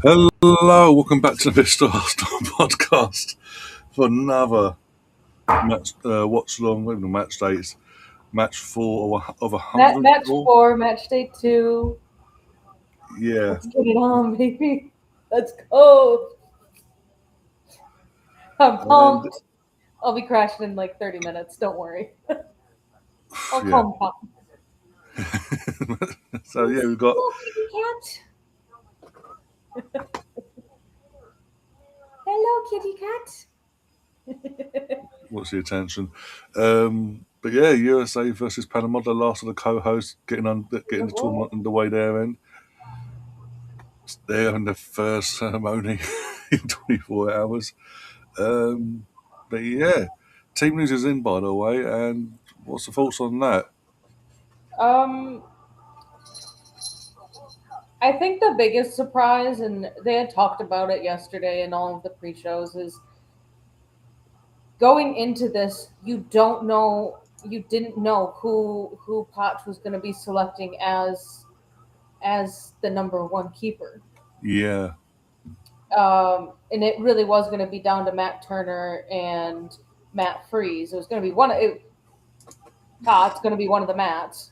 Hello, welcome back to the Mr. Arsenal podcast for another match. Watchalong, wait a minute, match dates, match four of Match 104. four, match day two. Yeah, Let's get it on, baby. Let's go. I'm and pumped. I'll be crashing in like 30 minutes. Don't worry. I'll yeah. calm down. So yeah, we've got Hello, kitty cat. Hello, kitty cat. what's the attention. But yeah, USA versus Panama, the last of the co-hosts getting the tournament underway there, and they're in the first ceremony in 24 hours. But yeah, team news is in, by the way. And what's the thoughts on that? um, I think the biggest surprise, and they had talked about it yesterday in all of the pre-shows, is going into this. You didn't know who Potch was going to be selecting as the number one keeper. Yeah, And it really was going to be down to Matt Turner and Matt Freeze. It was going to be Todd's going to be one of the Matts.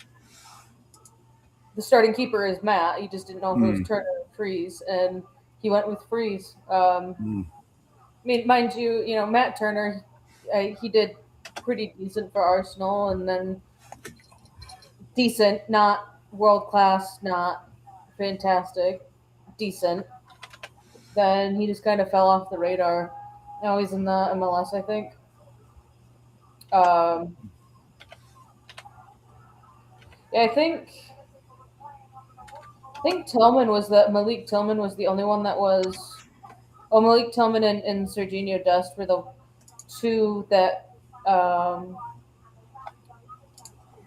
The starting keeper is Matt. You just didn't know if it was mm, Turner or Freeze, and he went with Freeze. mm, I mean, mind you, Matt Turner, he did pretty decent for Arsenal, and then decent, not world class, not fantastic, decent. Then he just kind of fell off the radar. Now he's in the MLS, I think. Um, yeah, I think Malik Tillman was the only one that was. Oh, Malik Tillman and Serginho Dest were the two that um,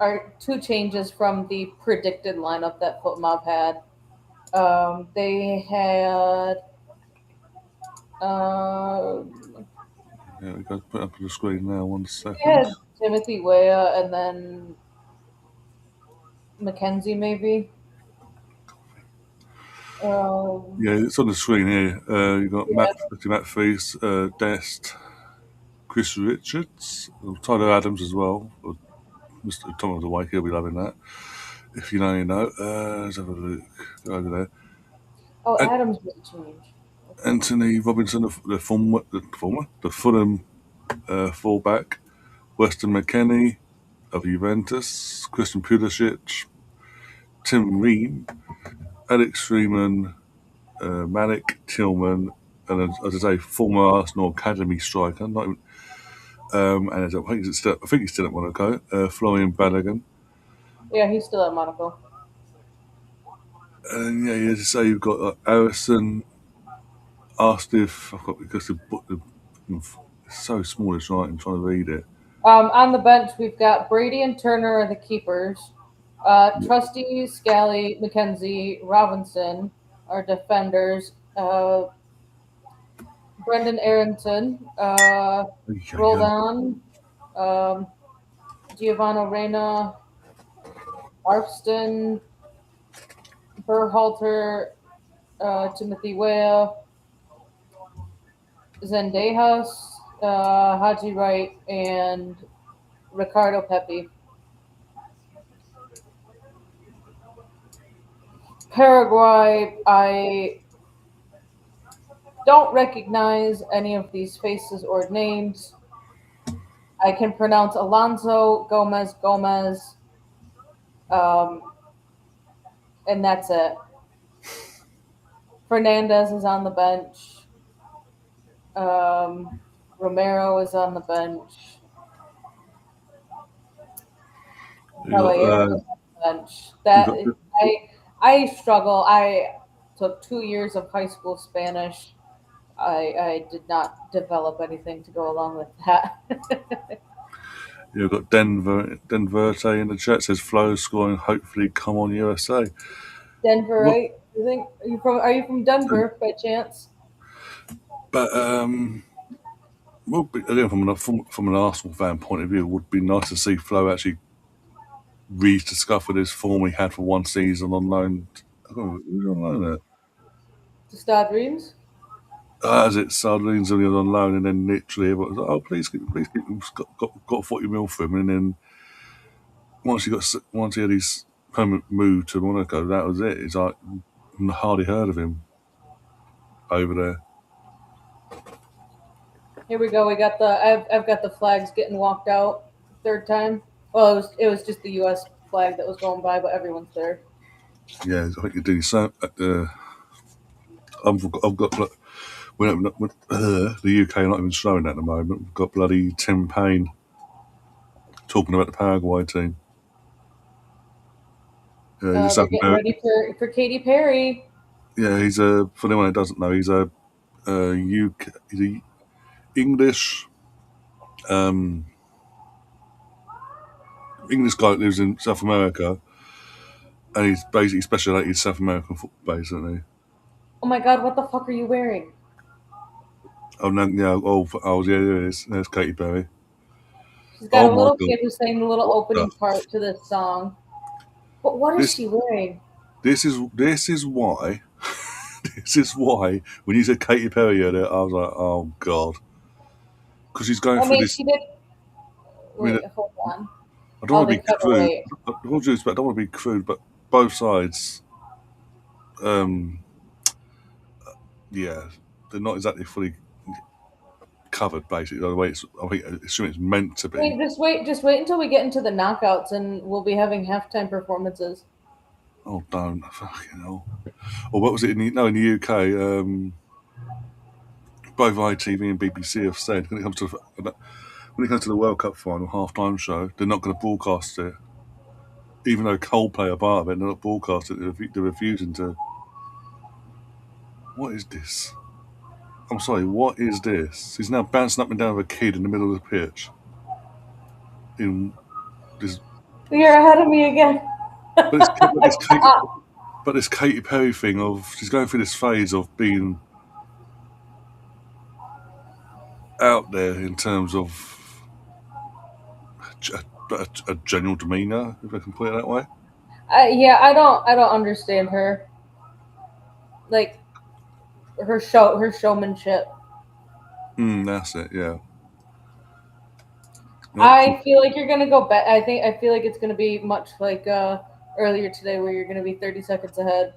are two changes from the predicted lineup that FootMob had. They had yeah. We got to put it up on the screen now. One they second. had Timothy Weah and then Mackenzie maybe. Um, Yeah, it's on the screen here. You got yeah, Matt Feast, Dest, Chris Richards, Tyler Adams as well. Mr. Tom of the Wake, he'll be loving that. If you know, you know. Let's have a look. Go over there. oh, And Adams was changed. Okay. Anthony Robinson, the Fulham fullback. Weston McKennie of Juventus, Christian Pulisic, Tim Ream, Alex Freeman, Malik Tillman, and as I say, former Arsenal academy striker. Not even, and I think he's still at Monaco. Florian Balogun, Yeah, he's still at Monaco. and yeah, as I say, you've got Harrison. Asked if I've got because the book it's so small. It's right. I'm trying to read it. On the bench, we've got Brady and Turner are the keepers. Trusty, Scally, McKenzie, Robinson are defenders. Brendan Aronson, Yeah, Roldan, um, Giovanni Reyna, Arfston, Berhalter, Timothy Weah, Zendejas, Haji Wright, and Ricardo Pepe. Paraguay, I don't recognize any of these faces or names. I can pronounce Alonso, Gomez, um, and that's it. Fernandez is on the bench. Um, Romero is on the bench. you got Caballero is on the bench. you got I struggle. I took 2 years of high school Spanish. I did not develop anything to go along with that. you've got Denverte in the chat says Flo scoring. Hopefully, come on USA. Denver, Look, right? You think are you from Denver by chance? but again, from an Arsenal fan point of view, it would be nice to see Flo actually rediscover this form he had for one season on loan. I don't know, who's on loan there? The Star Dreams. As it sardines only on loan, and then literally everyone's like, "Oh, please keep him." Got 40 mil for him, and then once he had his permanent move to Monaco, that was it. It's like hardly heard of him over there. Here we go. We got the. I've got the flags getting walked out. Third time. Well, it was just the U.S. flag that was going by, but everyone's there. Yeah, I think you're doing so. I've got like, the UK not even showing at the moment. We've got bloody Tim Payne talking about the Paraguay team. He's a They're South getting American. ready for Katy Perry. Yeah, he's a. For anyone who doesn't know, he's a UK. He's a English. Um, English guy that lives in South America, and he's basically specialised in South American football, basically. Oh my God! What the fuck are you wearing? Oh no, yeah, yeah, there it is. There's Katy Perry. She's got Oh a my little god, kid who's saying the little what the? opening part to this song. But what is This she wearing? this is why this is why when you said Katy Perry earlier, I was like, oh god, because she's going I through mean, this. she did. I mean, Wait, hold on. I don't Oh, want to they be cut crude. away. With all due respect, I don't want to be crude, but both sides, um, yeah, they're not exactly fully covered. Basically, the way I think assume it's meant to I be. mean, just wait until we get into the knockouts, and we'll be having halftime performances. Oh, don't fucking hell. Or what was it in the UK? Both ITV and BBC have said when it comes to the World Cup final halftime show, they're not going to broadcast it, even though Coldplay are part of it. They're not broadcasting it. They're refusing to. What is this? I'm sorry. What is this? He's now bouncing up and down with a kid in the middle of the pitch. In this, You're ahead of me again. but this Katy Perry thing of she's going through this phase of being out there in terms of a general demeanour, if I can put it that way. Yeah, I don't understand her. Like her showmanship. That's it. Yeah. Not I feel like you're gonna go back. I feel like it's gonna be much like earlier today, where you're gonna be 30 seconds ahead.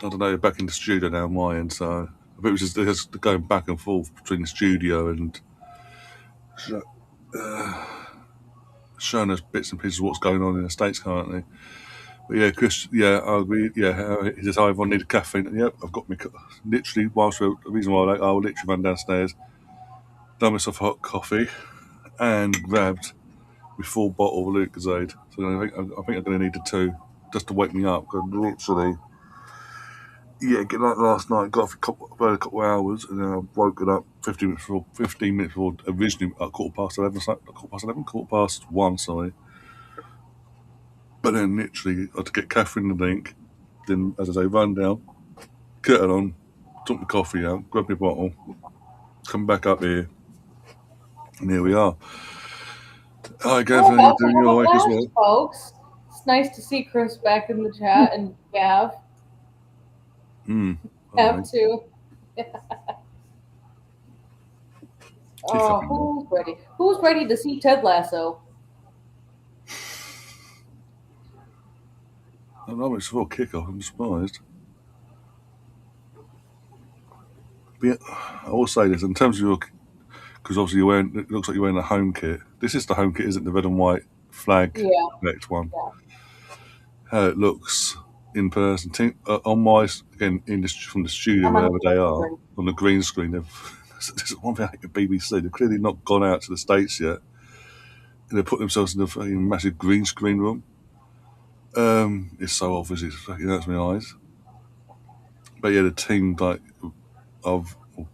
I don't know, back in the studio now, my end. So I think it was just going back and forth between the studio and uh, showing us bits and pieces of what's going on in the States currently. But yeah, Chris, yeah, I agree. Yeah, he says, "Hi, everyone, need a caffeine." And yep, I've got me. Literally, the reason why I will literally run downstairs, done myself a hot coffee, and grabbed my full bottle of Lucozade. So I think I'm going to need the two just to wake me up. Because literally, yeah, get like last night, got off about a couple of hours, and then I woke it up 15 minutes before originally at quarter past 11, quarter past 1, sorry. But then literally, I had to get Catherine the link, then, as I say, run down, kettle on, took my coffee out, grabbed my bottle, come back up here, and here we are. Hi, We're Gav, how you about to doing? have You a alright as blast, well? folks. It's nice to see Chris back in the chat and Gav. Alright. Gav too. Kick up Oh, in there. who's ready? Who's ready to see Ted Lasso? I don't know, it's for a kick off, I'm surprised. But yeah, I will say this, in terms of your, because obviously it looks like you're wearing a home kit. This is the home kit, isn't it? The red and white flag Yeah, next one. yeah. How it looks in person. On my, again, from the studio, I'm on wherever the they green are, screen. on the green screen, this is one thing I hate the BBC. They've clearly not gone out to the States yet. And they've put themselves in a fucking massive green screen room. It's so obvious, it fucking hurts my eyes. But yeah, the team, like,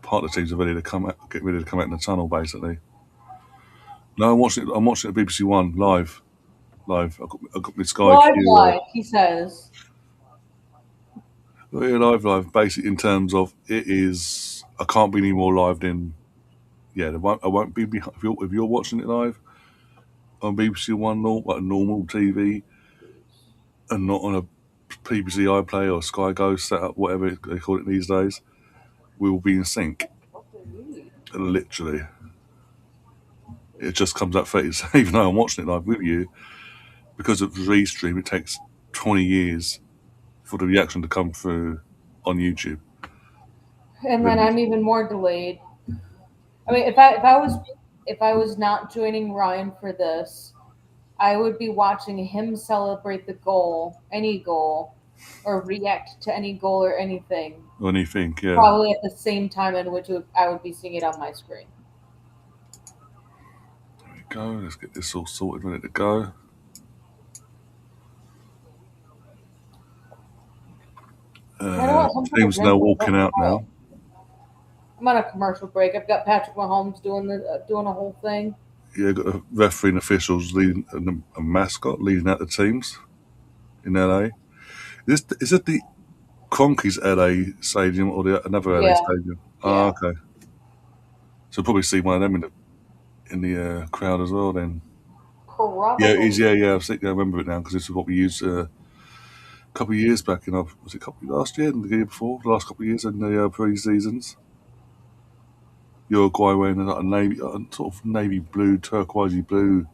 part of the teams are ready to get ready to come out in the tunnel, basically. No, I'm watching it at BBC One live. I got my Sky Live, Q. live, he says. Yeah, live. Basically, in terms of it is, I can't be any more live than. Yeah, I won't be behind, if you're watching it live on BBC One, like normal TV, and not on a PBC iPlayer or Sky Go set up, whatever they call it these days, we will be in sync. Literally. It just comes out 30 seconds, even though I'm watching it live with you, because of Restream, it takes 20 years for the reaction to come through on YouTube. And then I'm even more delayed. I mean, if I was not joining Ryan for this, I would be watching him celebrate the goal, any goal, or react to any goal or anything, When you think, yeah. probably at the same time in which I would be seeing it on my screen. There we go. Let's get this all sorted, ready to go. Team's now walking out now. I'm on a commercial break. I've got Patrick Mahomes doing a whole thing. Yeah, got a referee and officials leading a mascot leading out the teams in LA. Is it the Cronkies LA Stadium or another LA stadium? Yeah. Oh, okay. So probably see one of them in the crowd as well then. Probably. Yeah, it is. Yeah. I remember it now because this is what we used a couple of years back in was it last year and the year before, the last couple of years in the pre-seasons. Uruguay wearing a sort of navy blue, turquoisey blue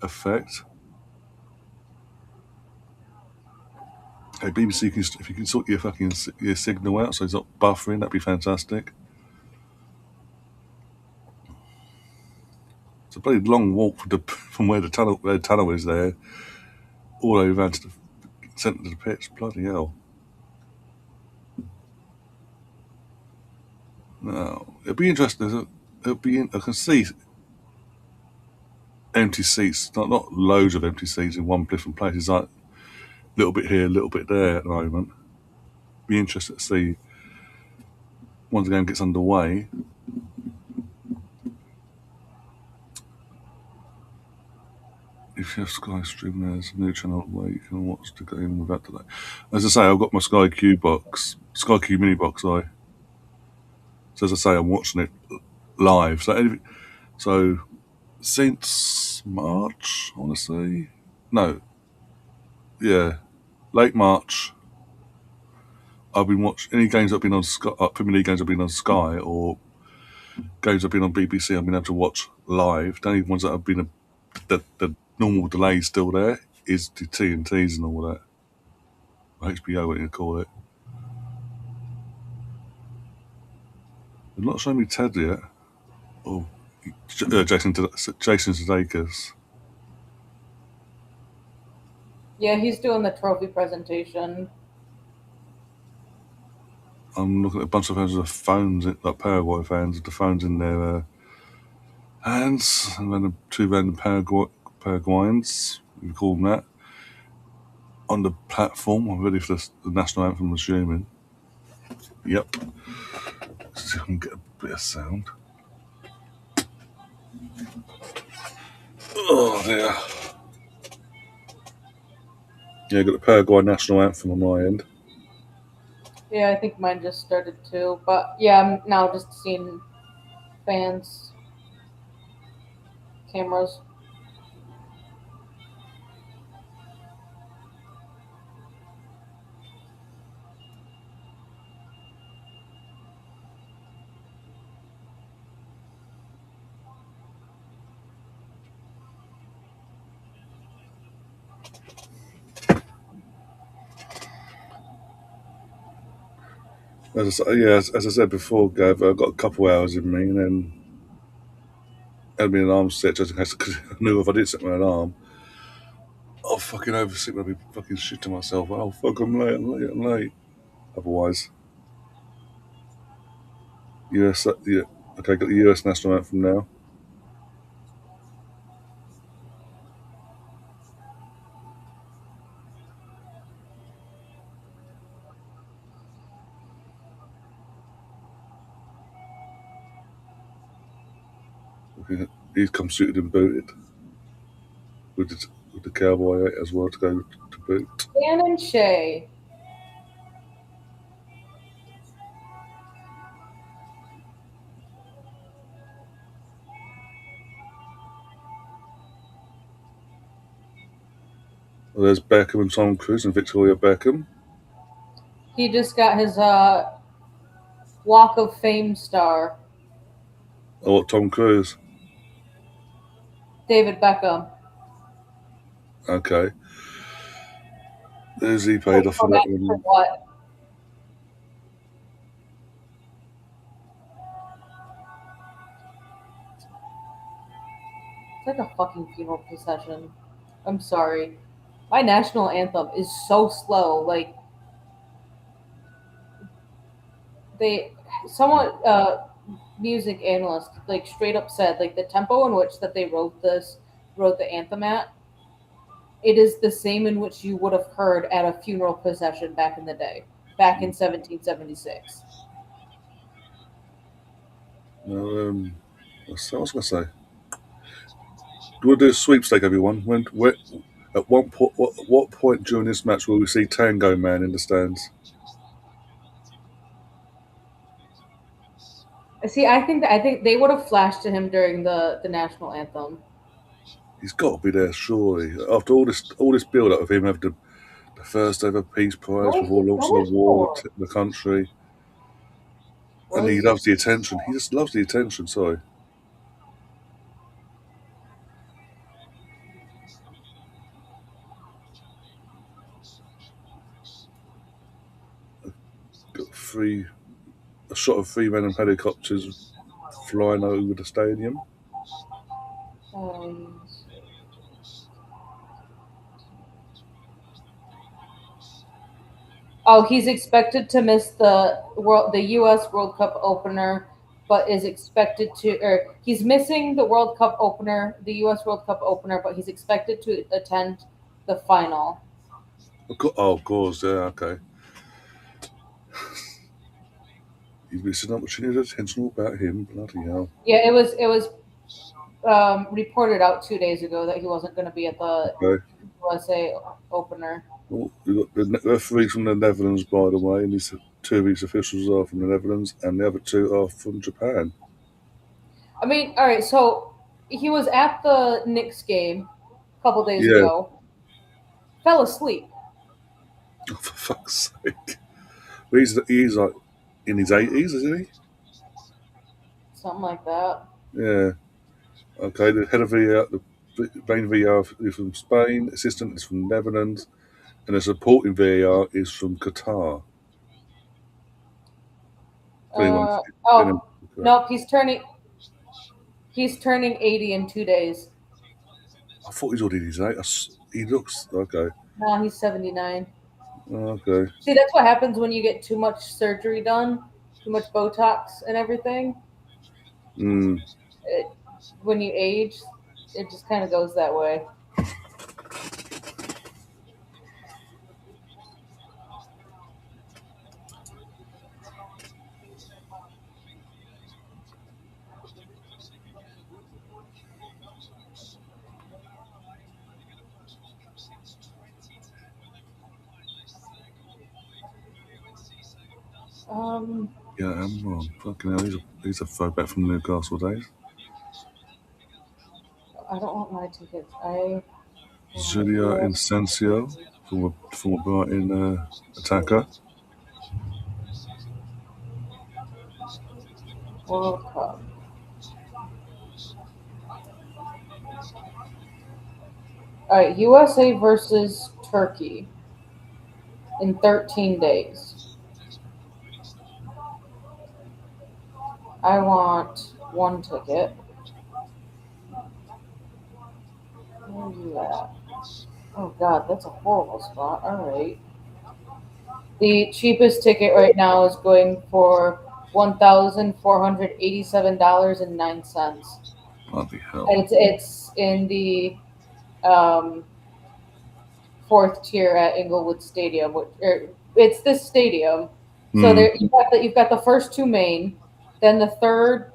effect. Hey, BBC, if you can sort your fucking your signal out so it's not buffering, that'd be fantastic. It's a bloody long walk from where the tunnel is there, all the way around to the centre of the pitch. Bloody hell! No, it'd be interesting. I can see empty seats, not loads of empty seats in one different place. It's like a little bit here, a little bit there at the moment. Be interested to see once the game gets underway. If you have Sky Stream, there's a new channel where you can watch the game without delay. As I say, I've got my Sky Q mini box. So as I say, I'm watching it live. So since March, I want to say, no, yeah, late March. I've been watching any games I've been on Sky, Premier League games I've been on Sky, or games I've been on BBC. I've been able to watch live. The only ones that have been the normal delay still there is the TNTs and all that. Or HBO, what you call it. They're not showing me Ted yet. Oh, Jason Sudeikis. Yeah, he's doing the trophy presentation. I'm looking at a bunch of fans with phones, like Paraguay fans, with the phones in their hands, and then two random Paraguayans, we call them that, on the platform. I'm ready for the national anthem, I'm assuming. Yep. See if I can get a bit of sound. Oh, dear. Yeah, got the Paraguay national anthem on my end. Yeah, I think mine just started too. But yeah, I'm now just seeing fans, cameras. As I said before, Gav, I've got a couple hours in me, and then had me an alarm set just in case, because I knew if I did set my alarm, I'll fucking oversleep and I'll be fucking shit to myself. Oh, fuck, I'm late. Otherwise. US, yeah. Okay, got the US national anthem now. Okay, he's come suited and booted with the cowboy hat as well to go to boot. Dan and Shay. Well, there's Beckham and Tom Cruise and Victoria Beckham. He just got his Walk of Fame star, Oh, Tom Cruise. David Beckham. Okay. Who's he paid off for that For one? what? It's like a fucking funeral procession. I'm sorry. My national anthem is so slow. Like they, someone, music analyst, like straight up said, like the tempo in which that they wrote the anthem at, it is the same in which you would have heard at a funeral procession back in the day, back in 1776. No, what was I going to say? We'll do a sweepstake, everyone. At what point during this match will we see Tango Man in the stands? See, I think they would have flashed to him during the national anthem. He's got to be there, surely. After all this build up of him having the first ever Peace Prize What with was he all lost the finished war for? the country, and he Was loves the attention. He just loves the attention. Sorry, got a shot of three random helicopters flying over the stadium. um, oh, he's expected to miss the U.S. World Cup opener, but is expected to, or he's missing the World Cup opener, the U.S. World Cup opener, but he's expected to attend the final. Oh, of course, yeah, okay. He's missing out, but she needs attention all about him. Bloody hell. Yeah, it was reported out 2 days ago that he wasn't going to be at the Okay. USA opener. Well, we've got the referees from the Netherlands, by the way, and two of these officials are from the Netherlands, and the other two are from Japan. I mean, all right, so he was at the Knicks game a couple days Yeah, ago, fell asleep. oh, for fuck's sake. But he's like in his 80s, isn't he? Something like that. Yeah. Okay, the head of the main VAR is from Spain, assistant is from Netherlands, and the supporting VAR is from Qatar. If anyone's, Uh, if anyone's oh, correct. nope, he's turning 80 in 2 days. I thought he's already his age. He looks okay. No, he's 79. Okay. See, that's what happens when you get too much surgery done, too much Botox and everything. Mm. It, when you age, it just kind of goes that way. Um, Yeah, I'm wrong. Fucking hell, he's a throwback from Newcastle days. I don't want my tickets. I want Julia US Incencio, former Brighton attacker. World Cup. All right, USA versus Turkey in 13 days. I want one ticket. Where are you at? Oh God, that's a horrible spot. All right. The cheapest ticket right now is going for $1,487.09. Bloody hell. It's in the um, fourth tier at Inglewood Stadium. It's this stadium. So Hmm. there you've got the first two main, then the third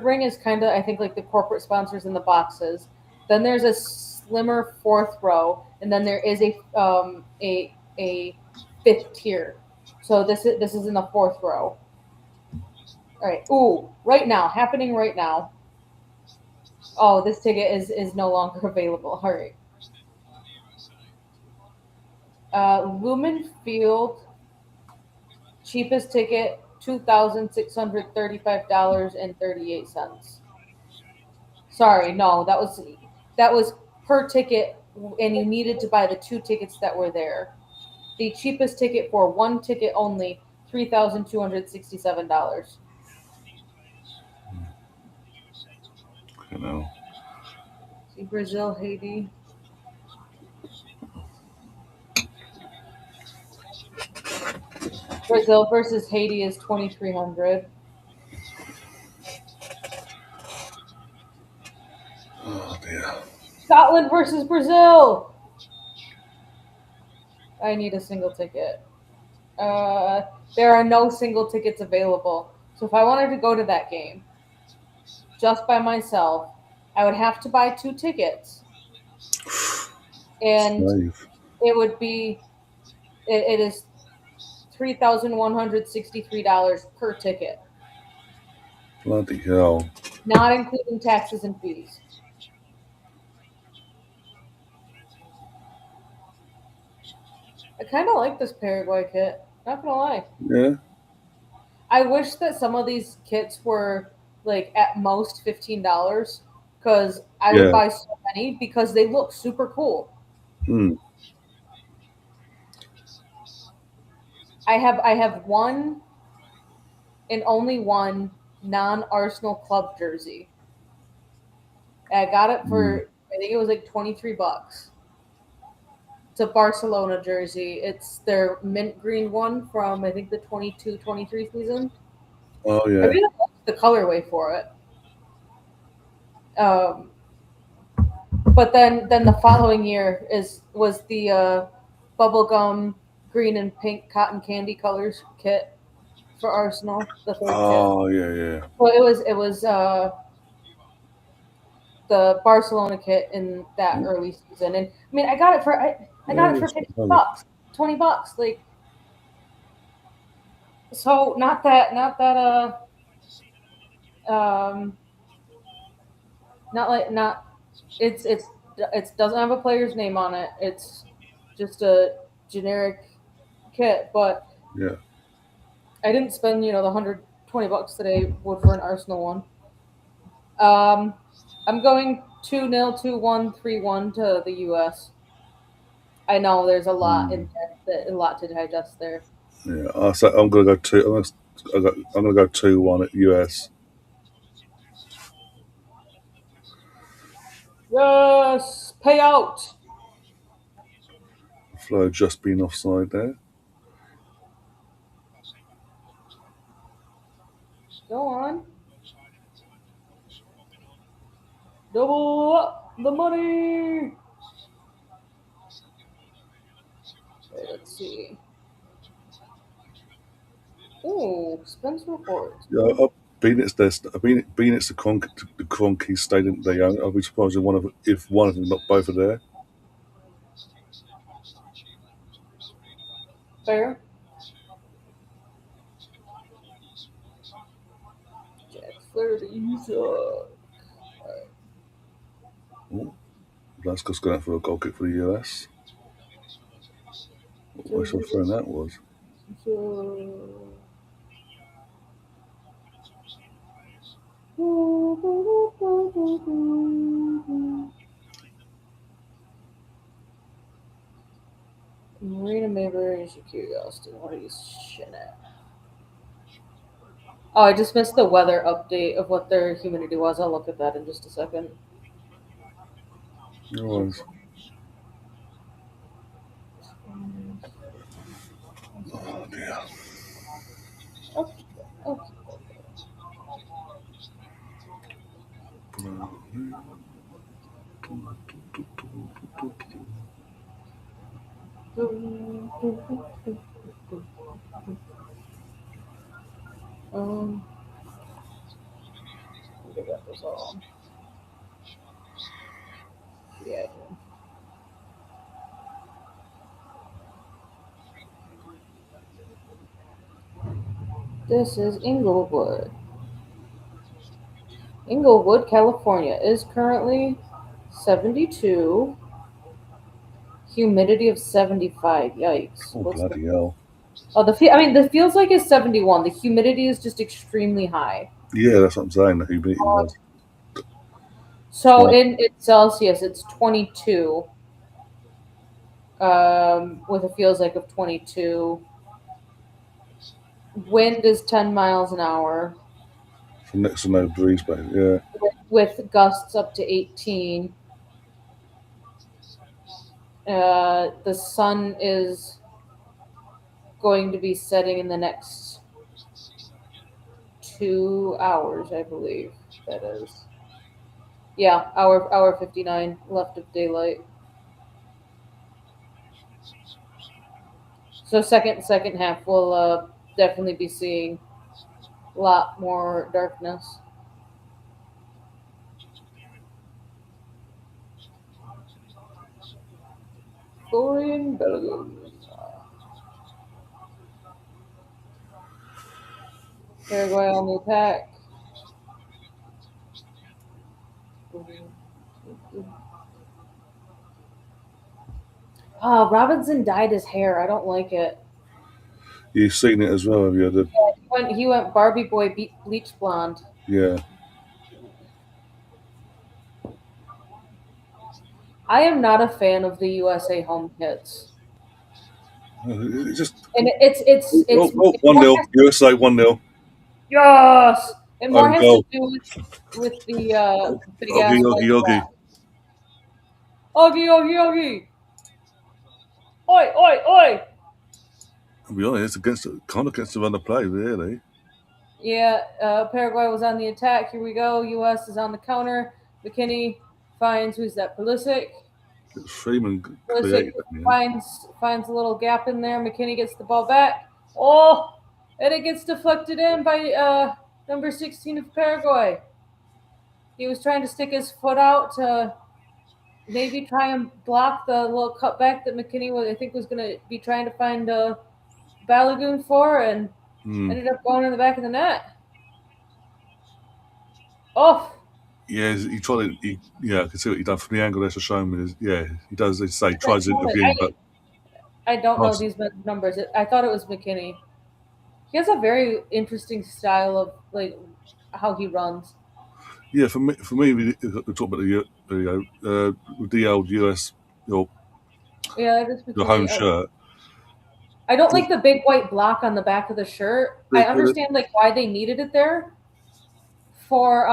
ring is kind of I think like the corporate sponsors in the boxes. Then there's a slimmer fourth row, and then there is a fifth tier. So this is in the fourth row. All right. Ooh, right now, happening right now. Oh, this ticket is no longer available. All right. Lumen Field, cheapest ticket, $2,635.38. Sorry, no, that was per ticket, and you needed to buy the two tickets that were there. The cheapest ticket for one ticket only, $3,267. You know. See Brazil, Haiti. Brazil versus Haiti is 2,300. Oh dear. Scotland versus Brazil. I need a single ticket. Uh, there are no single tickets available. So if I wanted to go to that game just by myself, I would have to buy two tickets, and Slave. it would be it is $3,163 per ticket, Bloody hell. not including taxes and fees. I kind of like this Paraguay kit. Not gonna lie. Yeah. I wish that some of these kits were like at most $15 because I would Yeah. buy so many because they look super cool. Hmm. I have one and only one non-Arsenal club jersey. I got it Hmm. for I think it was like $23. It's a Barcelona jersey. It's their mint green one from I think the 22-23 season. Oh I yeah. really like the colorway for it. Um, but then the following year was the bubblegum green and pink cotton candy colors kit for Arsenal, the third kit. Oh yeah, yeah. Well, it was the Barcelona kit in that Hmm. early season, and I mean I Yeah, got it for that's 50 lovely. bucks, $20, like so um not like not it doesn't have a player's name on it. It's just a generic kit, but Yeah. I didn't spend the $120 that I would for an Arsenal one. Um, I'm going 2-0, 2-1, 3-1 to the U.S. I know there's a lot Hmm. in there, a lot to digest there. Yeah. So I'm gonna go two. I'm gonna go 2-1 at US. Yes, payout. Flo just been offside there. Go on, double up the money. Okay, let's see. Ooh, Spence report. Yeah. Being it's their, being it's the Cronky Stadium they own, I'll be surprised if one of them, not both, are there. Fair. Jack Flaherty suck. Oh, Glasgow's going out for a goal kick for the US. What a shot throwing that was. So, Marina Mayberry and Shakiri Austin. What are you shit at? Oh, I just missed the weather update of what their humidity was. I'll look at that in just a second. It was. Oh dear. Okay, okay. Um, I think I got this all. Yeah. This is Inglewood. Inglewood, California is currently 72. Humidity of 75. Yikes. Oh, What's the bloody hell. Oh, the feels like is 71. The humidity is just extremely high. Yeah, that's what I'm saying. The humidity was. So Right. in Celsius, it's 22. With a feels like of 22. Wind is 10 miles an hour From next to no breeze, but yeah. with gusts up to 18. The sun is going to be setting in the next 2 hours, I believe that is. Yeah, hour 59 left of daylight. So second half we'll definitely be seeing a lot more darkness. Florian Belagoon. Paraguay on the attack. Robinson dyed his hair. I don't like it. You've seen it as well, have you? He went Barbie boy bleach blonde. Yeah. I am not a fan of the USA home kits, It's just. and it's Oh, it 1 more 0. has, USA 1-0. yes, it more Own has to goal. do with the big Oggy, ass Oggy, white Oggy. flag. Oggy, oggy, oggy. Oi, oi, oi. I'll be honest, kind of against the run of play, really. Yeah, Paraguay was on the attack. Here we go. U.S. is on the counter. McKinney finds who's that? Pulisic. Freeman Pulisic created that in the end. finds a little gap in there. McKinney gets the ball back. Oh, and it gets deflected in by number 16 of Paraguay. He was trying to stick his foot out to maybe try and block the little cutback that McKinney was, I think, was going to be trying to find Balagoon for, and Hmm. ended up going in the back of the net. Oh, Yeah, he tried it. Yeah, I can see what he done from the angle there to show me. Yeah, he does. They say I tries to intervene, but don't know nice. these men's numbers. I thought it was McKinney. He has a very interesting style of like how he runs. Yeah, we talk about the old US your Yeah, it is your home McKinney. shirt. I don't like the big white block on the back of the shirt. I They, understand like why they needed it there for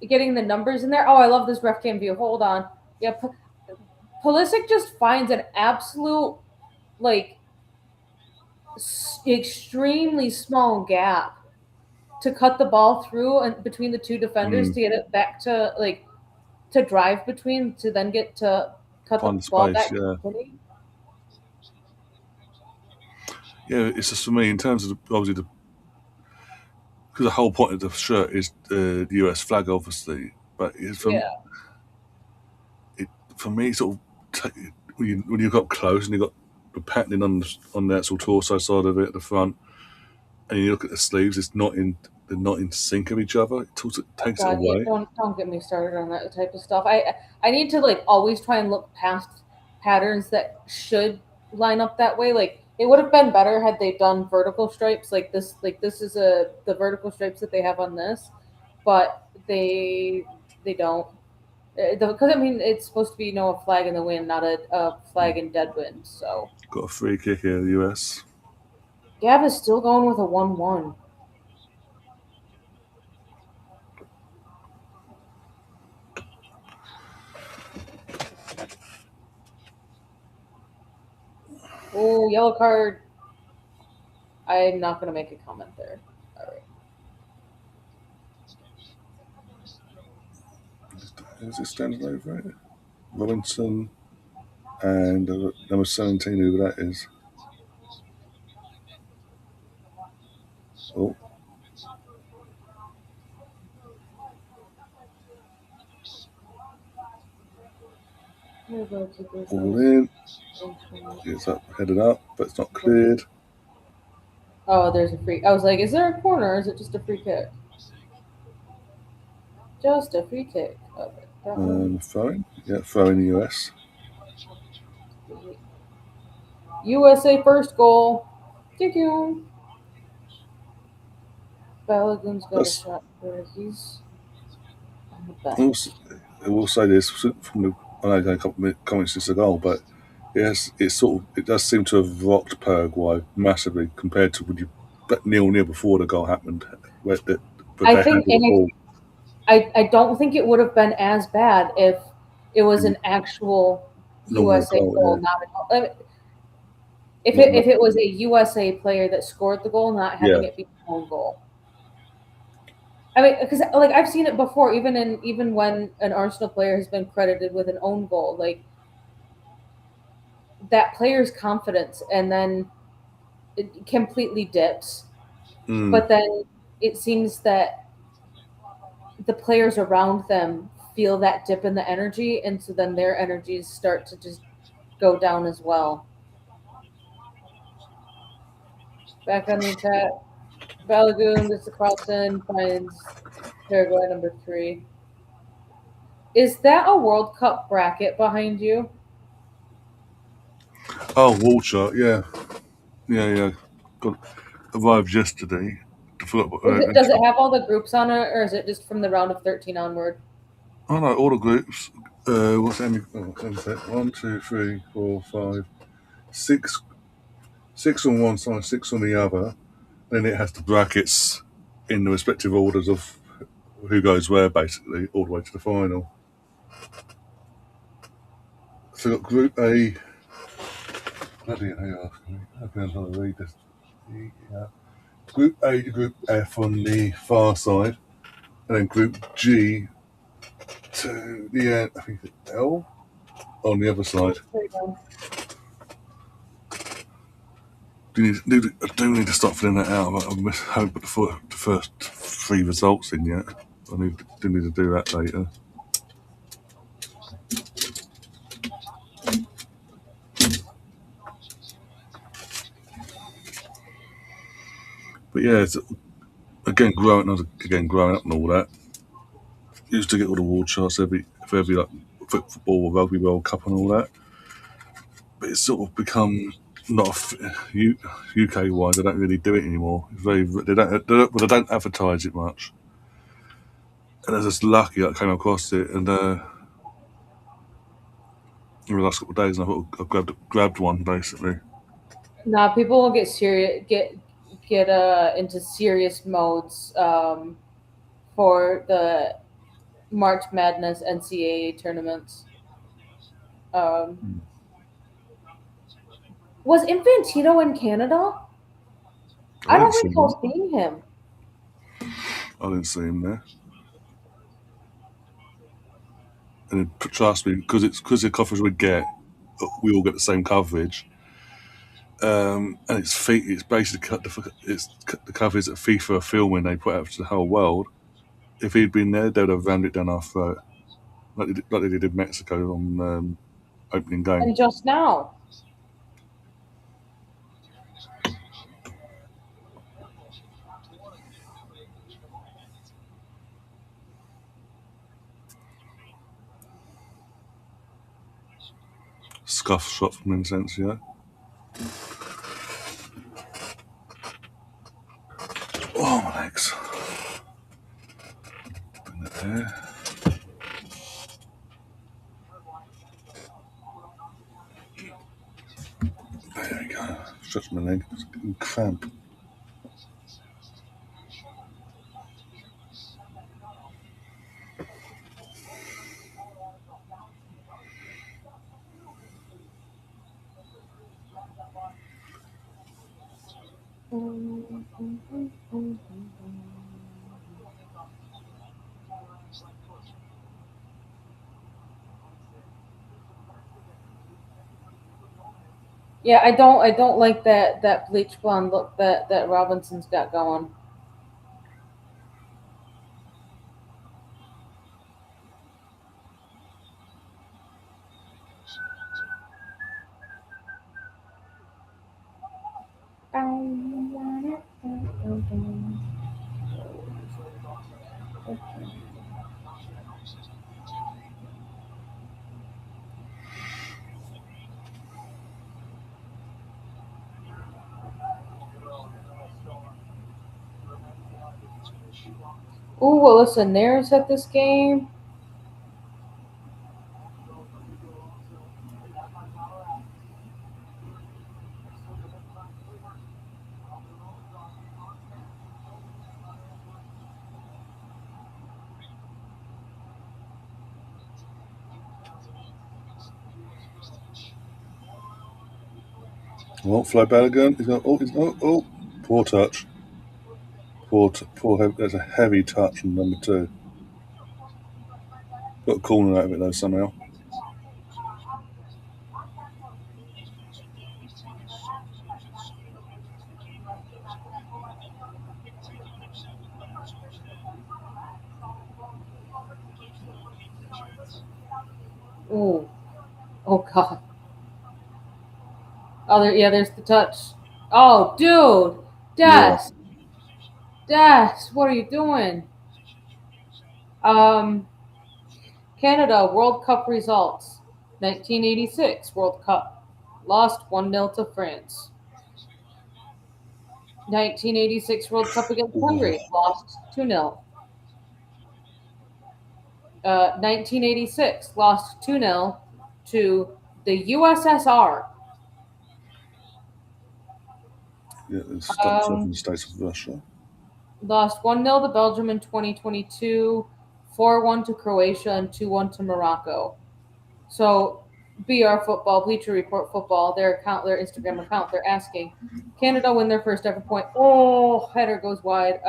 getting the numbers in there. Oh, I love this ref cam view. Hold on. Yeah, Pulisic just finds an absolute like extremely small gap to cut the ball through and between the two defenders mm, to get it back to like to drive between to then get to cut the find the ball space. back. Yeah, yeah. It's just for me in terms of obviously because the whole point of the shirt is the US flag, obviously. But Yeah, it, for me, sort of when you got close and you got the patterning on the actual torso side of it at the front, and you look at the sleeves, they're not in sync of each other. Takes it God, yeah, away. don't get me started on that type of stuff. I need to like always try and look past patterns that should line up that way. Like it would have been better had they done vertical stripes like this. Like this is the vertical stripes that they have on this, but they don't. Because I mean, it's supposed to be a flag in the wind, not a flag in dead wind. So Got a free kick here, the US. Gab is still going with a 1-1. Oh, yellow card. I'm not going to make a comment there. All right. Is it standing over it? Robinson and number 17, who that is. Oh, all in. It's up, headed up, but it's not cleared. Oh, there's a free. I was like, is there a corner or is it just a free kick? Just a free kick. Okay. Throwing. Yeah, throwing the US. USA first goal. Choo-choo. Balogun's got a That's shot there. He's on the bench. also, I will say this from the I know a couple of comments since the goal, but yes, it does seem to have rocked Paraguay massively compared to when you bet 0-0 before the goal happened, but I they think, handled the ball I don't think it would have been as bad if it was in an actual normal USA goal. goal, Yeah, not a goal. not If not it was a USA player that scored the goal, not yeah. having it be his own goal. I mean, because like I've seen it before, even when an Arsenal player has been credited with an own goal, like that player's confidence and then it completely dips. Mm, But then it seems that the players around them feel that dip in the energy, and so then their energies start to just go down as well. Back on the attack, Balogun gets the cross in, finds Paraguay number 3. Is that a World Cup bracket behind you? oh, Walter, yeah, yeah. Got arrived yesterday. I forgot what, Does it have all the groups on it, or is it just from the round of 13 onward? oh no, all the groups. What's that? What's that? 1, 2, 3, 4, 5, 6, 6 on one side, 6 on the other. Then it has the brackets in the respective orders of who goes where, basically, all the way to the final. So we've got Group A. Bloody hell, how can I read this? Yeah. Group A to Group F on the far side, and then Group G to the end, I think it's L on the other side. There you go. I do need to start filling that out. I haven't put the first 3 results in yet. Do need to do that later. But yeah, it's, growing up and all that. Used to get all the award charts for every like football or rugby World Cup and all that. But it's sort of become not UK wide. They don't really do it anymore. They don't advertise it much. And I was just lucky I came across it, and in the last couple of days, and I thought I grabbed one basically. Nah, people will get serious, get into serious modes for the March Madness NCAA tournaments. Um, was Infantino in Canada? I I didn't don't see him. recall seeing him. I didn't see him there. And trust me, because the coverage we get, we all get the same coverage. And it's basically the coverage that FIFA are filming. They put out to the whole world. If he'd been there, they'd have rammed it down our throat, like they did in Mexico on opening game. And just now, Scuff shot from Insensia. Oh, my legs. Bring that there. There we go. Stretch my leg. It's getting cramp. yeah, I don't like that bleach blonde look that Robinson's got going. Ooh, well, listen, there's at this game. Well, Flo Balogun. Oh, poor touch. There's a heavy touch from number 2. Got a corner out of it though somehow. Ooh, oh god. Oh, yeah, there's the touch. Oh, dude, Yeah. Des, what are you doing? Um, Canada World Cup results. 1986 World Cup. Lost 1-0 to France. 1986 World Cup against Ooh. Hungary. Lost 2-0. 1986 lost 2-0 to the USSR. Yeah, it's southern Um, states of Russia. Lost 1-0 to Belgium in 2022, 4-1 to Croatia, and 2-1 to Morocco. So, BR Football, Bleacher Report Football, their Instagram account, they're asking, Canada win their first ever point. Oh, header goes wide.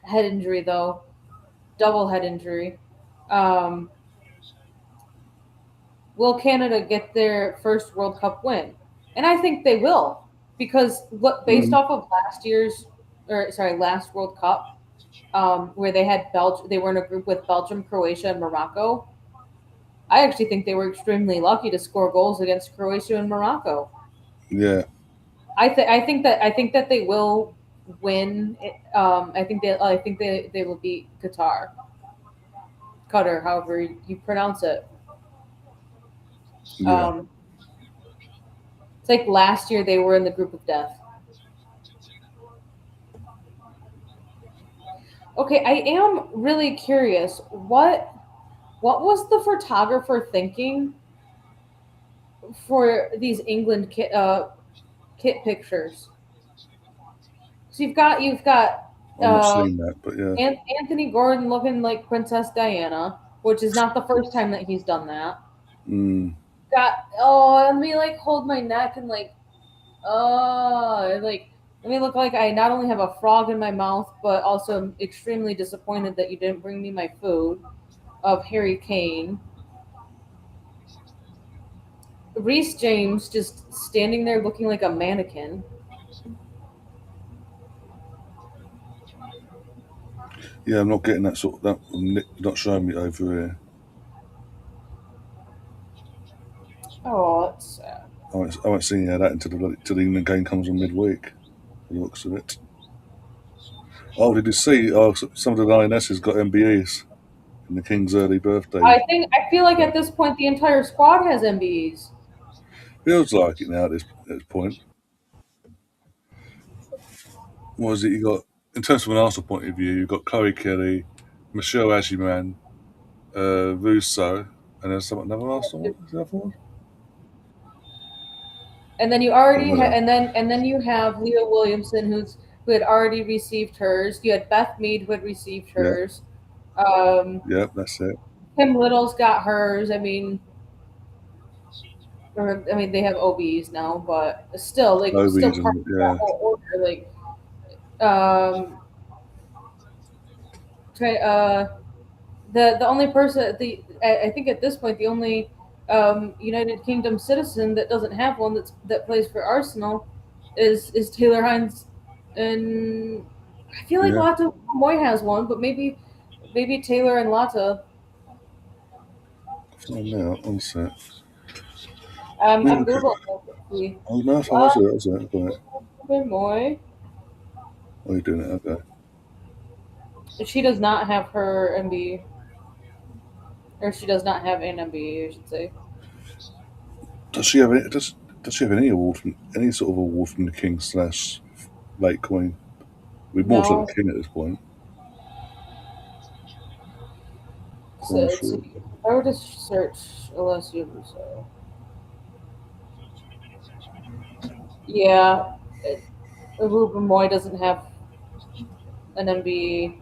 Head injury though, double head injury. Um, will Canada get their first World Cup win? And I think they will, because based Mm. off of last World Cup, where they were in a group with Belgium, Croatia, and Morocco. I actually think they were extremely lucky to score goals against Croatia and Morocco. Yeah. I think that they will win. I think they will beat Qatar, however you pronounce it. Yeah. Um, it's like last year they were in the group of death. Okay, I am really curious. What was the photographer thinking for these England kit pictures? So you've got I've not uh, seen that, but yeah. Anthony Gordon looking like Princess Diana, which is not the first time that he's done that. Mm. Let me like hold my neck and like let me look like I not only have a frog in my mouth, but also am extremely disappointed that you didn't bring me my food. Of Harry Kane, Reese James just standing there looking like a mannequin. Yeah, I'm not getting that sort of that. Not showing me over here. Oh, that's sad. I won't see any of that until the England game comes on midweek. The looks of it. Oh, did you see? Oh, some of the INSs got MBEs in the King's early birthday. I feel like at this point the entire squad has MBEs. Feels like it now at this point. What is it? You got in terms of an Arsenal point of view, you've got Chloe Kelly, Michelle Agiman, Russo, and there's another Arsenal one. Is there another one? And then Don't know. and then you have Leah Williamson who had already received hers. You had Beth Mead who had received Yeah, hers. Um, yeah, that's it. Kim Little's got hers. I mean they have OBs now, but still Obies part and of that yeah, whole order. Um, try, the only person I think at this point the only United Kingdom citizen that doesn't have one that plays for Arsenal is Taylor Hines, and I feel like yeah. Lata Moy has one, but maybe Taylor and Lata. Find out. One sec. I'm Okay. googling it to see Oh no, Lata that's it. Got it. Moy. Oh, you're doing it. Okay. She does not have her MB, or she does not have an MB, I should say. Does she have any? Does she have any award from any sort of award from the King slash late Queen? We're more so the No, king at this point. so Quite let's see. sure. If I were to search Alessio Russo, yeah, Ruben Moy doesn't have an MBE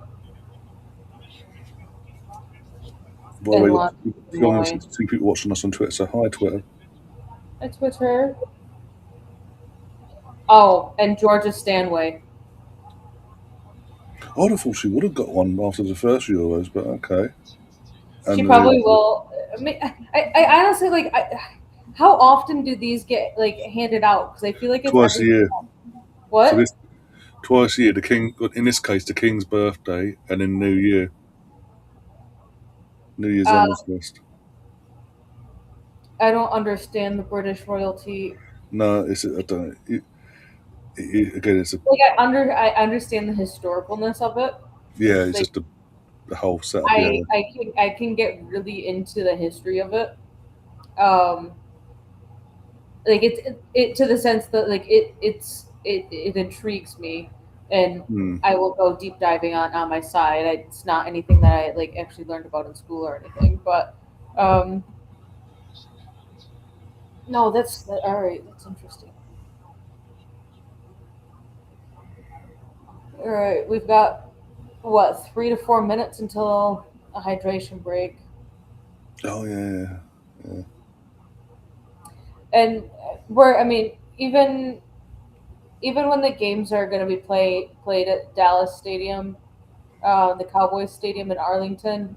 By the in way, London. if you only Moy. see people watching us on Twitter, so hi Twitter. Hi, Twitter. Oh, and Georgia Stanway. I would have thought she would have got one after the first Euros, but okay. She And probably the will. I mean, I honestly like. How often do these get like handed out? Because I feel like it's twice a every year. So what? this twice a year, the king. In this case, the king's birthday and then New Year, New Year's Uh, honours list. I don't understand the British royalty. No, it's I don't know. Again, it's a Like I understand the historicalness of it. yeah, it's Like just the whole setup. Yeah, I can get really into the history of it. Um, like it to the sense that like it intrigues me, and hmm. I will go deep diving on my side. It's not anything that I like actually learned about in school or anything, but um, no, that's all right. That's interesting. All right, we've got what 3 to 4 minutes until a hydration break, Oh yeah, yeah. and we're I mean even when the games are going to be played at Dallas Stadium, the Cowboys Stadium in Arlington,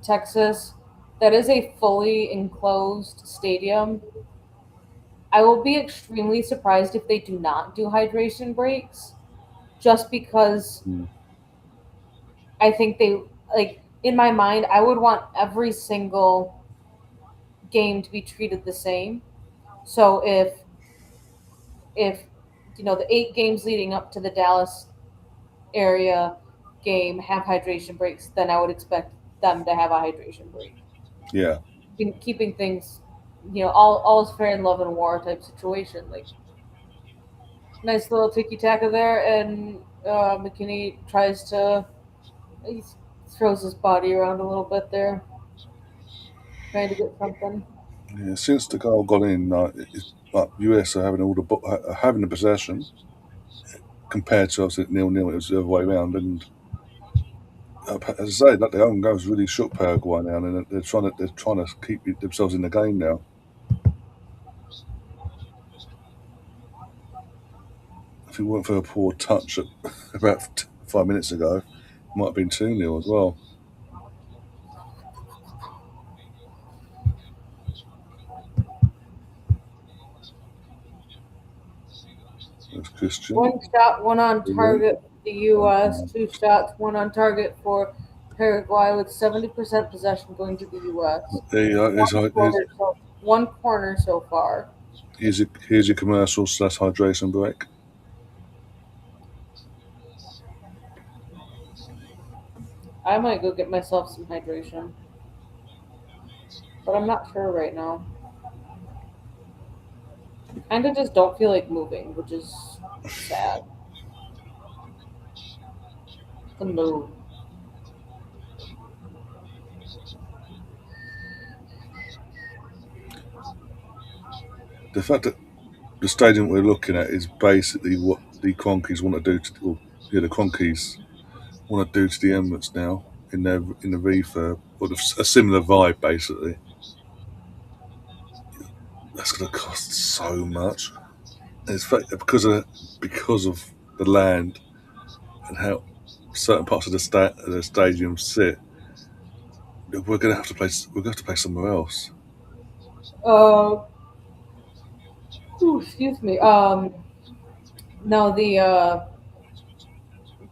Texas, that is a fully enclosed stadium. I will be extremely surprised if they do not do hydration breaks, just because Hmm. I think they like in my mind I would want every single game to be treated the same. So if the 8 games leading up to the Dallas area game have hydration breaks, then I would expect them to have a hydration break. Yeah, Keeping things, all is fair in love and war type situation. Like nice little tiki taka there, and McKinney tries to he throws his body around a little bit there, trying to get something. yeah. Since the goal got in, like US are having all having the possession compared to us at 0-0. It was the other way around, and as I say, like the own goals really shook Paraguay now, and they're trying to keep themselves in the game now. If it weren't for a poor touch about 5 minutes ago, it might have been 2-0 as well. There's Christian. 1 shot, one on Brilliant. target for the U.S. 2 shots, one on target for Paraguay, with 70% possession going to the U.S. There you go. One corner so far. Here's your commercial / hydration break. I might go get myself some hydration, but I'm not sure right now. Kind of just don't feel like moving, which is sad. The mood. The fact that the stadium we're looking at is basically what the Cronkies want to do the Cronkies want to do to the Emirates now in the refurb, or a similar vibe basically. That's going to cost so much. And it's because of the land and how certain parts of the stadium sit. We're going to have to play somewhere else. Uh, excuse me. No,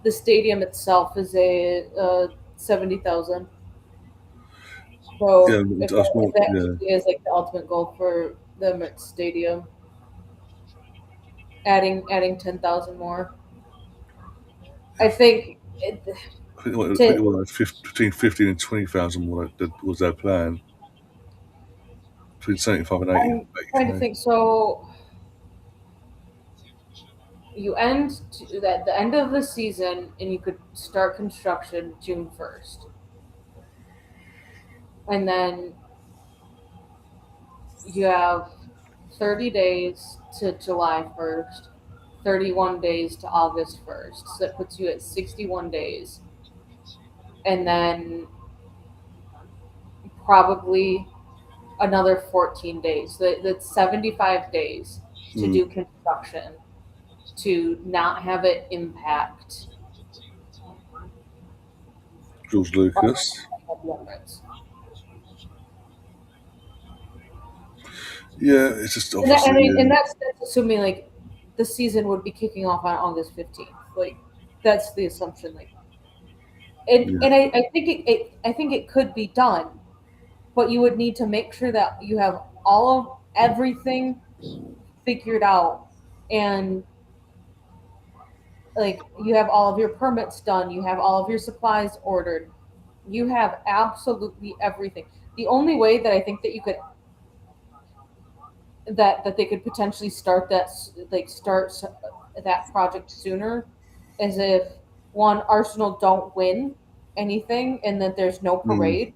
the stadium itself is a 70,000. Yeah, So if that's if more. that Yeah, truly is like the ultimate goal for them at stadium, adding 10,000 more, I think I think it to was like between 15 and 20,000 was their plan. Between 75 and 80, I'm trying to 80K. think. So you end at the end of the season, and you could start construction June 1st, and then you have 30 days to July 1st, 31 days to August 1st. So that puts you at 61 days. And then probably another 14 days. That's 75 days to Mm. do construction to not have it impact George Lucas. the Emirates. Yeah, it's just And that, I obviously. mean, and that's assuming like the season would be kicking off on August 15th. Like that's the assumption. Like, Yeah. I think I think it could be done, but you would need to make sure that you have all of everything figured out, and like you have all of your permits done, you have all of your supplies ordered, you have absolutely everything. The only way that I think that you could that they could potentially start that project sooner is if one, Arsenal don't win anything and that there's no Mm. parade,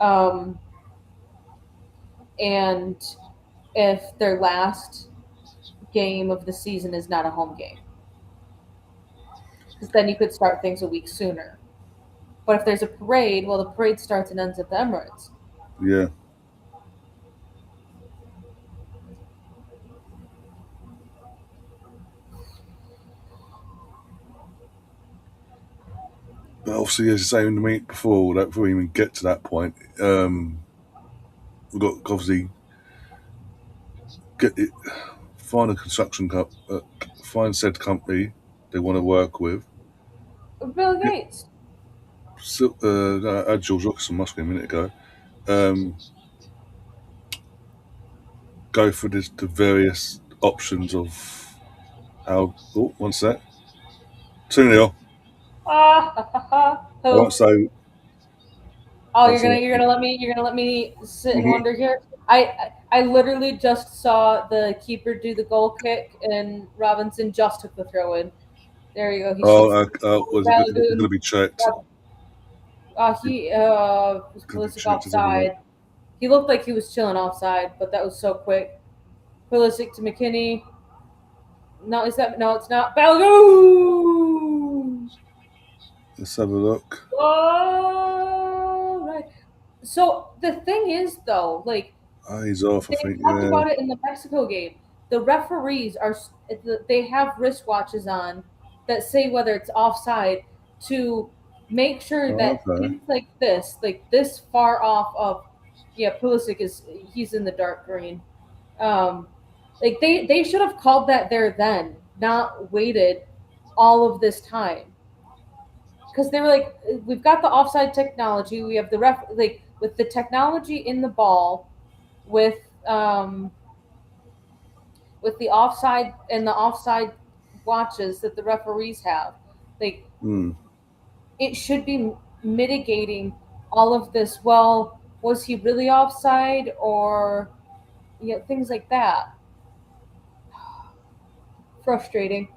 um, and if their last game of the season is not a home game, because then you could start things a week sooner. But if there's a parade, well, the parade starts and ends at the Emirates. Yeah. But obviously, as you say, in the meet before we even get to that point, we've got to obviously get it, find a find said company they want to work with. Bill Get, Gates. I had George Lucas and Musk a minute ago. Um, go for the various options of how. Oh, one sec. 2-0. I Who? won't say. Oh, I'll say. you're gonna let me sit and Mhm. wonder here. I literally just saw the keeper do the goal kick, and Robinson just took the throw in. There you go. He Oh, shoots the was it going to Balogun. be checked? He was Going to be Pulisic checked. Let's have a look. offside. He looked like he was chilling offside, but that was so quick. Pulisic to McKinney. No, is that no? It's not Balogun. Let's have a look. All right. So the thing is, though, like Oh, he's off. I they think. talked Yeah. about it in the Mexico game. The referees they have wristwatches on that say whether it's offside to make sure Oh, that okay. things like this far off of, yeah, Pulisic he's in the dark green. Um, like they should have called that there then, not waited all of this time, because they were like, we've got the offside technology, we have the like with the technology in the ball, with um with the offside watches that the referees have, like Hmm. it should be mitigating all of this. Well, was he really offside, or things like that. Frustrating.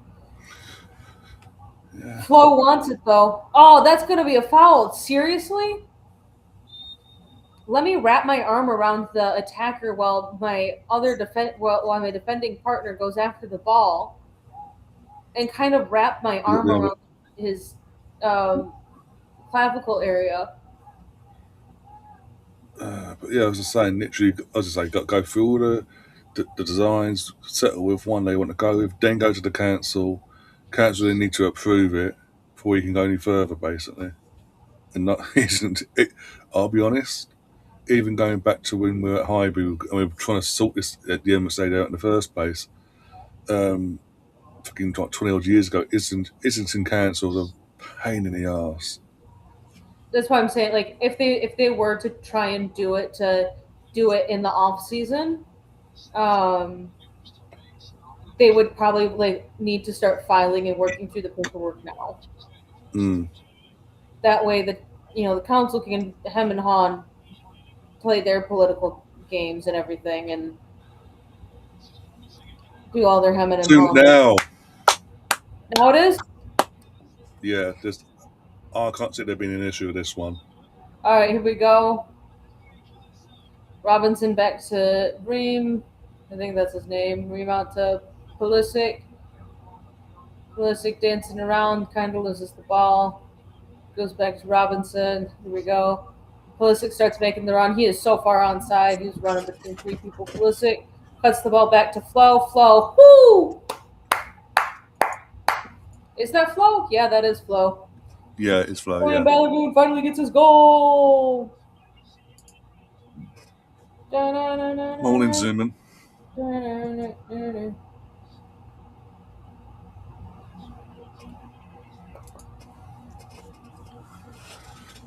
Yeah. Flo wants it though. Oh, that's gonna be a foul. Seriously? Let me wrap my arm around the attacker while while my defending partner goes after the ball, and kind of wrap my You got arm the other. around his um, clavicle area. But yeah, I was just saying, literally, as I say, got to go through all the designs, settle with one they want to go with, then go to the council. Council then need to approve it before you can go any further, basically. And not isn't it? I'll be honest. Even going back to when we were at Highbury, and we were trying to sort this at the MSA out in the first place, um, fucking like 20 odd years ago, Islington Council was a pain in the arse. That's why I'm saying, like, if they were to try and do it in the off season, um, they would probably like need to start filing and working through the paperwork now. Mm. That way, the council can hem and haw play their political games and everything, and do all their hemming and Do it hawing. now. Now it is. Yeah, I can't see there being an issue with this one. All right, here we go. Robinson back to Ream. I think that's his name. Ream out to Pulisic. Pulisic dancing around, kind of loses the ball. Goes back to Robinson. Here we go. Pulisic starts making the run. He is so far onside. He's running between three people. Pulisic cuts the ball back to Flo. Flo. Whoo! Is that Flo? Yeah, that is Flo. Yeah, it's Flo. William Yeah, Balogun finally gets his goal. morning zooming.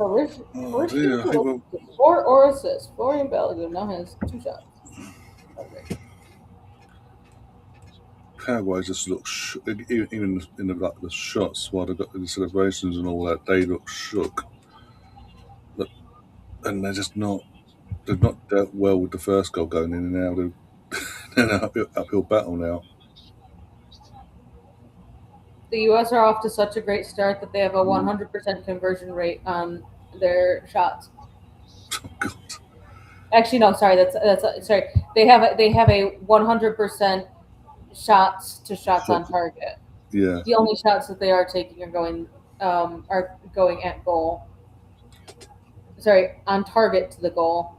Oh dear, I think Four or assists. Florian Balogun now has 2 shots. Okay. Paraguay just looks even in the shots while they got the celebrations and all that, they look shook. And they've not dealt well with the first goal going in, and now they're an uphill battle now. The U.S. are off to such a great start that they have a 100% conversion rate on their shots. Oh God. Actually, no, sorry, that's sorry. They have a 100% shots on target. Yeah. The only shots that they are taking are going at goal. Sorry, on target to the goal.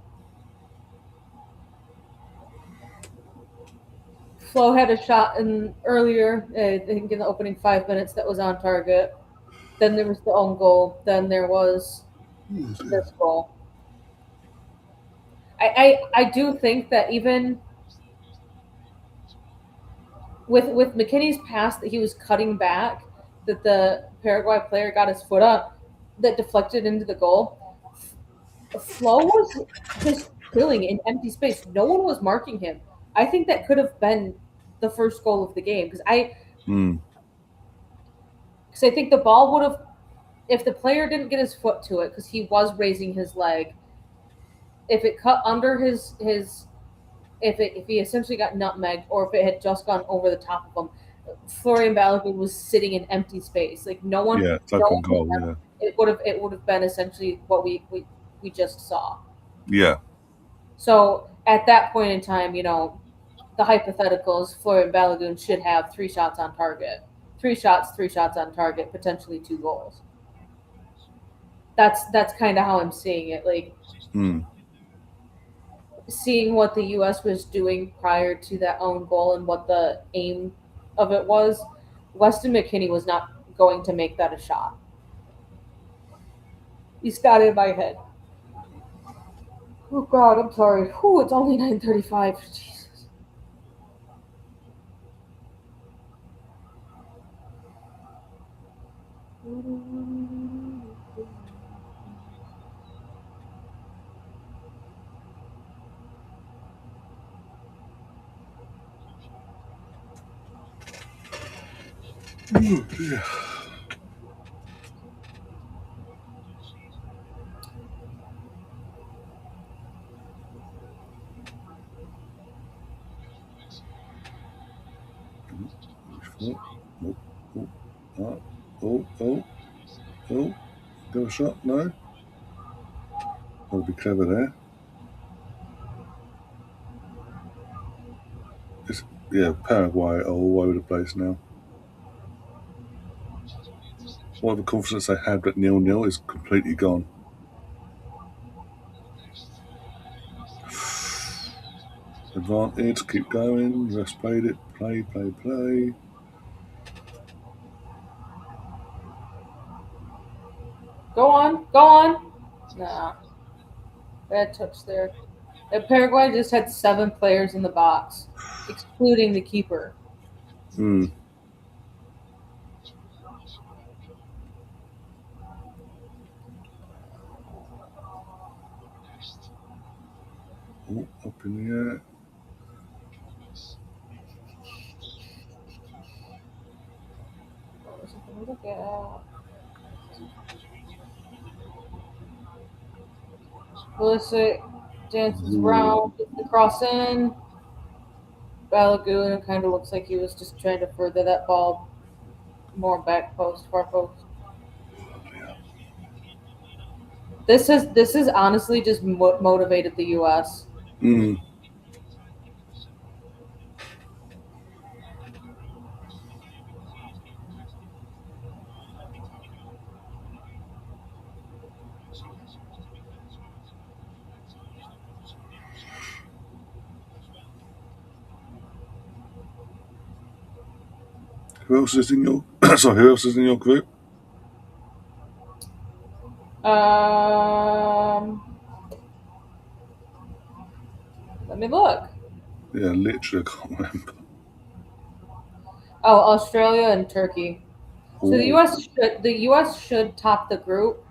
Flo had a shot earlier, I think in the opening 5 minutes, that was on target. Then there was the own goal. Then there was this goal. I do think that even with McKinney's pass that he was cutting back, that the Paraguay player got his foot up, that deflected into the goal. Flo was just drilling in empty space. No one was marking him. I think that could have been the first goal of the game because I think the ball would have, if the player didn't get his foot to it because he was raising his leg, if it cut under if he essentially got nutmegged or if it had just gone over the top of him, Florian Balogun was sitting in empty space. Like no one, Yeah, it's no open one goal. Yeah. it would have been essentially what we just saw. Yeah. So at that point in time, the hypotheticals, Florian Balogun should have 3 shots on target. 3 shots on target, potentially 2 goals. That's kind of how I'm seeing it. Like seeing what the U.S. was doing prior to that own goal and what the aim of it was, Weston McKennie was not going to make that a shot. He's got it in my head. Oh God, I'm sorry. Whew, it's only 9:35. Jesus. Yeah. Oh, got a shot? No? I'll be clever there. Paraguay are all over the place now. Whatever confidence they had that 0-0 is completely gone. Advantage, keep going. Rest played it. Play. Go on. Nah, bad touch there. And Paraguay just had 7 players in the box, excluding the keeper. Oh, up in the air. Look at Pulisic dances around, gets the cross in. Balogun kind of looks like he was just trying to further that ball more back post, far post. This is honestly just motivated the U.S. Mm. Who else is in your? Sorry, who else is in your group? Um, Let me look. Yeah, literally, I can't remember. Oh, Australia and Turkey. So Oh, the U.S. should top the group.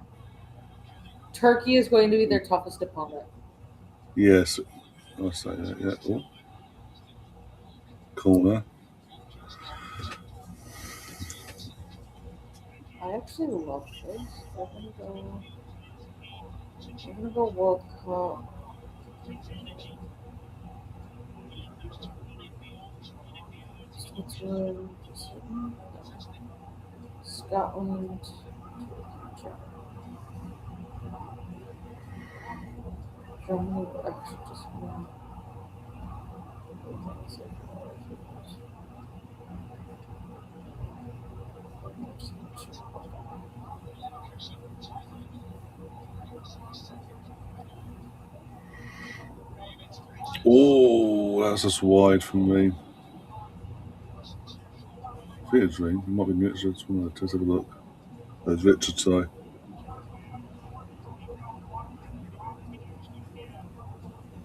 Turkey is going to be their toughest opponent. yes, I say that. Yeah. Oh, corner. I actually love this. We're gonna go. We're gonna go World Cup. Switzerland, Scotland, Germany. Actually, just one. Oh, that's just wide from me. I think it's Ream. It might be Richard. Let's have a look. There's Richard, sorry.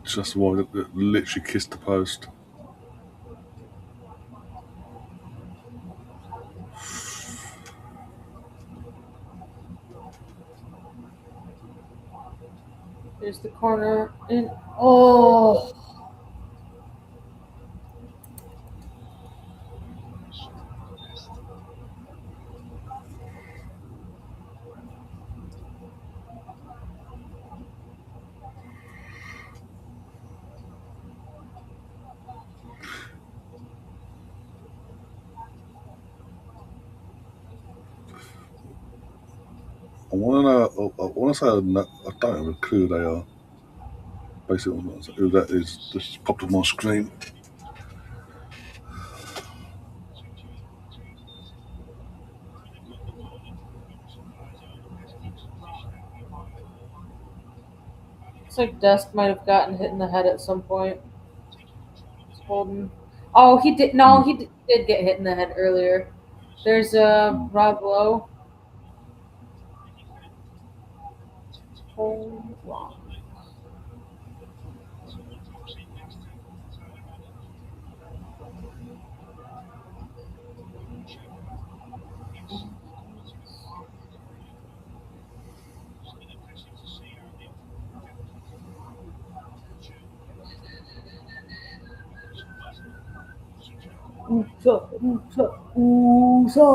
Just wide. It literally kissed the post. There's the corner. And oh, I want to know. I want to say I don't have a clue who they are. Basically, who that is. This just popped on my screen. looks like Dest might have gotten hit in the head at some point. It's Holden. Oh, he did. No, Mm. he did get hit in the head earlier. There's Mm. Rob Lowe. Hold on. Oosa, oosa, oosa.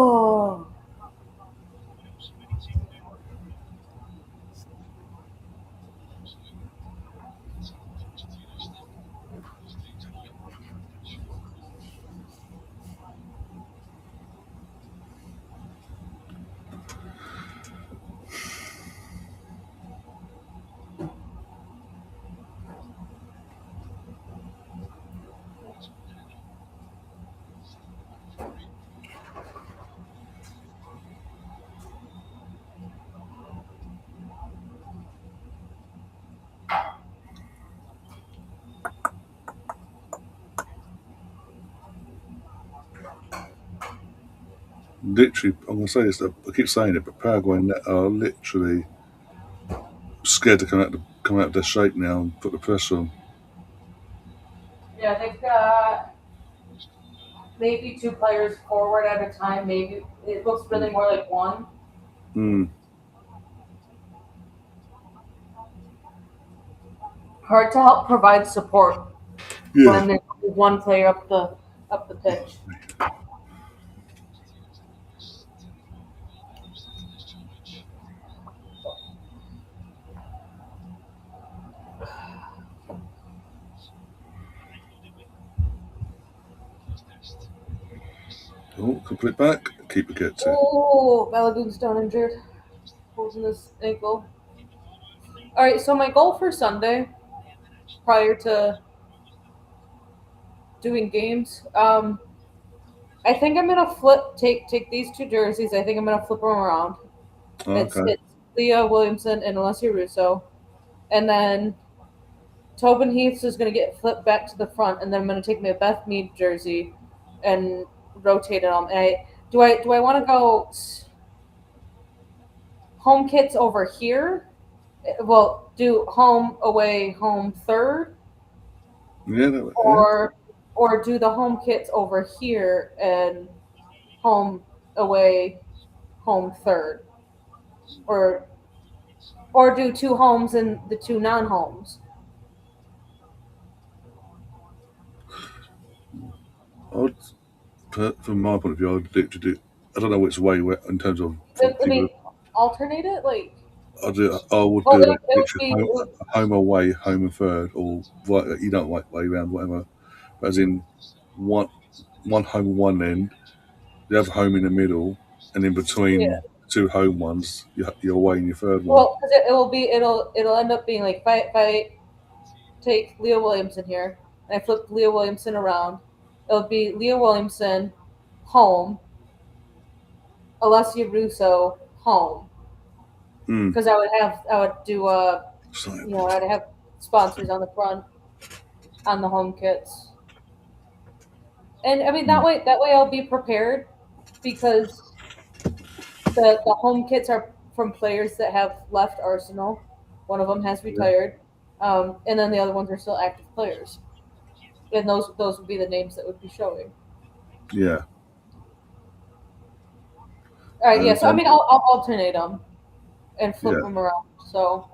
Literally, I'm going to say this. I keep saying it, but Paraguay are literally scared to come out of their shape now and put the pressure on. Yeah, they've got maybe two players forward at a time. Maybe it looks really more like one. Mm. Hard to help provide support Yeah. when there's one player up the pitch. Oh, can put it back. keeper get to. Oh, Balagoon's down injured. Holding his ankle. Alright, so my goal for Sunday, prior to doing games, I think I'm gonna take these two jerseys. I think I'm gonna flip them around. Oh, okay. It's Leah Williamson and Alessia Russo, and then Tobin Heaths is gonna get flipped back to the front, and then I'm gonna take my Beth Mead jersey and rotate them. And I want to go home kits over here? Well, do home away home third, Yeah, yeah. or do the home kits over here and home away home third, or do two homes and the two non-homes. I would, from my point of view, I don't know which way in terms of I mean, alternate it like. I would Well, do like it would literally be. home away, home and third, or right, you don't like way around, whatever. But as in one home on one end, the other home in the middle, and in Yeah. between two home ones, you're away in your third one. Well, because it will be it'll end up being like if I take Leah Williamson here and I flip Leah Williamson around, it'll be Leah Williamson home, Alessia Russo home, Mm. because I would do So, I'd have sponsors on the front on the home kits, and I mean that way I'll be prepared because the home kits are from players that have left Arsenal. One of them has yeah, retired, and then the other ones are still active players, and those would be the names that would be showing. yeah. All right, yeah. And So I mean, I'll alternate them and flip yeah, them around. So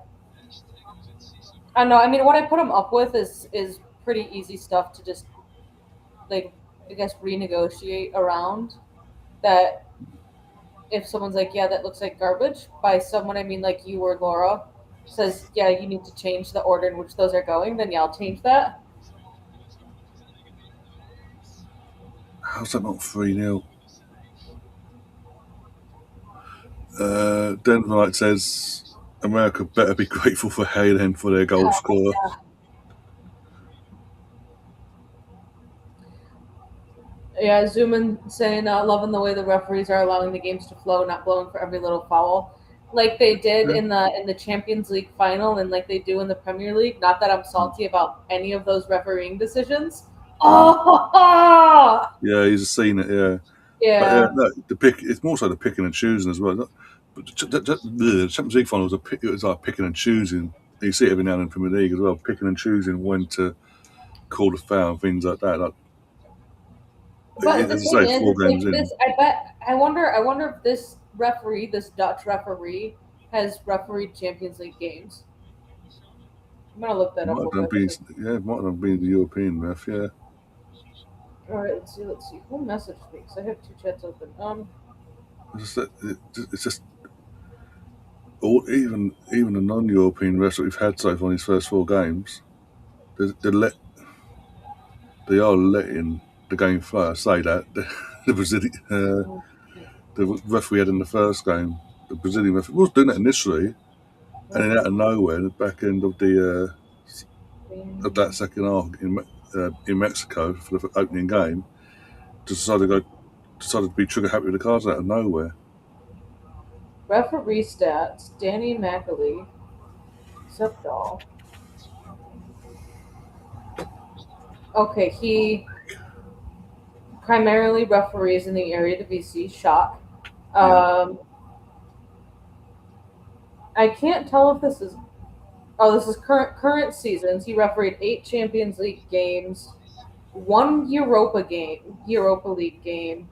I don't know. I mean, what I put them up with is pretty easy stuff to just like I guess renegotiate around. That if someone's like, yeah, that looks like garbage. By someone, I mean like you or Laura says, yeah, you need to change the order in which those are going. Then yeah, I'll change that. how's that not 3-0? Den Knight says America better be grateful for Hayden for their goal scorer. Yeah, Zuman saying loving the way the referees are allowing the games to flow, not blowing for every little foul, like they did Yeah. in the Champions League final, and like they do in the Premier League. Not that I'm salty about any of those refereeing decisions. Oh, Yeah, he's seen it. Yeah, but yeah, yeah. no, the pick. It's more so the picking and choosing as well. But the Champions League final it was like picking and choosing. You see it every now and then in Premier League as well, picking and choosing when to call the foul and things like that. Like, But the as thing I say, is, four it's games like in, this. I wonder if this referee, this Dutch referee, has refereed Champions League games. I'm gonna look that up might have real done quick. been, yeah, might have been the European ref. Yeah, All right, let's see. Let's see. Who messaged me? Because I have two chats open. it's just all, even the non-European refs that we've had so far in these first four games, they let they are letting the game flow. I say that the Brazilian. The referee had in the first game, the Brazilian referee was doing it initially, and then out of nowhere, at the back end of that second half in Mexico for the opening game, just decided to be trigger happy with the cards out of nowhere. Referee stats: Danny McAlee, Subdoll. Okay, he primarily referees in the area Eredivisie. Shock. Yeah, Um, I can't tell if this is. Oh, this is current seasons. He refereed 8 Champions League games, 1 Europa League game,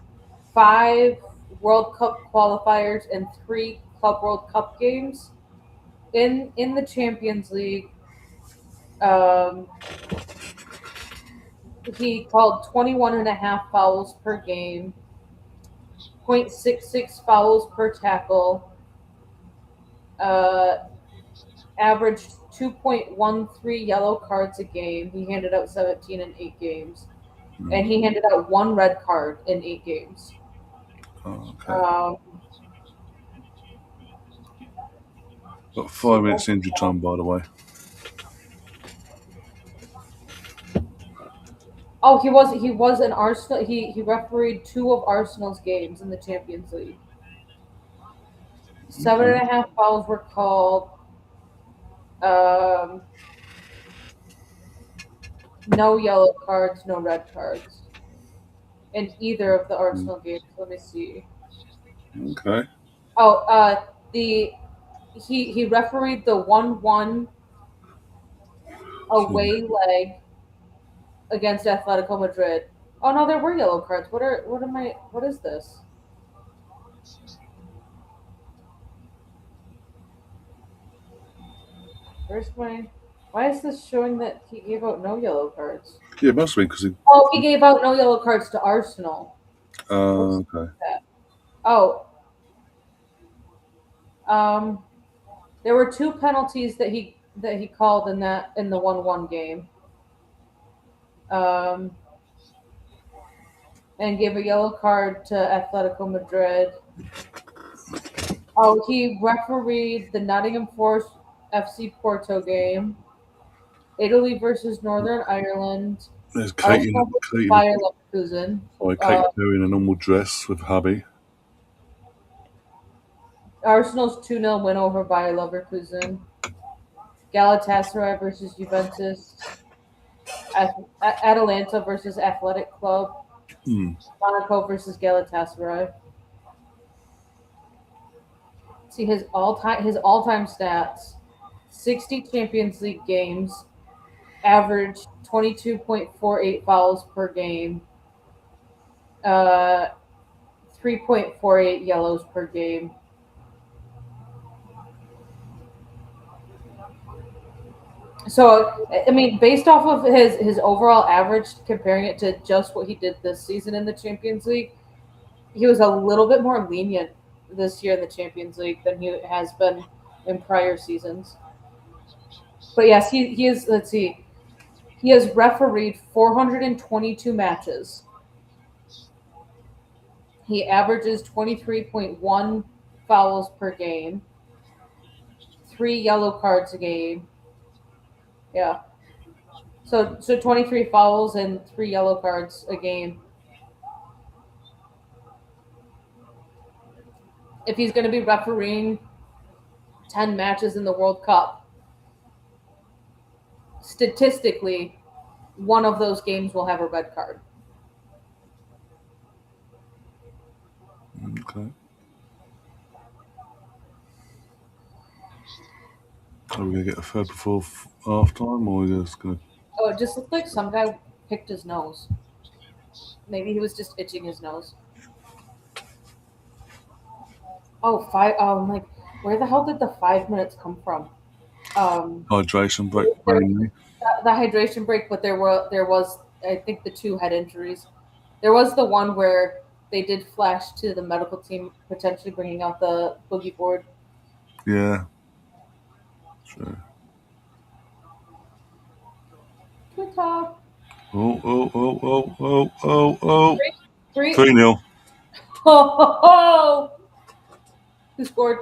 5 World Cup qualifiers, and 3 Club World Cup games. In the Champions League, um, he called 21 and a half fouls per game, 0.66 fouls per tackle, uh, averaged 2.13 yellow cards a game. He handed out 17 in 8 games. And he handed out 1 red card in 8 games. Oh, okay. Um, Got see 5 minutes injury time, by the way. Oh, he was an Arsenal. He refereed 2 of Arsenal's games in the Champions League. 7.5 fouls were called. Um, no yellow cards, no red cards in either of the Arsenal games. Let me see. Okay. Oh, the he refereed the 1-1 away leg against Atletico Madrid. Oh no, there were yellow cards. What is this? Why is this showing that he gave out no yellow cards? Yeah, it must be because he. Oh, he gave out no yellow cards to Arsenal. What's Okay. that? Oh, um, there were 2 penalties that he called in the 1-1 game. Um, and gave a yellow card to Atletico Madrid. Oh, he refereed the Nottingham Forest FC Porto game, Italy versus Northern Ireland, There's Arsenal versus Katie, Bayer Leverkusen, Kate Perry in a normal dress with hubby. Arsenal's 2-0 win over Bayer Leverkusen, Galatasaray versus Juventus, Atalanta versus Athletic Club, Hmm. Monaco versus Galatasaray. See his all time stats: 60 Champions League games, average 22.48 fouls per game, uh, 3.48 yellows per game. So, I mean, based off of his overall average, comparing it to just what he did this season in the Champions League, he was a little bit more lenient this year in the Champions League than he has been in prior seasons. But yes, he is. Let's see, he has refereed 422 matches. He averages 23.1 fouls per game, 3 yellow cards a game. Yeah. So 23 fouls and 3 yellow cards a game. If he's going to be refereeing 10 matches in the World Cup, statistically, one of those games will have a red card. Okay. Are we gonna get a third before half time, or are we just gonna? Oh, it just looked like some guy picked his nose. Maybe he was just itching his nose. Oh, five. I'm like, where the hell did the 5 minutes come from? Hydration break There, mainly. the hydration break, but there was I think the 2 head injuries. There was the one where they did flash to the medical team potentially bringing out the boogie board. Yeah. Sure. Twitter. Oh. Three. 3-0. Oh, who scored?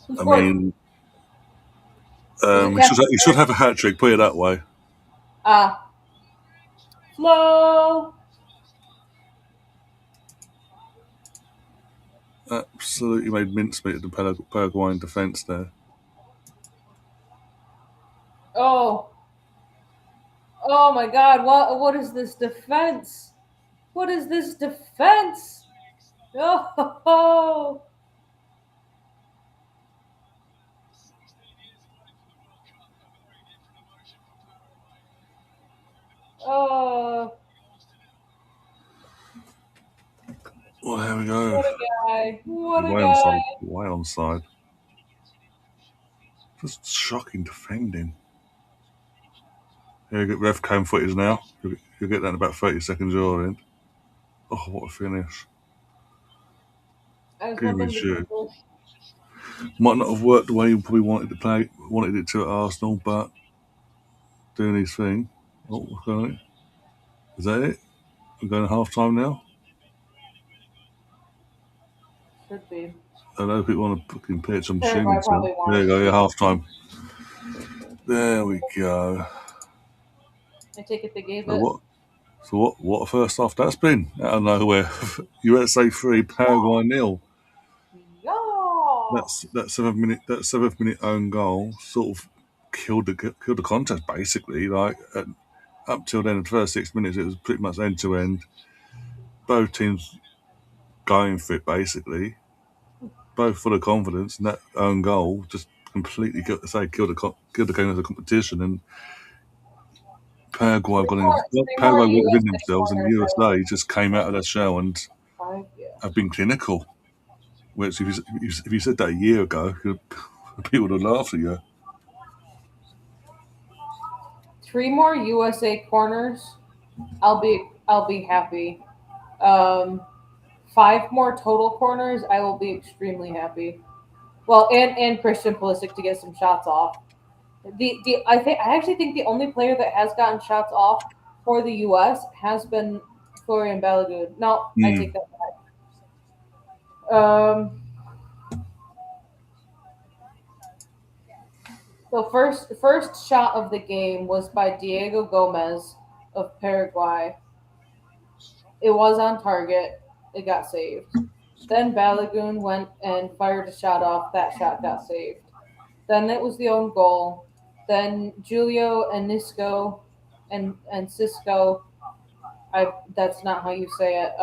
Who I scored? mean, Was it he should Captain? have a hat trick. Put it that way. Flo. Absolutely made mincemeat of the Paraguayan defence there. Oh, oh my God! What is this defense? What is this defense? Oh, oh, Well, there we go. what a guy! What a Way guy! onside. Way onside. Just shocking defending. Here, get ref cam footage now. You'll get that in about 30 seconds. You're in. Oh, what a finish! I just Give want me them to shit. go. Might not have worked the way you probably wanted it to at Arsenal, but doing his thing. Oh, what's going on? Is that it? We're going to half time now. Could be. I know people want to fucking pitch. I'm Paraguay assuming so. probably There you won. go. Yeah, half time. There we go. I take it they gave So it. what? So what a first half that's been out of nowhere. USA 3, Paraguay nil. Yeah. That 7th minute own goal sort of killed the contest basically. Like up till then, the first 6 minutes it was pretty much end to end. Both teams going for it basically. Both full of confidence, and that own goal just completely killed the game of the competition. And Paraguay have gone in. Three more Paraguay went within USA themselves, and corners. I would USA just came out of their shell and five. Yeah. have been clinical. Which, if you said that a year ago, people would have laughed at you. Three more USA corners. I'll be happy. Um, five more total corners. I will be extremely happy. Well, and Christian Pulisic to get some shots off. I actually think the only player that has gotten shots off for the U.S. has been Florian Balogun. No, I take Mm. that back. So first shot of the game was by Diego Gomez of Paraguay. It was on target. It got saved. Then Balogun went and fired a shot off. That shot got saved. Then it was the own goal. Then Julio and Nisco and Cisco. I That's not how you say it.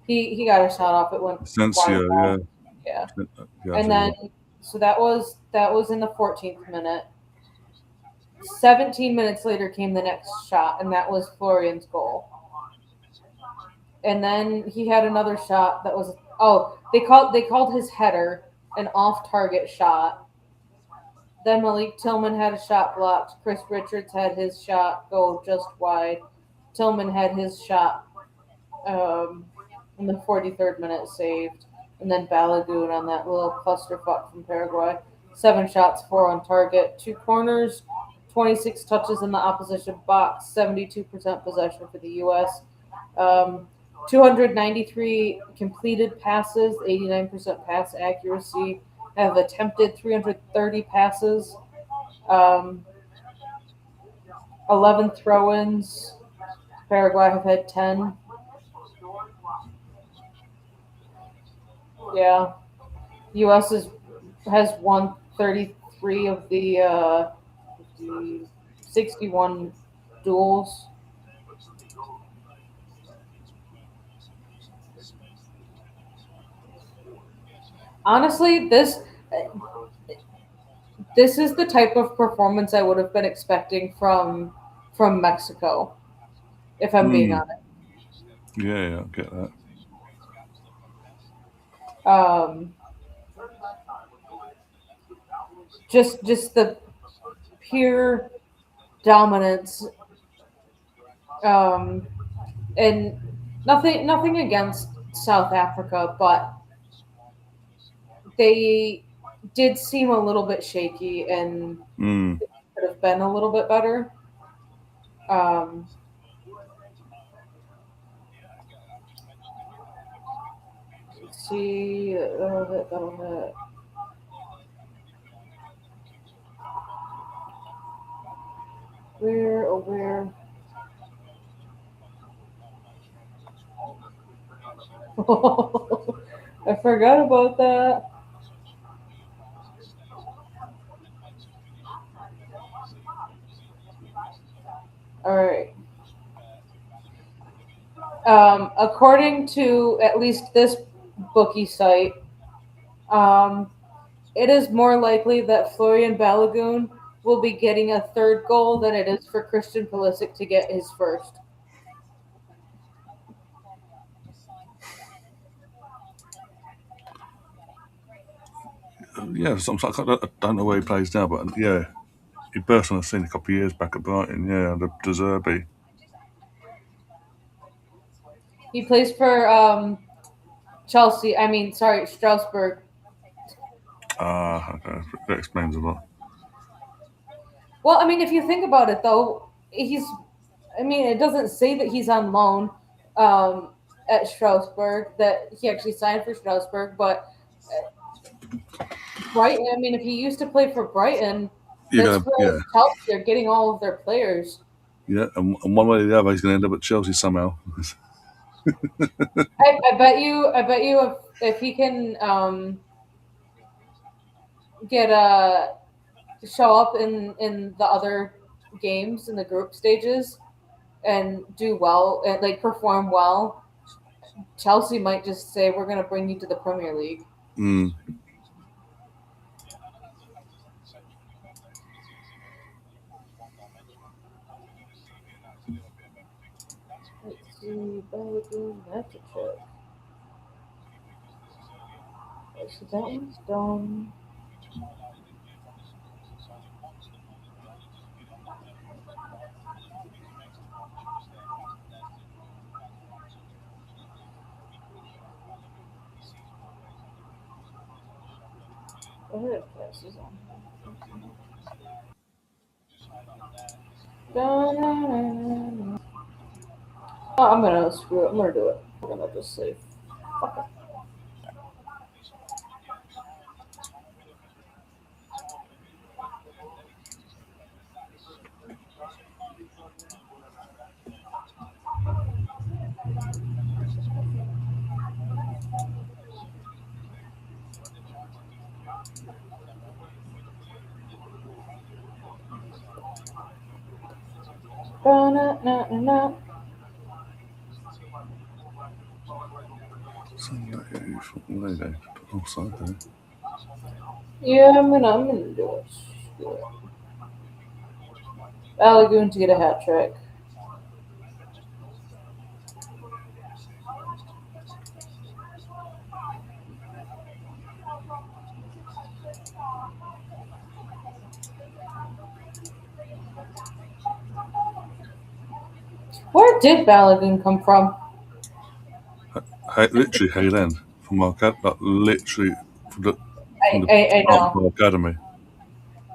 He got a shot off. It went wide Asensio, out. yeah, Yeah. yeah, And so then so that was in the 14th minute. 17 minutes later came the next shot, and that was Florian's goal. And then he had another shot that was they called his header an off target shot. Then Malik Tillman had a shot blocked. Chris Richards had his shot go just wide. Tillman had his shot in the 43rd minute saved. And then Balagoon on that little clusterfuck from Paraguay. 7 shots, 4 on target, 2 corners, 26 touches in the opposition box, 72% possession for the U.S. 293 completed passes, 89% pass accuracy. Have attempted 330 passes, um, 11 throw-ins. Paraguay have had 10. Yeah, U.S. has won 33 of the 61 duels. Honestly, this is the type of performance I would have been expecting from Mexico, if I'm being mm, honest. yeah, I get that. Um, just the pure dominance, um, and nothing against South Africa, but they did seem a little bit shaky and Mm. could have been a little bit better. Um, let's see, that'll hit. Where, oh, where? I forgot about that. All right. According to at least this bookie site, um, it is more likely that Florian Balogun will be getting a third goal than it is for Christian Pulisic to get his first. Yeah, I don't know where he plays now, but yeah, he burst on the scene a couple of years back at Brighton. Yeah, the De Zerbi. He plays for Chelsea. I mean, sorry, Strasbourg. Ah, okay, that explains a lot. Well, I mean, if you think about it, though, he's. I mean, it doesn't say that he's on loan. Um, at Strasbourg that he actually signed for Strasbourg, but Brighton. I mean, if he used to play for Brighton, You're that's gonna, where yeah, Chelsea are getting all of their players. yeah, and one way or the other, he's gonna end up at Chelsea somehow. I bet you. I bet you if he can get a show up in the other games in the group stages and do well and like perform well, Chelsea might just say we're going to bring you to the Premier League. Mm. Let's see, Belgium, that's a check. Okay, so that one's done. What are the prices on here? Dun-dun-dun-dun. Oh, I'm gonna screw it. I'm gonna do it. I'm gonna just say, fuck it. Dun-dun-dun-dun-dun. Sunday, Monday, oh Sunday. Yeah, I'm gonna do it. Screw it. Balogun to get a hat trick. Where did Balogun come from? Literally Hayden from our like, literally from I, the I, I start of know. our academy.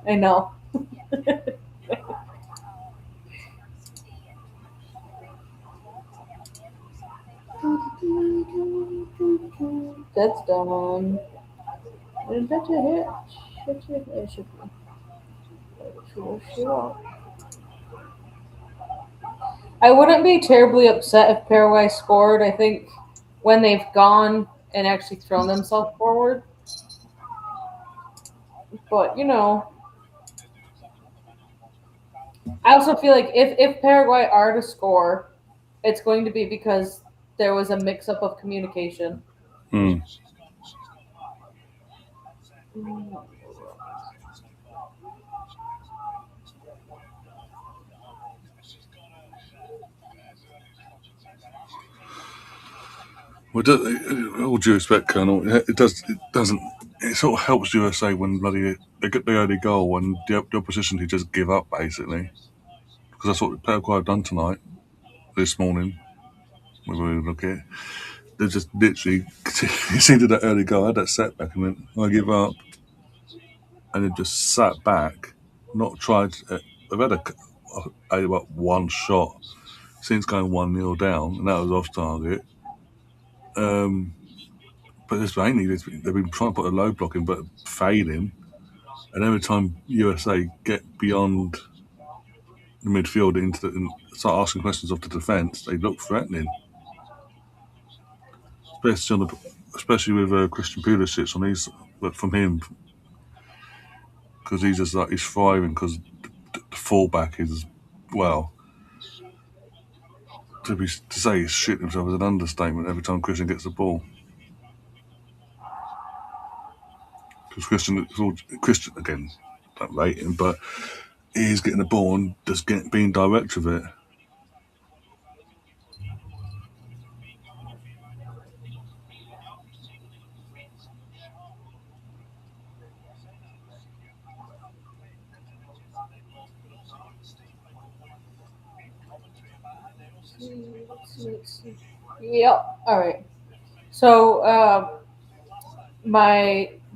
I know. That's done. Is that a hit? It should be. Sure. I wouldn't be terribly upset if Paraguay scored. I think when they've gone and actually thrown themselves forward. But, I also feel like if Paraguay are to score, it's going to be because there was a mix up of communication. Mm. Well, all due respect, Colonel, it does. It doesn't. It sort of helps USA when bloody they get the early goal and the opposition who just give up basically. Because that's what Paraguay have done tonight, this morning. When we look at it, they just literally conceded that early goal, had that setback, and went, "I give up," and then just sat back, not tried. They've had one shot since going 1-0 down, and that was off target. Um, but it's mainly they've been trying to put a low block in, but failing. And every time USA get beyond the midfield and start asking questions of the defence, they look threatening. Especially with Christian Pulisic on his, but from him because he's just like he's thriving because the fullback is well. To say he's shitting himself is an understatement. Every time Christian gets the ball, because Christian again, don't rate him, but he's getting the ball and just being direct with it. Let's see. Yep. All right. So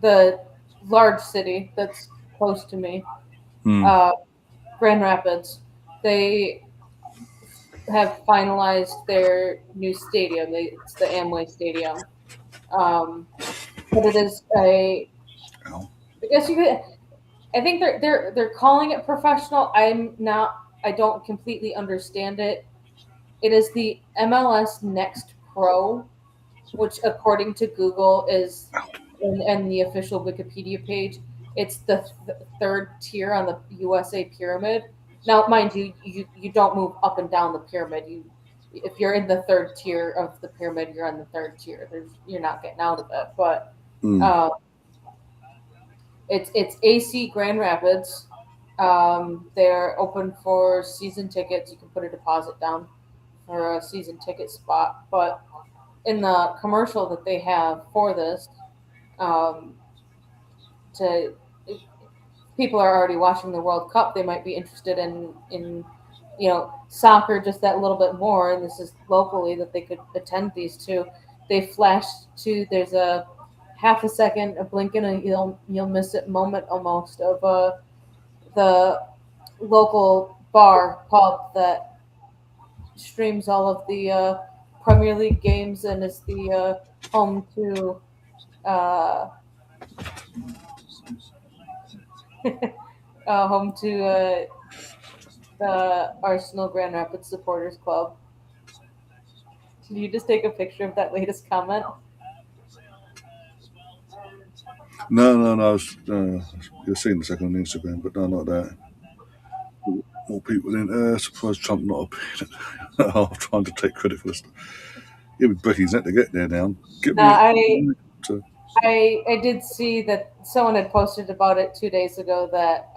the large city that's close to me, Hmm. uh, Grand Rapids, they have finalized their new stadium. It's the Amway Stadium, um, but it is a. Ow. I guess you could. I think they're calling it professional. I'm not. I don't completely understand it. It is the MLS Next Pro, which according to Google is and the official Wikipedia page, it's the third tier on the USA pyramid. Now, mind you, you don't move up and down the pyramid. You if you're in the third tier of the pyramid, you're on the third tier. You're not getting out of it. But Mm. uh, it's AC Grand Rapids. They're open for season tickets. You can put a deposit down for a season ticket spot. But in the commercial that they have for this, um, to if people are already watching the World Cup, they might be interested in soccer just that little bit more. And this is locally that they could attend these two. They flashed to there's a half a second, a blink and you'll miss it moment almost of the local bar pub that streams all of the Premier League games and is the home to uh, home to the Arsenal Grand Rapids Supporters Club. Did you just take a picture of that latest comment? No. You're seeing the second on Instagram, but no, not that. More people in. Surprised Trump not appeared. I'm trying to take credit for this. It would break his neck to get there now. Get No, me. I did see that someone had posted about it 2 days ago that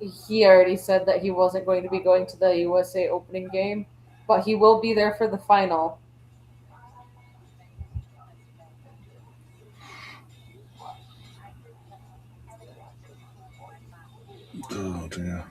he already said that he wasn't going to be going to the USA opening game, but he will be there for the final. Oh dear.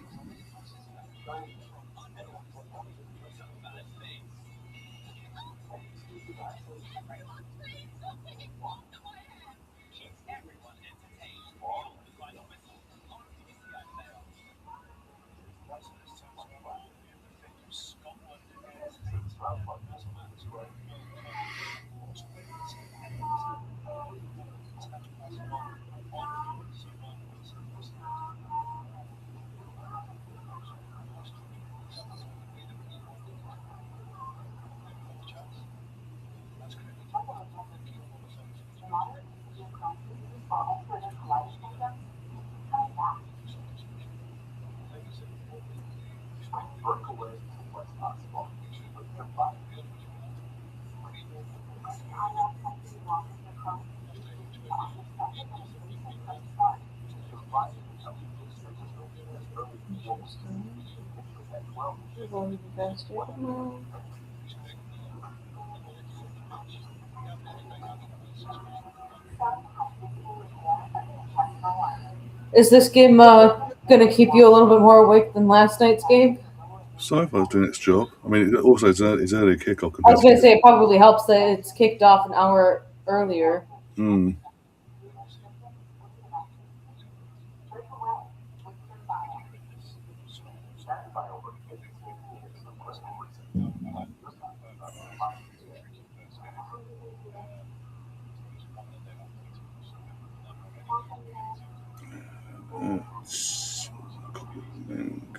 Is this game going to keep you a little bit more awake than last night's game? So far, it's doing its job. I mean, also it's early kickoff I compared was going to. to say it probably helps that it's kicked off an hour earlier. Mm. Copy the link.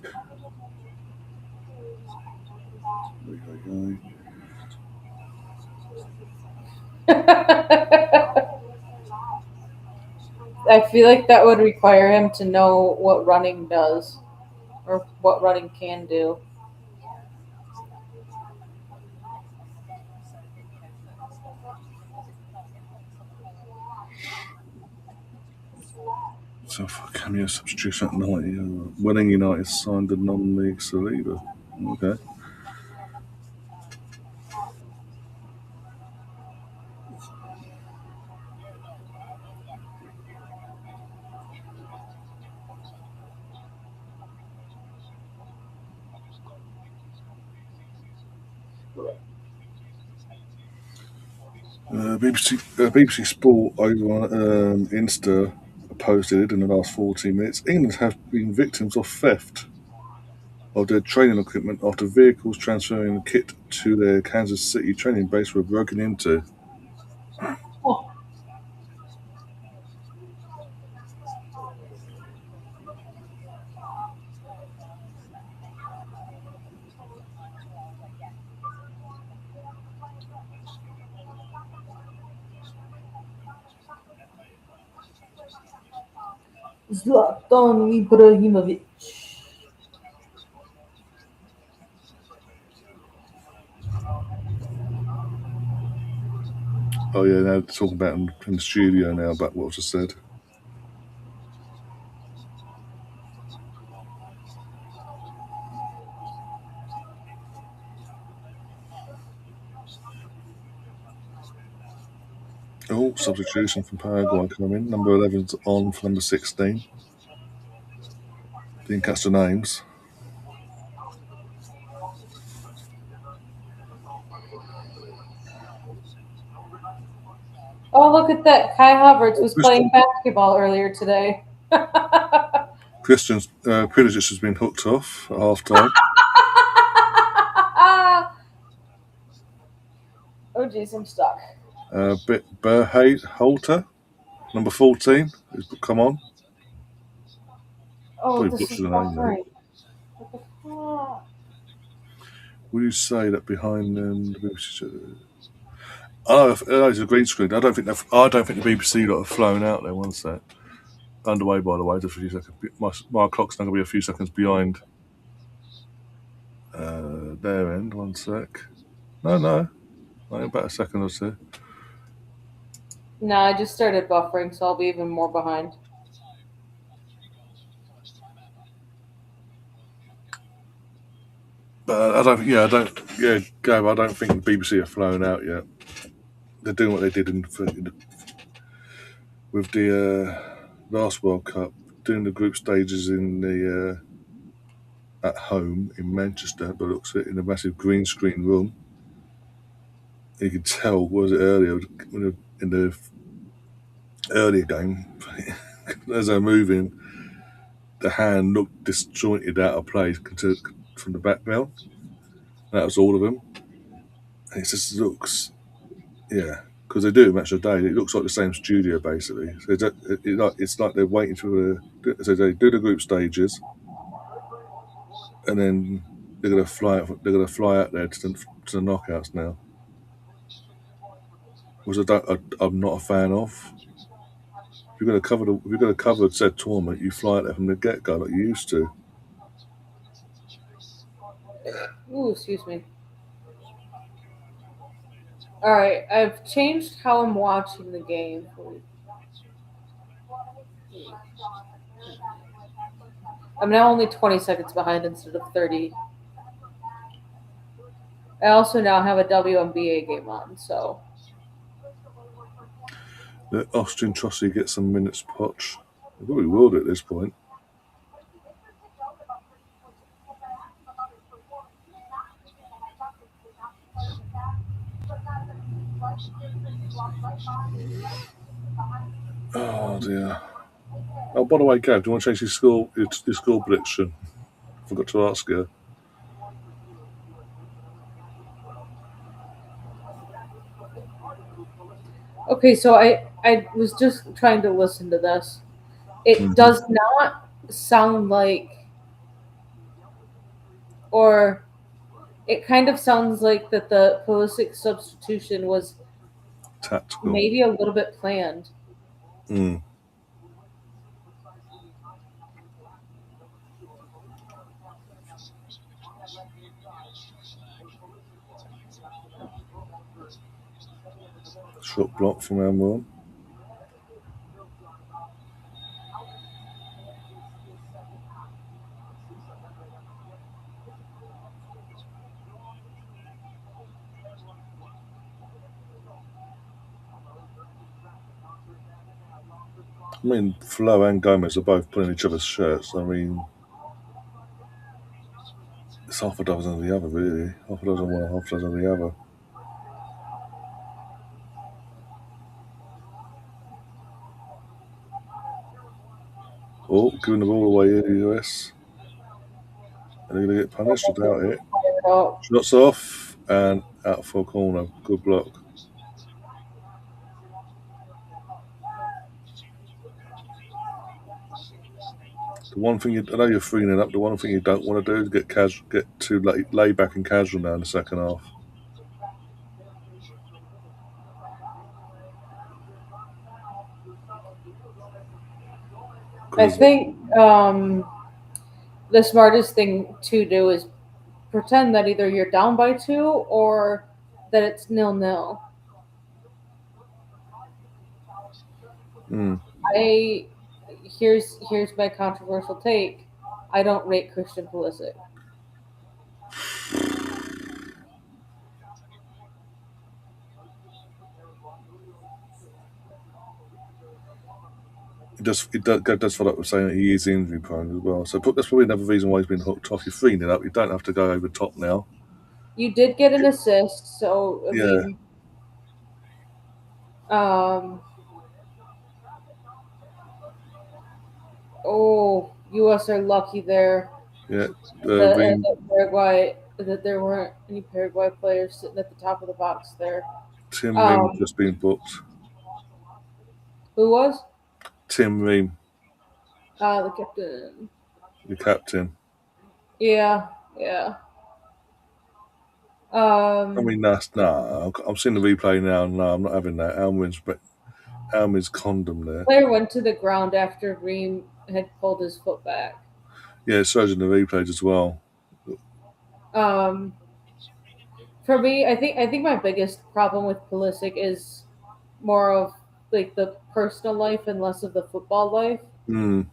I feel like that would require him to know what running does or what running can do. So for cameo substitution at 90, winning United signed the non-league Saliba. Okay. BBC Sport over on Insta posted in the last 14 minutes. England have been victims of theft of their training equipment after vehicles transferring the kit to their Kansas City training base were broken into. Oh, Zlatan Ibrahimovic. Oh yeah, now talking about in the studio now about what I just said. Oh, substitution from Paraguay coming. Number 11's on for number 16. Didn't catch the names. Oh, look at that. Kai Havertz was Christian playing basketball earlier today. Pulisic has been hooked off at half time. Oh, jeez, I'm stuck. Holter, number 14, who's come on. Oh, Probably this is butchered the name there. buffering. What the fuck? Would you say that behind them? I know it's a green screen. I don't think the BBC lot have flown out there. One sec. Underway, by the way, just a few seconds. My clock's now going to be a few seconds behind their end. One sec. No, about a second or two. No, I just started buffering, so I'll be even more behind. But Gav, I don't think the BBC have flown out yet. They're doing what they did with the last World Cup, doing the group stages in the at home in Manchester, but looks at it in a massive green screen room. You could tell, was it earlier in the earlier game, as they're moving, the hand looked disjointed out of place from the background. That was all of them. And it just looks, yeah, because they do it match of the day. It looks like the same studio basically. So it's like they're waiting for so they do the group stages, and then they're gonna fly out. They're gonna fly out there to the knockouts now, which I'm not a fan of. If you're gonna cover said tournament, you fly out there from the get go like you used to. Ooh, excuse me. Alright, I've changed how I'm watching the game. I'm now only 20 seconds behind instead of 30. I also now have a WNBA game on, so. Let Austin Trossi get some minutes, Poch. They probably will at this point. Oh dear. Oh, by the way, Gav, do you want to change your school prediction? Forgot to ask you. Okay, so I was just trying to listen to this. It Mm-hmm. does not sound like, or it kind of sounds like that the Pulisic substitution was Tactical. maybe a little bit planned. Mm. Shot block from Amwell. I mean, Flo and Gomez are both pulling each other's shirts. I mean, it's half a dozen of the other, really. Half a dozen one, half a dozen of the other. Oh, giving the ball away here, the US. Are they going to get punished? I doubt it. Oh, Shots off and out for a corner. Good block. The one thing I know you're 3-0 up. The one thing you don't want to do is get too lay back and casual now in the second half. I think the smartest thing to do is pretend that either you're down by 2 or that it's 0-0. Mm. I here's my controversial take. I don't rate Christian Pulisic. It does follow up with saying that he is injury prone as well. So that's probably another reason why he's been hooked off. You're 3-0 up. You don't have to go over top now. You did get an assist, so I Yeah. mean, um, oh, U.S. are lucky there. Yeah. The, Ream, Paraguay that there weren't any Paraguay players sitting at the top of the box there. Tim Ream Um, just been booked. who was? Tim Ream, The captain. the captain. Yeah, yeah. I mean, I'm seeing the replay now. No, I'm not having that. Almin's condom there. Player went to the ground after Reem had pulled his foot back. Yeah, it shows in the replays as well. For me, I think my biggest problem with Pulisic is more of like the personal life and less of the football life. Mm,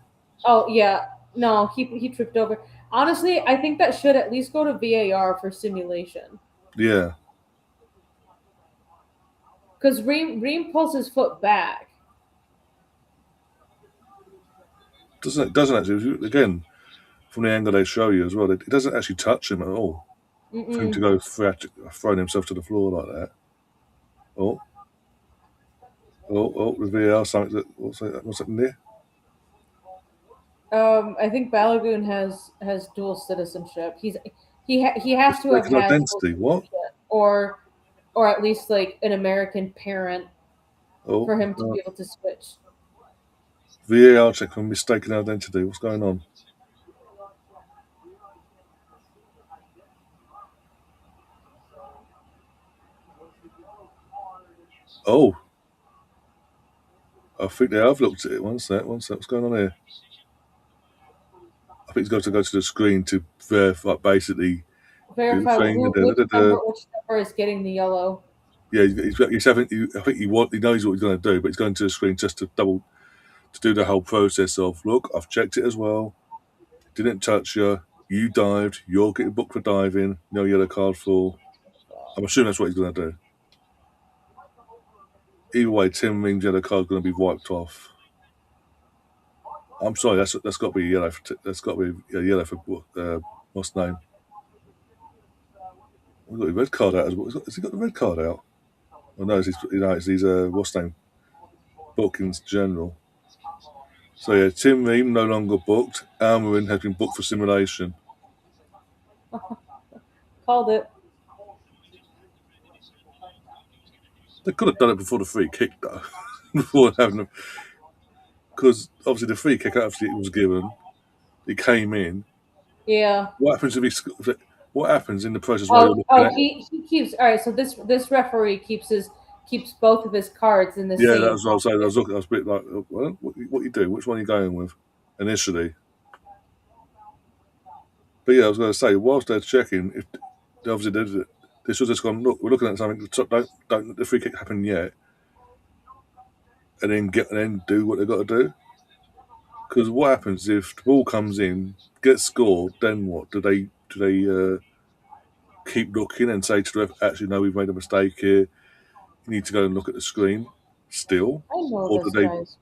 Oh yeah, no, he tripped over. Honestly, I think that should at least go to VAR for simulation yeah. because Reem pulls his foot back. Doesn't actually, again, from the angle they show you as well, it doesn't actually touch him at all. For him to Mm-mm. go throwing himself to the floor like that. Oh, the VAR, something what's that there? I think Balogun has dual citizenship. He has to have Mistaken had dual identity. What? citizenship, or at least like an American parent Oh, for him to be able to switch. VAR check for mistaken identity. What's going on? Oh, I think they have looked at it. One sec. What's going on here? I think he's got to go to the screen to verify, basically do the Verify thing. which number is getting the yellow. Yeah, he's having. I think he knows what he's going to do, but he's going to the screen just to do the whole process of look. I've checked it as well. Didn't touch you. You dived. You're getting booked for diving. No yellow card for. I'm assuming that's what he's going to do. Either way, Tim Ream's yellow card is going to be wiped off. I'm sorry, that's got to be yellow. That's got to be yellow for what's the name? We've got the red card out as well. Has he got the red card out? Oh no, it's these what's the name? Bookings general. So yeah, Tim Ream no longer booked. Almiron has been booked for simulation. Called it. They could have done it before the free kick though, before having them, because obviously the free kick after it was given, it came in. Yeah. What happens if he? What happens in the process while you're looking at it? He keeps all right. So this referee keeps both of his cards in the Yeah, that same. was what I was saying. I was a bit like, well, what you do? Which one are you going with initially? But yeah, I was going to say, whilst they're checking, if they obviously did it, they should have just gone, look, we're looking at something. Don't let the free kick happen yet, and then do what they've got to do. Because what happens if the ball comes in, gets scored? Then what? Do they keep looking and say to the ref, actually, no, we've made a mistake here. You need to go and look at the screen still, I know or do this they guy's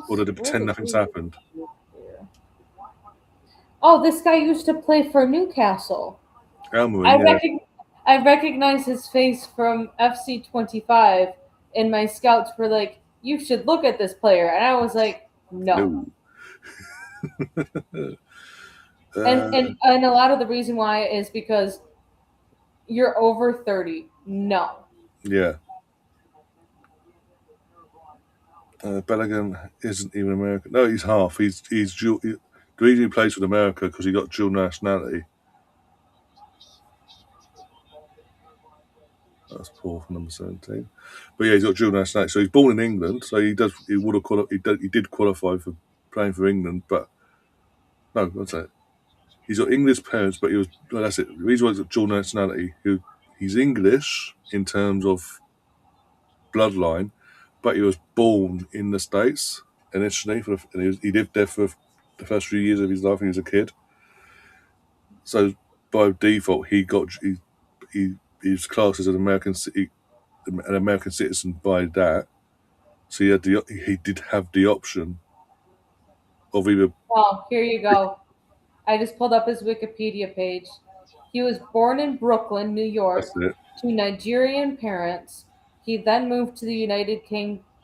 or do they face. pretend nothing's happened? Oh, this guy used to play for Newcastle. Almiron, yeah. I recognize his face from FC 25, and my scouts were like, "You should look at this player," and I was like, "No." No. And a lot of the reason why is because you're over 30. No. Yeah. Balogun isn't even American. No, he's half. He's dual. The reason he plays with America because he got dual nationality. That's poor for number 17. But yeah, he's got dual nationality. So he's born in England. So he does. He would have he did qualify for playing for England, but no, that's it. He's got English parents, but he was. Well, that's it. The reason why he's got dual nationality. He's English in terms of bloodline, but he was born in the States initially. He lived there for the first few years of his life when he was a kid. So by default, he's classed as an American citizen by that. So he did have the option of either. Oh, here you go. I just pulled up his Wikipedia page. He was born in Brooklyn, New That's York, it. to Nigerian parents. He then moved to the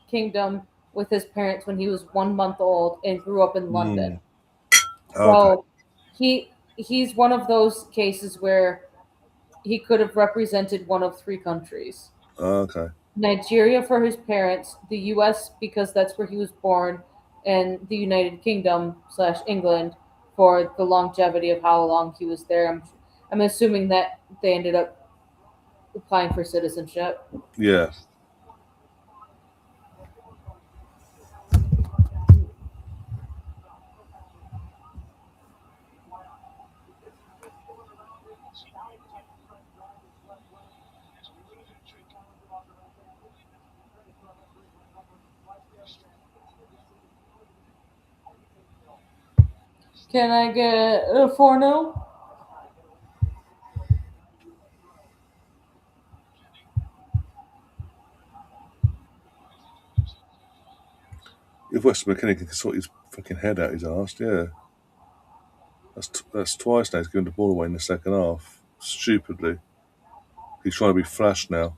Kingdom with his parents when he was 1 month old and grew up in Hmm. London. Okay. So he's one of those cases where he could have represented one of three countries. Okay. Nigeria for his parents, the US because that's where he was born, and the United Kingdom / England for the longevity of how long he was there. I'm assuming that they ended up applying for citizenship. Yeah. Can I get a 4-0? If Weston McKinney can sort his fucking head out his arse, yeah. That's twice now he's given the ball away in the second half. Stupidly. He's trying to be flash now.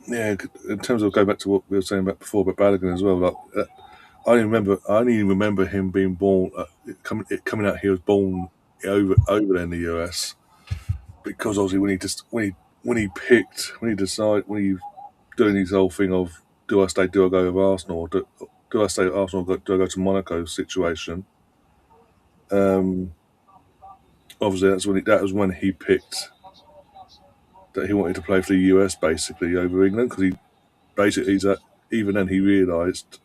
Yeah, in terms of going back to what we were saying about before about Balogun as well, like I only remember him being born coming out. He was born over there in the US because obviously when he doing his whole thing of do I go with Arsenal, or do I stay at Arsenal, or do I go to Monaco situation. Um, Obviously that was when he picked that he wanted to play for the US basically over England because even then he realised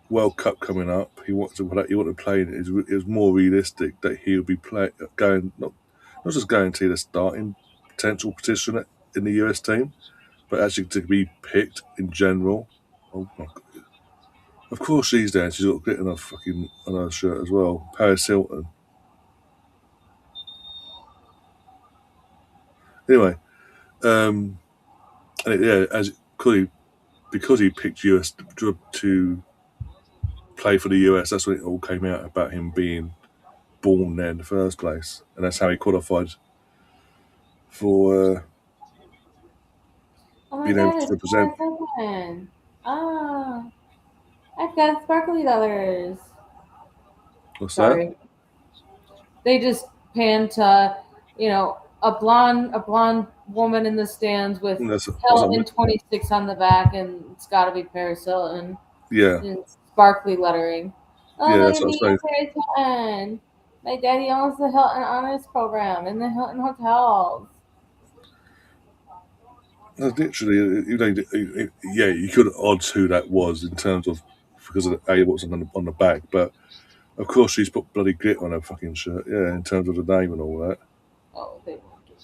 World Cup coming up, he wanted to play in it. It was more realistic that he would be going not just guaranteed a starting potential position in the US team, but actually to be picked in general. Oh my god! Of course she's there. She's got glitter on her shirt as well. Paris Hilton. Anyway, yeah, because he picked US to play for the US. That's when it all came out about him being born there in the first place, and that's how he qualified for Oh my being able god, to it's represent. Hilton. Ah, I've got sparkly dollars. What's that? Sorry. They just pan to, a blonde woman in the stands with That's Hilton 26 on the back, and it's got to be Paris Hilton yeah, in sparkly lettering. Oh, yeah. look That's at what me, I I'm say. Paris Hilton. My daddy owns the Hilton Honors Program in the Hilton hotels. Literally, yeah, you could odds who that was in terms of because of what's on the back, but of course she's put bloody glitter on her fucking shirt. Yeah, in terms of the name and all that. Oh, they won't do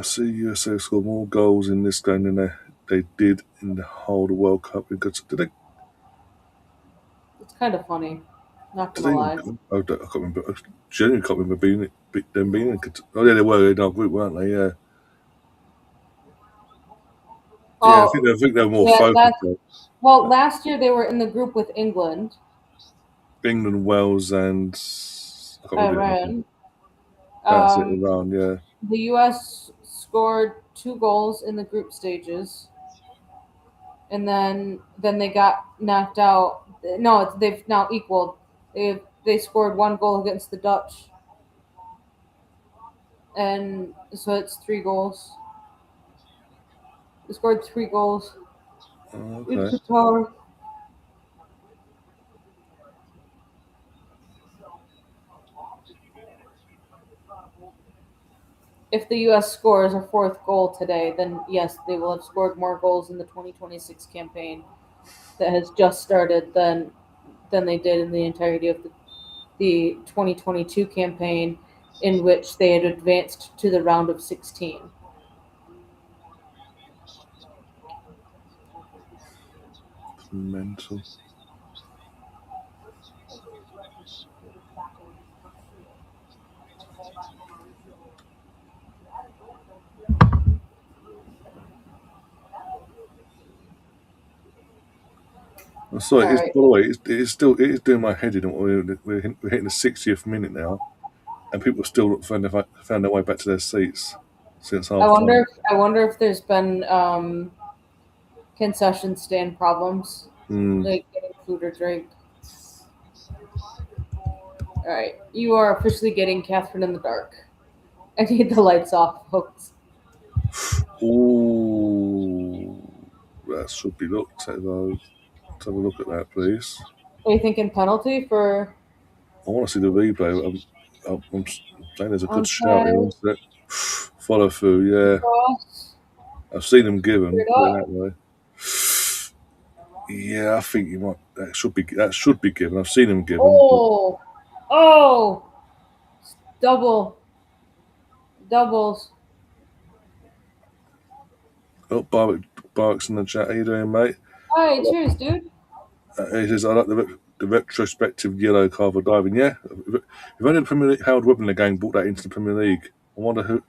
See, USA scored more goals in this game than they did in the whole of the World Cup. It's kind of funny. Not Did gonna they even? lie. I can't remember. I genuinely can't remember them being in. Oh yeah, they were in our group, weren't they? Yeah. Yeah, Oh, I think they're more yeah, focused that's on well. Last year they were in the group with England, England, Wales, and I can't remember the other one. Iran. That's it, Um, Iran. Yeah. the U.S. scored 2 goals in the group stages, and then they got knocked out. No, they've now equaled. They scored 1 goal against the Dutch, and so it's 3 goals. They scored 3 goals Oh, in okay. Qatar. If the U.S. scores a fourth goal today, then yes, they will have scored more goals in the 2026 campaign that has just started than they did in the entirety of the 2022 campaign, in which they had advanced to the round of 16. Mental. I'm sorry. All It's, right. by the way, it's still it is doing my head in. We're hitting the 60th minute now, and people still not found their way back to their seats since I half wonder. time. I wonder if there's been concession stand problems, Hmm. like getting food or drink. All right, you are officially getting Catherine in the dark. I need the lights off, folks. Ooh, that should be looked at. Though. Let's have a look at that, please. Are you thinking penalty for I want to see the replay. I'm saying there's a good shout here. onside What's that? Follow through. Yeah, cross? I've seen them given. Straight Put it up. that way. Yeah, I think you might. That should be given. I've seen them given. But, Oh, oh, double, doubles. oh, Barks in the chat. How you doing, mate? All right, cheers, dude. He says, I like the retrospective yellow card for diving. Yeah, if only the Premier League, Howard Webber again brought that into the Premier League. I wondered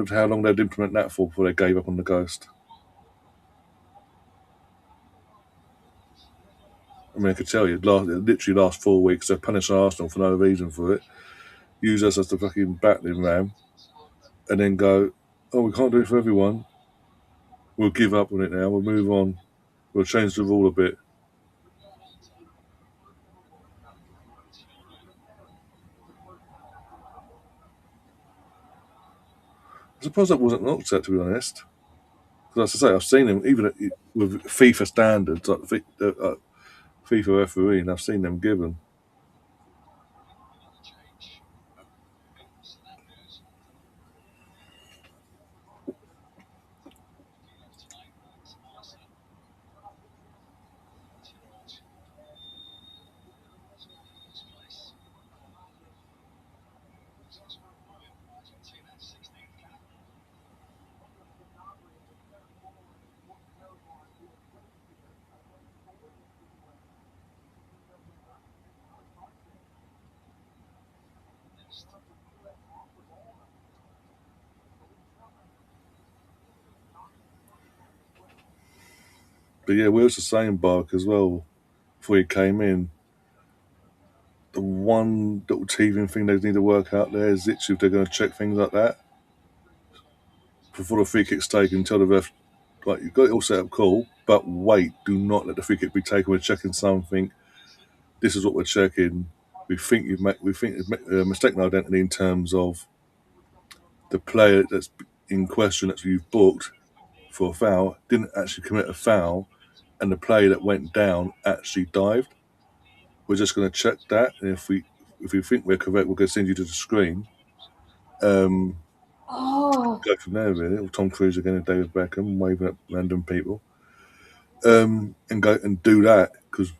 how long they'd implement that for before they gave up on the ghost. I mean, I could tell you, literally last 4 weeks, they punished Arsenal for no reason for it, use us as the fucking battering ram, and then go, oh, we can't do it for everyone. We'll give up on it now. We'll move on. We'll change the rule a bit. I suppose that wasn't looked at, to be honest. Because, as I say, I've seen them, even with FIFA standards, like FIFA referee, and I've seen them given. But yeah, we was the same, Bark, as well, before you came in. The one little teething thing they need to work out there is literally if they're going to check things like that before the free kick's taken, tell the ref, like, you've got it all set up cool, but wait, do not let the free kick be taken. We're checking something. This is what we're checking. We think you've made a mistaken identity in terms of the player that's in question that you've booked for a foul didn't actually commit a foul, and the player that went down actually dived. We're just going to check that, and if we think we're correct, we're going to send you to the screen. Um, Oh, Go from there, really. Or Tom Cruise again and David Beckham waving at random people, and go and do that because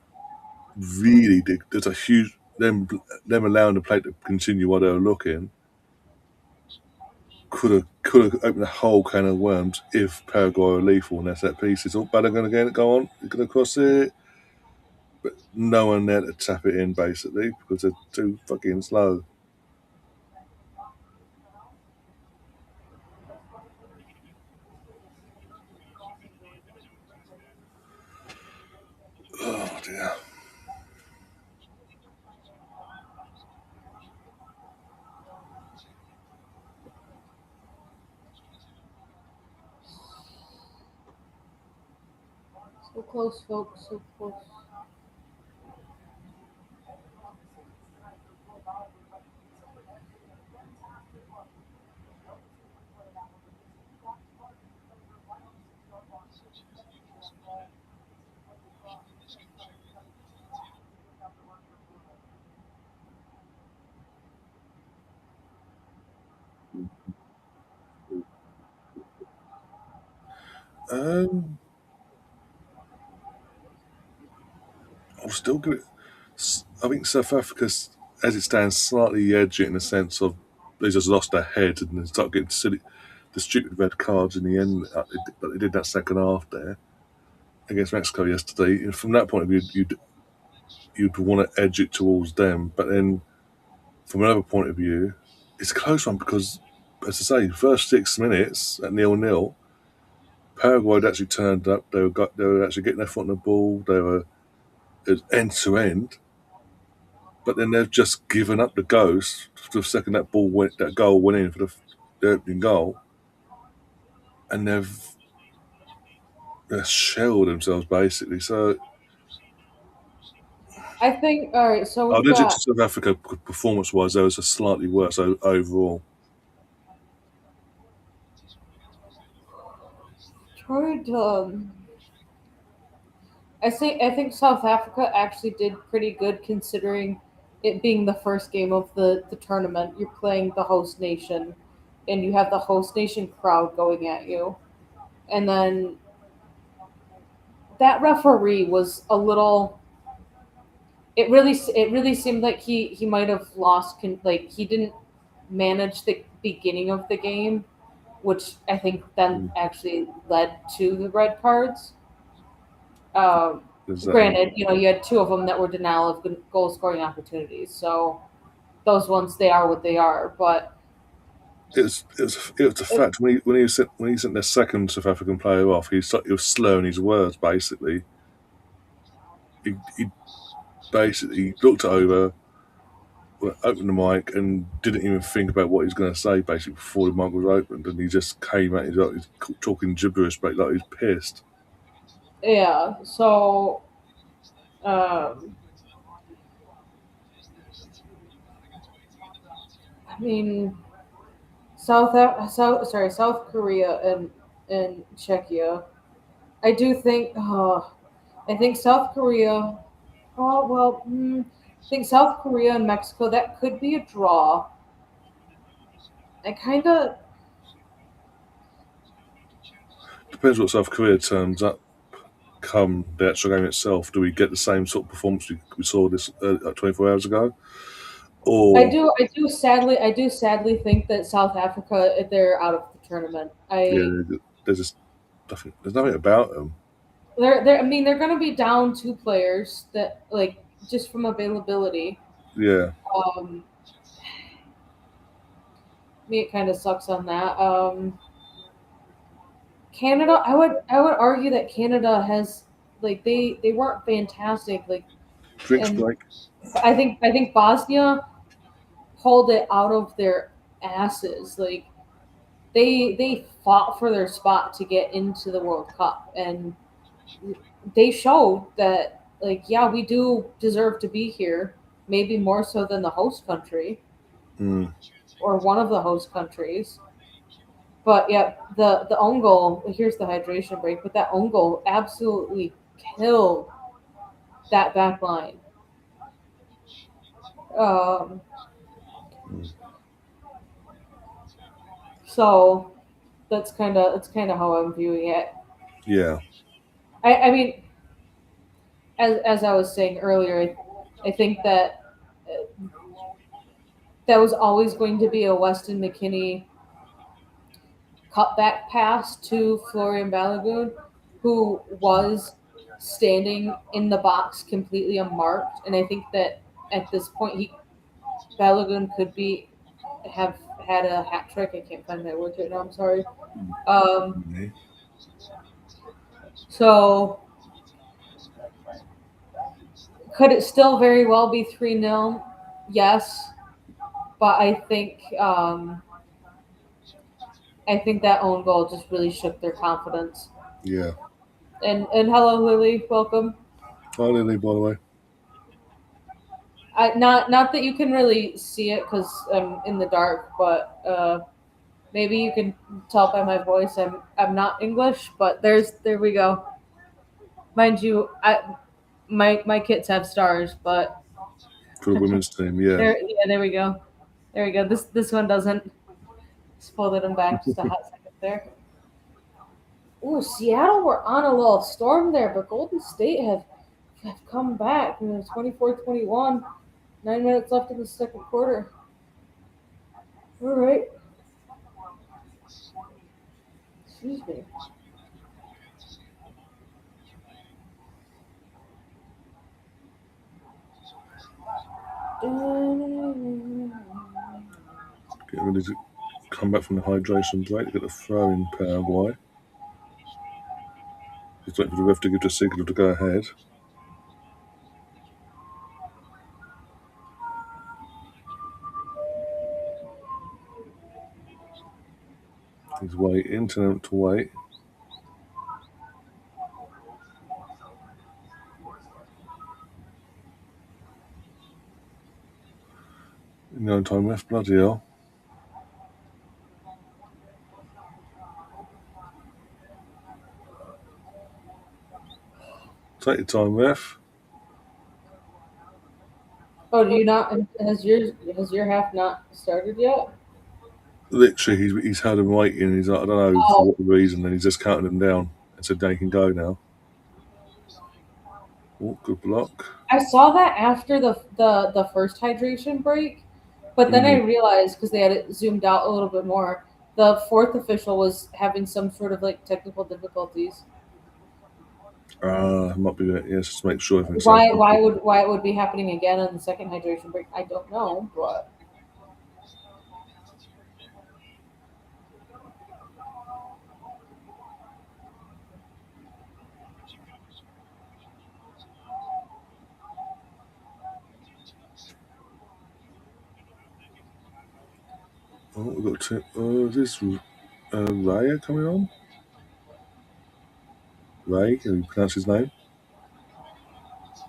really there's a huge them allowing the play to continue while they were looking could have opened a whole can of worms if Paraguay were lethal and their set pieces. Oh, Bala going to go on, going to cross it, but no one there to tap it in basically because they're too fucking slow. close, folks. So close. Um, I'll still give it. I think South Africa's, as it stands, slightly edgy in the sense of they just lost their head and they started getting silly, the stupid red cards in the end. But they did that second half there against Mexico yesterday. And from that point of view, you'd want to edge it towards them. But then, from another point of view, it's a close one because, as I say, first 6 minutes at 0-0, Paraguay had actually turned up. They were actually getting their foot on the ball. They were end to end. But then they've just given up the ghost for the second that goal went in for the opening goal, and they've shelled themselves basically. So I think. All right. So I'll we've legit got. to South Africa performance wise, they was a slightly worse overall. Tried I think South Africa actually did pretty good considering it being the first game of the tournament. You're playing the host nation and you have the host nation crowd going at you. And then that referee was a little it really seemed like he might have lost like he didn't manage the beginning of the game, which I think then Mm, actually led to the red cards. Um, exactly. Granted, you had two of them that were denial of goal scoring opportunities. So those ones, they are what they are. But It was a it, fact when he sent their second South African player off. He was slurring his words basically. He basically looked it over, opened the mic, and didn't even think about what he was going to say basically before the mic was opened, and he just came out. He's talking gibberish, but like he's pissed. yeah. So um, I mean, South Korea and Czechia. I do think. I think South Korea. Oh well. I think South Korea and Mexico, that could be a draw. I kind of. Depends what South Korea turns up come the actual game itself. Do we get the same sort of performance we saw this 24 hours ago, I or do. I do sadly think that South Africa, they're out of the tournament. yeah, there's just nothing. There's nothing about them. I mean, they're going to be down two players that, like, just from availability. Yeah, Um, Me, it kind of sucks on that. Canada, I would argue that Canada has, like, they weren't fantastic. Like, drinks and break. I think Bosnia pulled it out of their asses. Like, they fought for their spot to get into the World Cup, and they showed that, like, yeah, we do deserve to be here, maybe more so than the host country Mm, or one of the host countries. But yeah, the own goal, here's the hydration break, but that own goal absolutely killed that back line. Um, mm, so that's kind of how I'm viewing it. yeah, I mean, as I was saying earlier, I think that that was always going to be a Weston McKinney cutback pass to Florian Balogun, who was standing in the box completely unmarked. And I think that at this point, Balogun could be have had a hat trick. I can't find my words right now. I'm sorry. Um, mm, so could it still very well be 3-0? Yes, but I think that own goal just really shook their confidence. yeah. And hello, Lily. Welcome. Hi, Lily, by the way. Not that you can really see it because I'm in the dark, but maybe you can tell by my voice I'm not English. But there we go. Mind you, my kids have stars, but For the women's team, yeah. there we go. There we go. This one doesn't. Spoiled them back just a hot second there. Ooh, Seattle were on a little storm there, but Golden State have come back. 24-21. 9 minutes left in the second quarter. All right. Excuse me. Getting ready to come back from the hydration break. Get a throw in Paraguay. Just waiting for the ref to give the signal to go ahead. He's waiting, telling him to wait. No time left, bloody hell. Take your time, ref. Oh, do you not? Has your half not started yet? Literally, he's had him waiting. He's like, I don't know for Oh, what reason, and he's just counting them down and said, "Now you can go now." Oh, good block. I saw that after the first hydration break, but then I Mm. realized because they had it zoomed out a little bit more, the fourth official was having some sort of like technical difficulties. Might be it. Yes, just make sure everything's safe. Why it would be happening again on the second hydration break? I don't know, but Oh, we've got two. Is this Raya coming on? Ray, can you pronounce his name?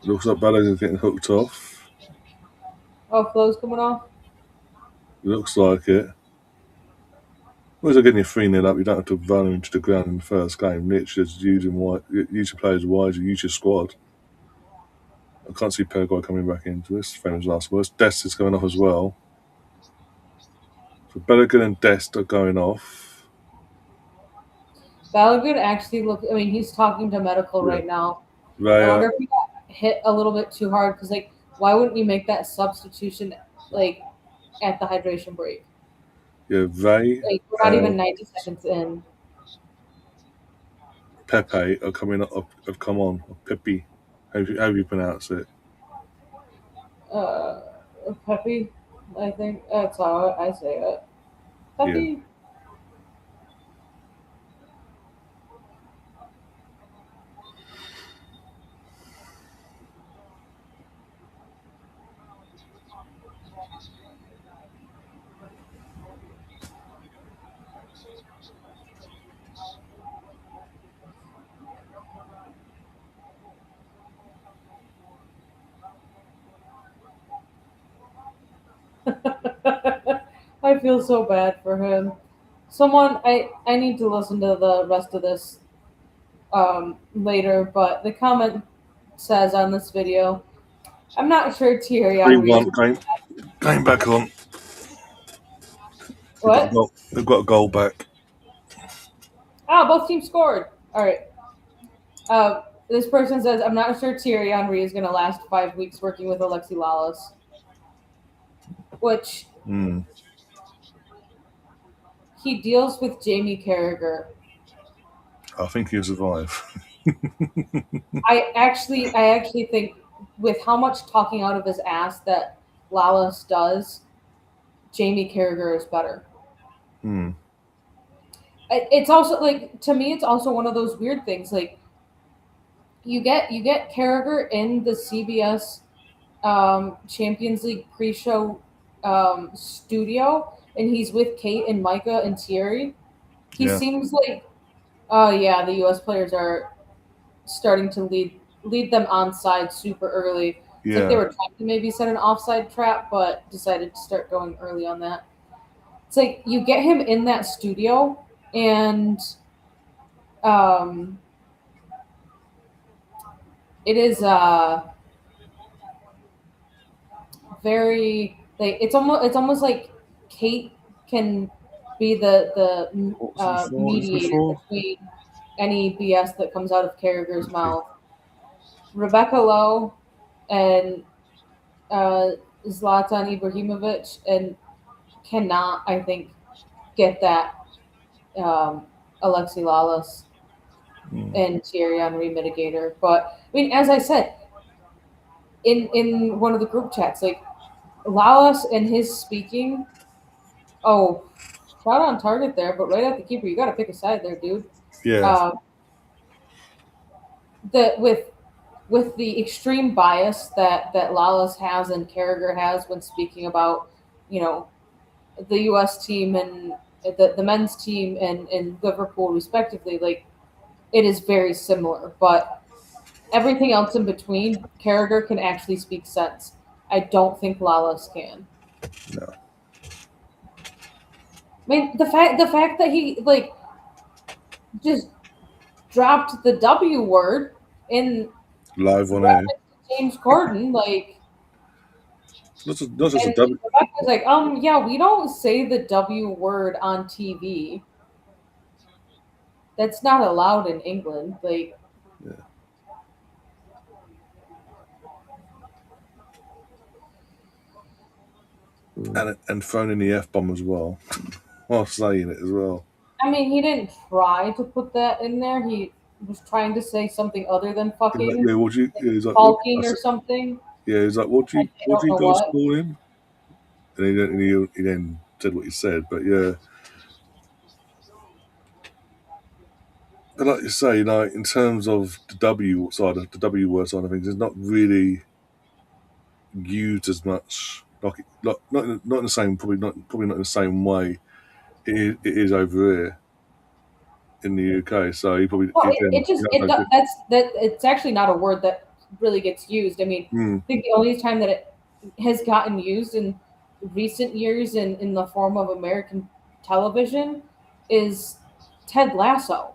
Looks like Balogun is getting hooked off. oh, flow's coming off. Looks like it. Once you're getting your 3-0 up, you don't have to run him into the ground in the first game. Literally just use your players wisely, use your squad. I can't see Paraguay coming back into this. Famous last words. Dest is going off as well. So Balogun and Dest are going off. Balogun actually look. I mean, he's talking to medical Yeah. right now. I Raya, wonder if he got hit a little bit too hard because, like, why wouldn't you make that substitution like at the hydration break? yeah, Ray, Like, we're not even 90 seconds in. Pepe are coming up. Have come on. Pepe, how you pronounce it? Uh, Pepe, I think that's how I say it. Yeah. Pepe. I feel so bad for him. I need to listen to the rest of this later, but the comment says on this video, I'm not sure Thierry Henry is 3-1 game back on. They've got a what. goal. They've got a goal back. Ah, both teams scored. All right. This person says, I'm not sure Thierry Henry is going to last 5 weeks working with Alexi Lalas, which Mm. he deals with Jamie Carragher. I think he'll survive. I actually think with how much talking out of his ass that Lalas does, Jamie Carragher is better. Mm. It's also like to me, it's also one of those weird things. Like you get Carragher in the CBS Champions League pre-show studio, and he's with Kate and Micah and Thierry. He Yeah. seems like, oh yeah, the U.S. players are. starting to lead them onside super early. It's like they Yeah, were trying to maybe set an offside trap, but decided to start going early on that. It's like you get him in that studio, and um, it is very like it's almost like Kate can be the what's it mediator for? between any BS that comes out of Carragher's mouth. Rebecca Lowe and uh, Zlatan Ibrahimovic and cannot, I think, get that Alexi Lalas Mm. and Thierry Henry mitigator. But I mean, as I said in one of the group chats, like Lalas and his speaking. Oh, shot on target there, but right at the keeper. You got to pick a side there, dude. Yeah, Um, the with the extreme bias that Lalas has and Carragher has when speaking about, you know, the U.S. team and the men's team and Liverpool respectively, like it is very similar. But everything else in between, Carragher can actually speak sense. I don't think Lalas can. no, I mean, the fact that he like just dropped the W word in live on air. reference to James Corden, like, Not just a and W. Rebecca's like, yeah, we don't say the W word on TV. That's not allowed in England. Like, Yeah. And thrown in the F bomb as well, while saying it as well. I mean, he didn't try to put that in there. He was trying to say something other than He's like, fucking, yeah, what do you? Yeah, he's like, what? I hulking or said, something. yeah, he's like, I what do don't you know guys what. call him? And he then said what he said. But yeah, and like you say, like in terms of the W word side of things, it's not really used as much. Like not in the same, probably not in the same way it is over here in the UK. So he probably Well, again, it just that's it's actually not a word that really gets used. I mean, mm, I think the only time that it has gotten used in recent years in the form of American television is Ted Lasso,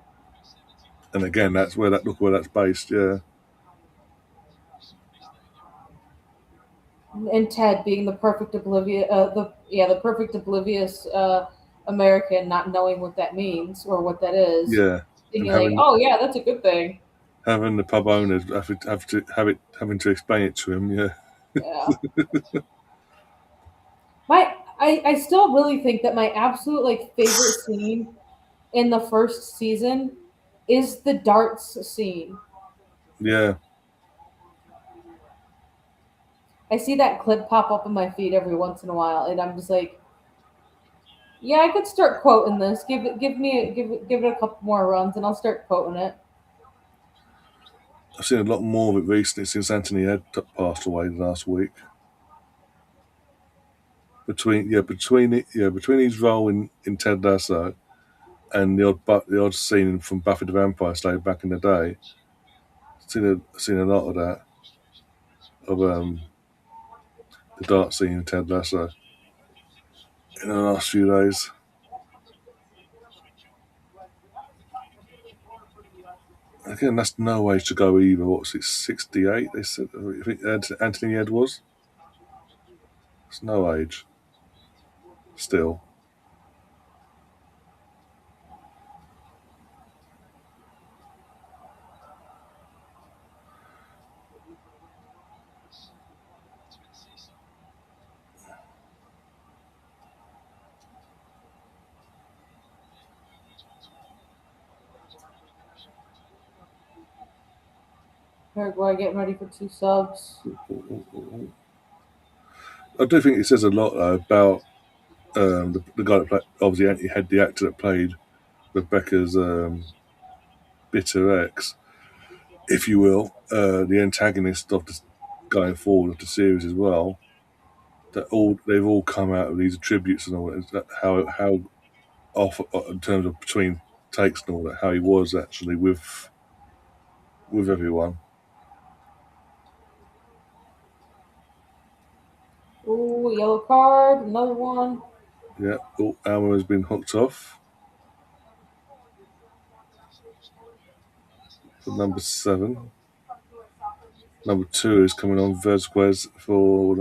and again, look where that's based. Yeah, and Ted being the perfect oblivious American, not knowing what that means or what that is, yeah, and thinking like, oh yeah, that's a good thing. having the pub owners having to explain it to him. Yeah, Yeah. I still really think that my absolute like favorite scene in the first season is the darts scene. yeah. I see that clip pop up in my feed every once in a while, and I'm just like, yeah, I could start quoting this. Give it a couple more runs, and I'll start quoting it. I've seen a lot more of it recently since Anthony had passed away last week. Between his role in Ted Lasso and the odd scene from Buffy the Vampire Slayer back in the day, seen a lot of that of the dark scene in Ted Lasso in the last few days. Again, that's no age to go either. What's it, 68? They said I think Anthony Ed was. It's no age still. Paraguay getting ready for 2 subs. I do think it says a lot though, about the guy that played. Obviously, he had the actor that played Rebecca's bitter ex, if you will, the antagonist of the going forward of the series as well. They've all come out of these attributes and all that. How off in terms of between takes and all that. How he was actually with with everyone. Ooh, yellow card, another one. Yeah, Alma has been hooked off for number 7. Number 2 is coming on Verzquez for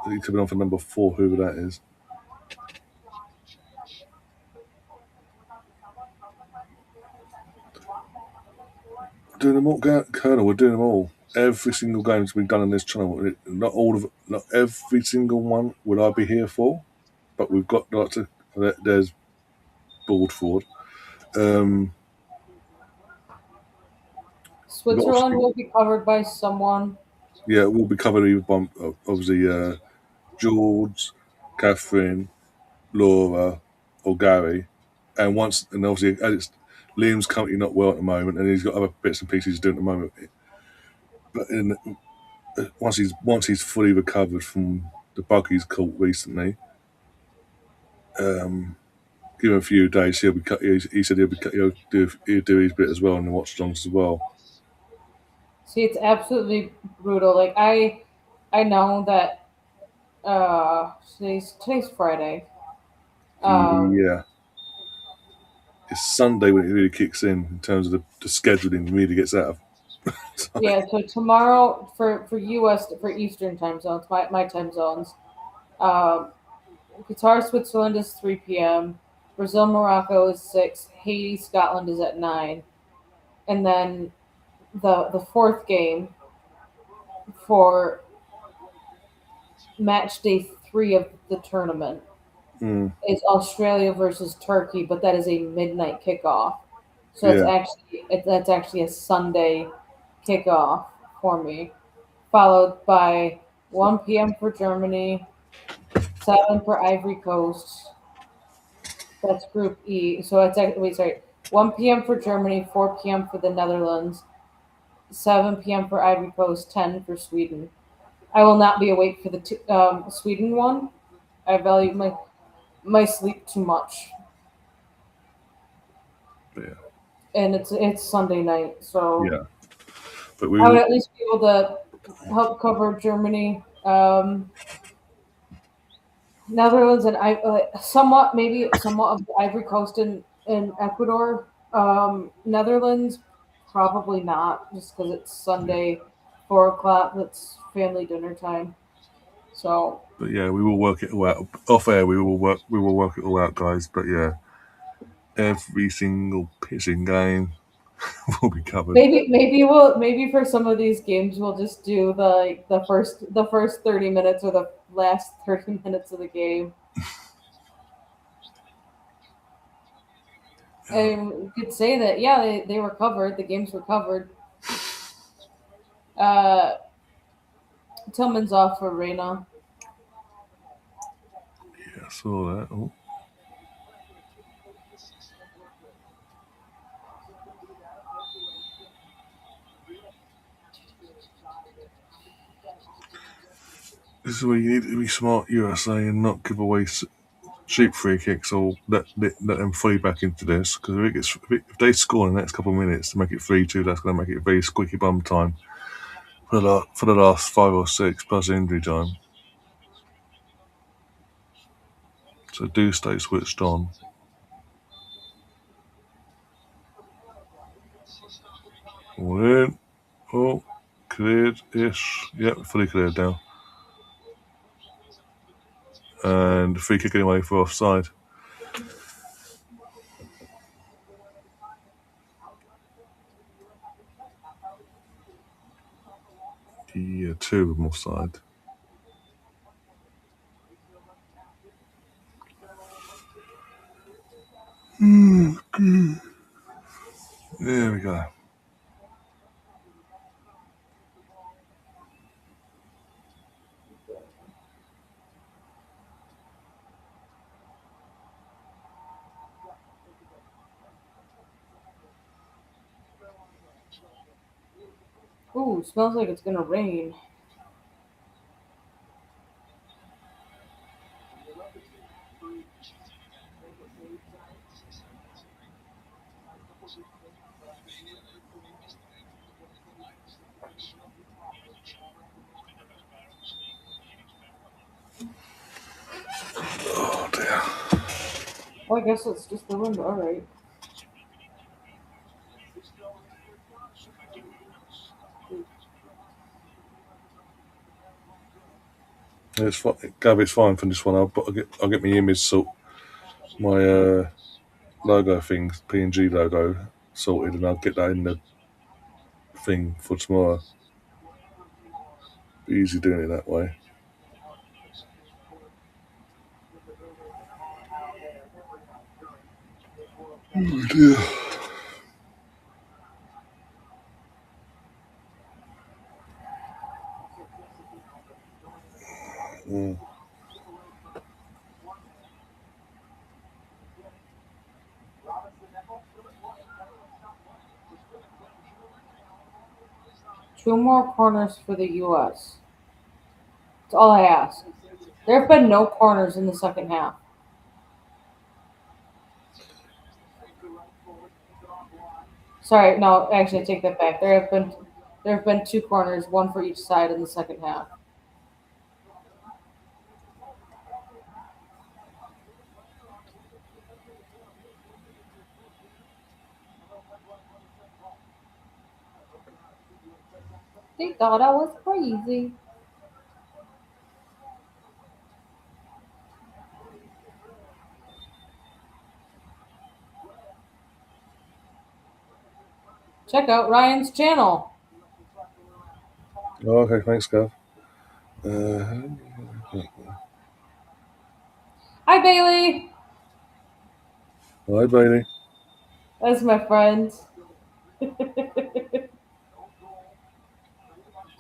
he's coming on for number 4, whoever that is. Doing them all, Colonel. We're doing them all. Every single game has been done on this channel. Not all of, not every single one would I be here for, but we've got lots of. There's Boardford. We've got Switzerland will be covered by someone. yeah, we'll be covered either by obviously George, Catherine, Laura, or Gary, and obviously Liam's currently not well at the moment, and he's got other bits and pieces to do at the moment. But once he's fully recovered from the bug he's caught recently, give him a few days. He said he'll do his bit as well in the Watchalongs as well. See, it's absolutely brutal. Like I know that today's Friday. Yeah, it's Sunday when it really kicks in terms of the scheduling really gets out of. Yeah, so tomorrow for US for Eastern time zones, my time zones. Um, Qatar Switzerland is 3 p.m. Brazil Morocco is 6. Haiti Scotland is at 9, and then the fourth game for match day 3 of the tournament Mm, is Australia versus Turkey, but that is a midnight kickoff. So yeah, that's actually a Sunday kickoff for me, followed by 1 p.m. for Germany, 7 for Ivory Coast. That's Group E. So it's actually, wait, sorry, 1 p.m. for Germany, 4 p.m. for the Netherlands, 7 p.m. for Ivory Coast, 10 for Sweden. I will not be awake for the Sweden one. I value my sleep too much, yeah, and it's Sunday night, so yeah. But we I would will. at least be able to help cover Germany, Netherlands, and somewhat of the Ivory Coast and Ecuador. Netherlands, probably not, just because it's Sunday, 4 o'clock. That's family dinner time. So But yeah, we will work it all out off air. We will work it all out, guys. But yeah, every single pitching game will be covered. maybe for some of these games we'll just do the first 30 minutes or the last 30 minutes of the game. And we could say that, yeah, they were covered. The games were covered. Uh, Tillman's off for Reina. Yeah, I saw that. Oh, this is where you need to be smart, USA, and not give away cheap free kicks or let them fully back into this. Because if they score in the next couple of minutes to make it 3-2, that's going to make it very squeaky bum time for the last 5 or 6 plus injury time. So do stay switched on. All in. Oh, cleared-ish. Yep, fully cleared now. And free kick anyway for offside. Yeah, 2 of them offside. There we go. Ooh, smells like it's gonna rain. Oh dear. Well, I guess it's just the wind. All right. It's fine. Gabby's fine for this one. I'll get my image sort, my logo thing, PNG logo sorted, and I'll get that in the thing for tomorrow. Be easy doing it that way. Oh dear. Mm. 2 more corners for the U.S. That's all I ask. There have been no corners in the second half. Sorry, no, actually, I take that back. There have been 2 corners, one for each side in the second half. They thought I was crazy. Check out Ryan's channel. Oh, okay, thanks, Gav. Uh, Hi, Bailey. hi, Bailey. That's my friend.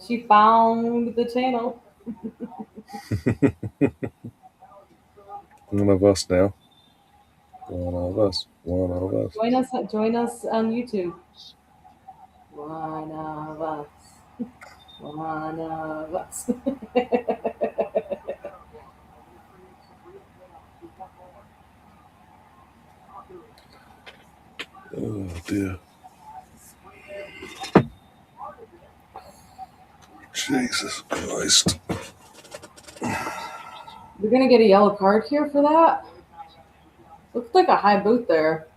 She found the channel. One of us now. One of us. One of us. Join us on YouTube. One of us. One of us. Oh dear. Jesus Christ. We're gonna get a yellow card here for that. Looks like a high boot there.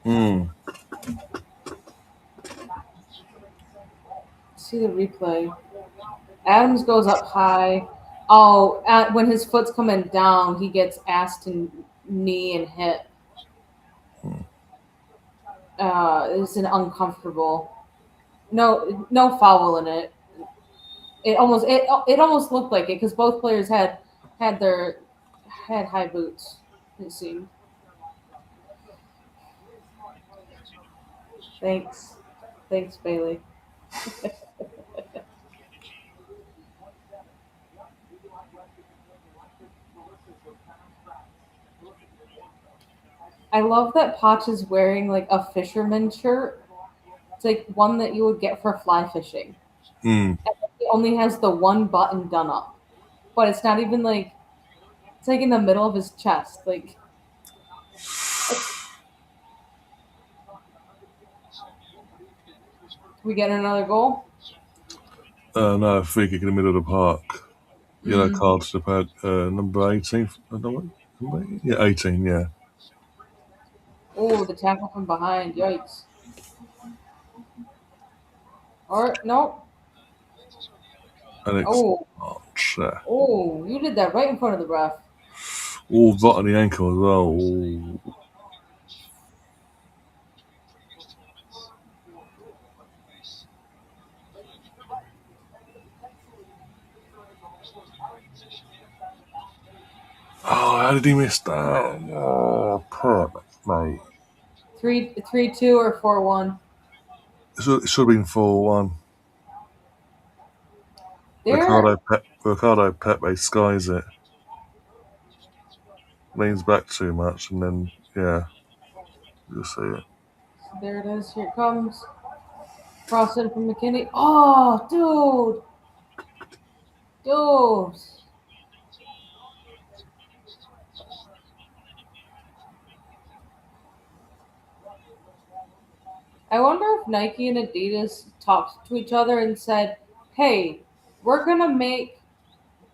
Hmm. See the replay. Adams goes up high. Oh, when his foot's coming down, he gets ass to knee and hip. It's an uncomfortable. No foul in it. It almost looked like it because both players had their had high boots. It seemed. Thanks, Bailey. I love that Potch is wearing like a fisherman shirt. It's like one that you would get for fly fishing. Hmm. He only has the one button done up, but it's not even like it's like in the middle of his chest. Like, we get another goal. No, free kick in the middle of the park. Yellow Mm. card to the number 18. Yeah, 18, yeah. Oh, the tackle from behind. Yikes. Or no. Alex Oh, March. oh, you did that right in front of the ref. All right on the ankle as well. Ooh. Oh, how did he miss that? Oh, Pep, mate. 3-2 or 4-1. It should have been 4-1. There. Ricardo Pepe skies it. Leans back too much, and then, yeah, you'll see it. There it is. Here it comes. Cross in from McKinney. Oh, dude. I wonder if Nike and Adidas talked to each other and said, "Hey, we're gonna make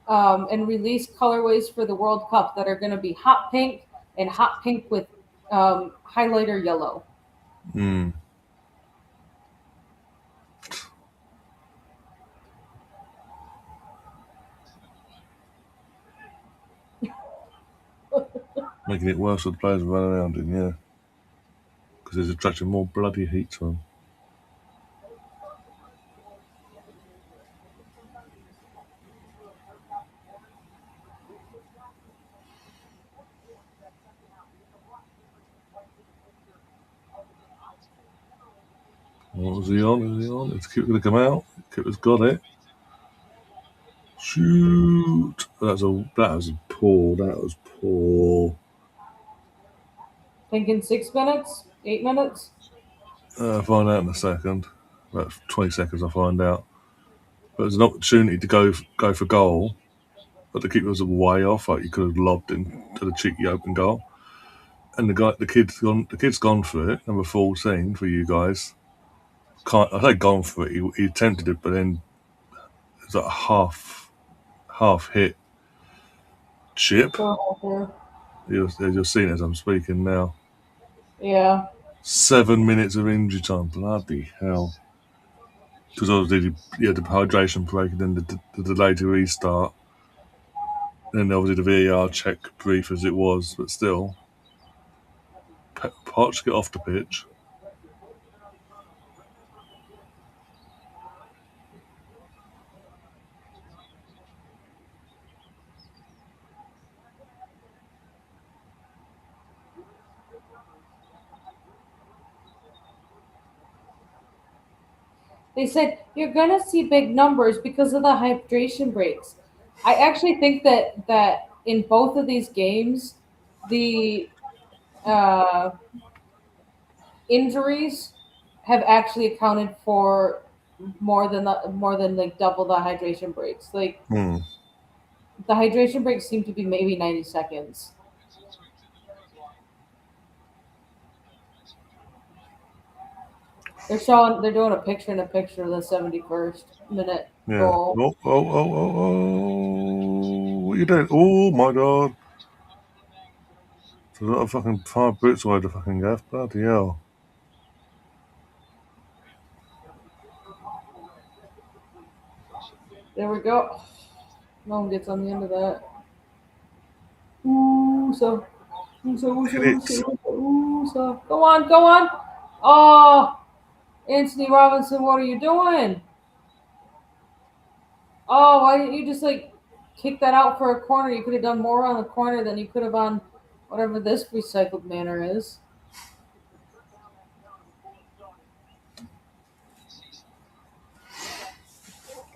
and release colorways for the World Cup that are gonna be hot pink and hot pink with highlighter yellow." Mm. Making it worse for the players running around in, yeah. Because it's attracting more bloody heat to them. What was he on? Was he on? Is Kip going to come out? Kipper's got it. Shoot! That was poor. That was poor. Thinking 6 minutes, 8 minutes. I'll find out in a second. About 20 seconds, I'll find out. But there's an opportunity to go for goal, but the keeper was way off. Like, he could have lobbed into the cheeky open goal. And the kid's gone for it. Number 14 for you guys. I say gone for it. He attempted it, but then it was like a half hit chip. So, You're seeing it as I'm speaking now. yeah. 7 minutes of injury time. Bloody hell. Because obviously you had the hydration break and then the delay to restart. And then obviously the VAR check, brief as it was, but still. Poch get off the pitch. They said you're gonna see big numbers because of the hydration breaks. I actually think that in both of these games, the uh, injuries have actually accounted for more than like double the hydration breaks. Like Hmm. the hydration breaks seem to be maybe 90 seconds. They're doing a picture in a picture of the 71st minute Yeah. goal. Oh. What are you doing? Oh my god. There's a lot of fucking 5 boots away to fucking go. Bloody hell. There we go. No one gets on the end of that. Ooh, so. Ooh, so, ooh, so, Hit ooh, it. so, ooh, so. Go on, go on. Oh, Anthony Robinson, what are you doing? Oh, why didn't you just like kick that out for a corner? You could have done more on the corner than you could have on whatever this recycled manner is.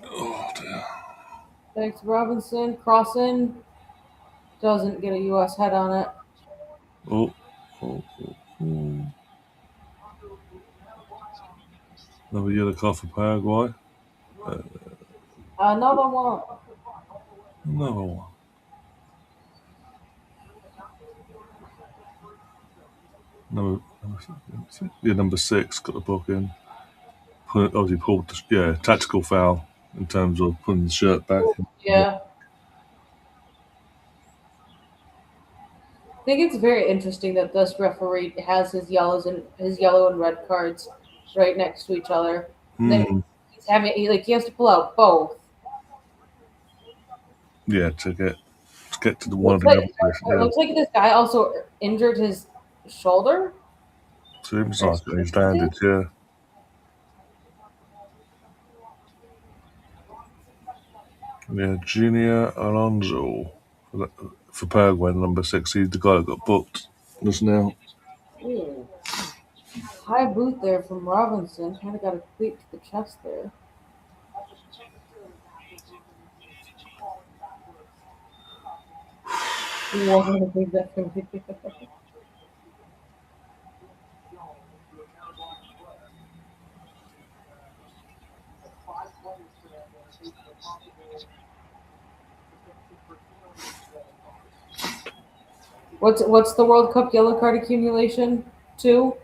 Oh dear. Thanks, Robinson. Crossing doesn't get a U.S. head on it. Oh. Oh. Another yellow card for Paraguay. Another one. Another one. Number 6 got the book in. Obviously pulled tactical foul in terms of putting the shirt back. Yeah. I think it's very interesting that this referee has his yellow and red cards right next to each other. Hmm. He has to pull out both. Yeah, to get to the one of Looks the like other place. it Yeah. looks like this guy also injured his shoulder Seems or like it. He's landed, yeah. Yeah, Junior Alonso for Paraguay, number 6. He's the guy that got booked just now. Ooh. High boot there from Robinson. Kind of got a cleat to the chest there. Wasn't a big that can be. What's the World Cup yellow card accumulation? 2,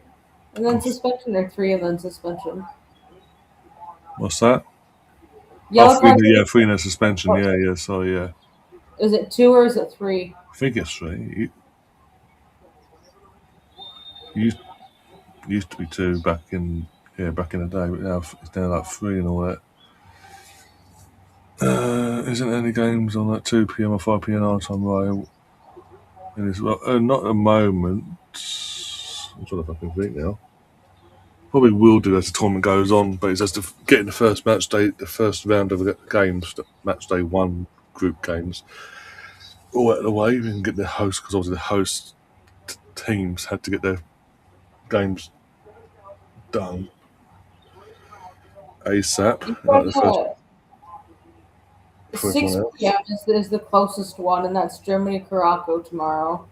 and then suspension, or 3 and then suspension? What's that? Oh, Yellow cards. three in a suspension. Yeah. Sorry, yeah. Is it 2 or is it 3? I think it's three. It used to be two back in the day, but now it's now like three and all that. Isn't there any games on at 2 p.m. or 5 p.m. our time, right? It is, well, not at the moment. I'm trying to fucking think now. Probably will do as the tournament goes on, but it's just getting the first match day, the first round of the games, match day one group games, all out of the way. We can get the host, because obviously the host teams had to get their games done ASAP, You like the first got, for everyone 6 else. p.m. is the closest one, and that's Germany Morocco tomorrow.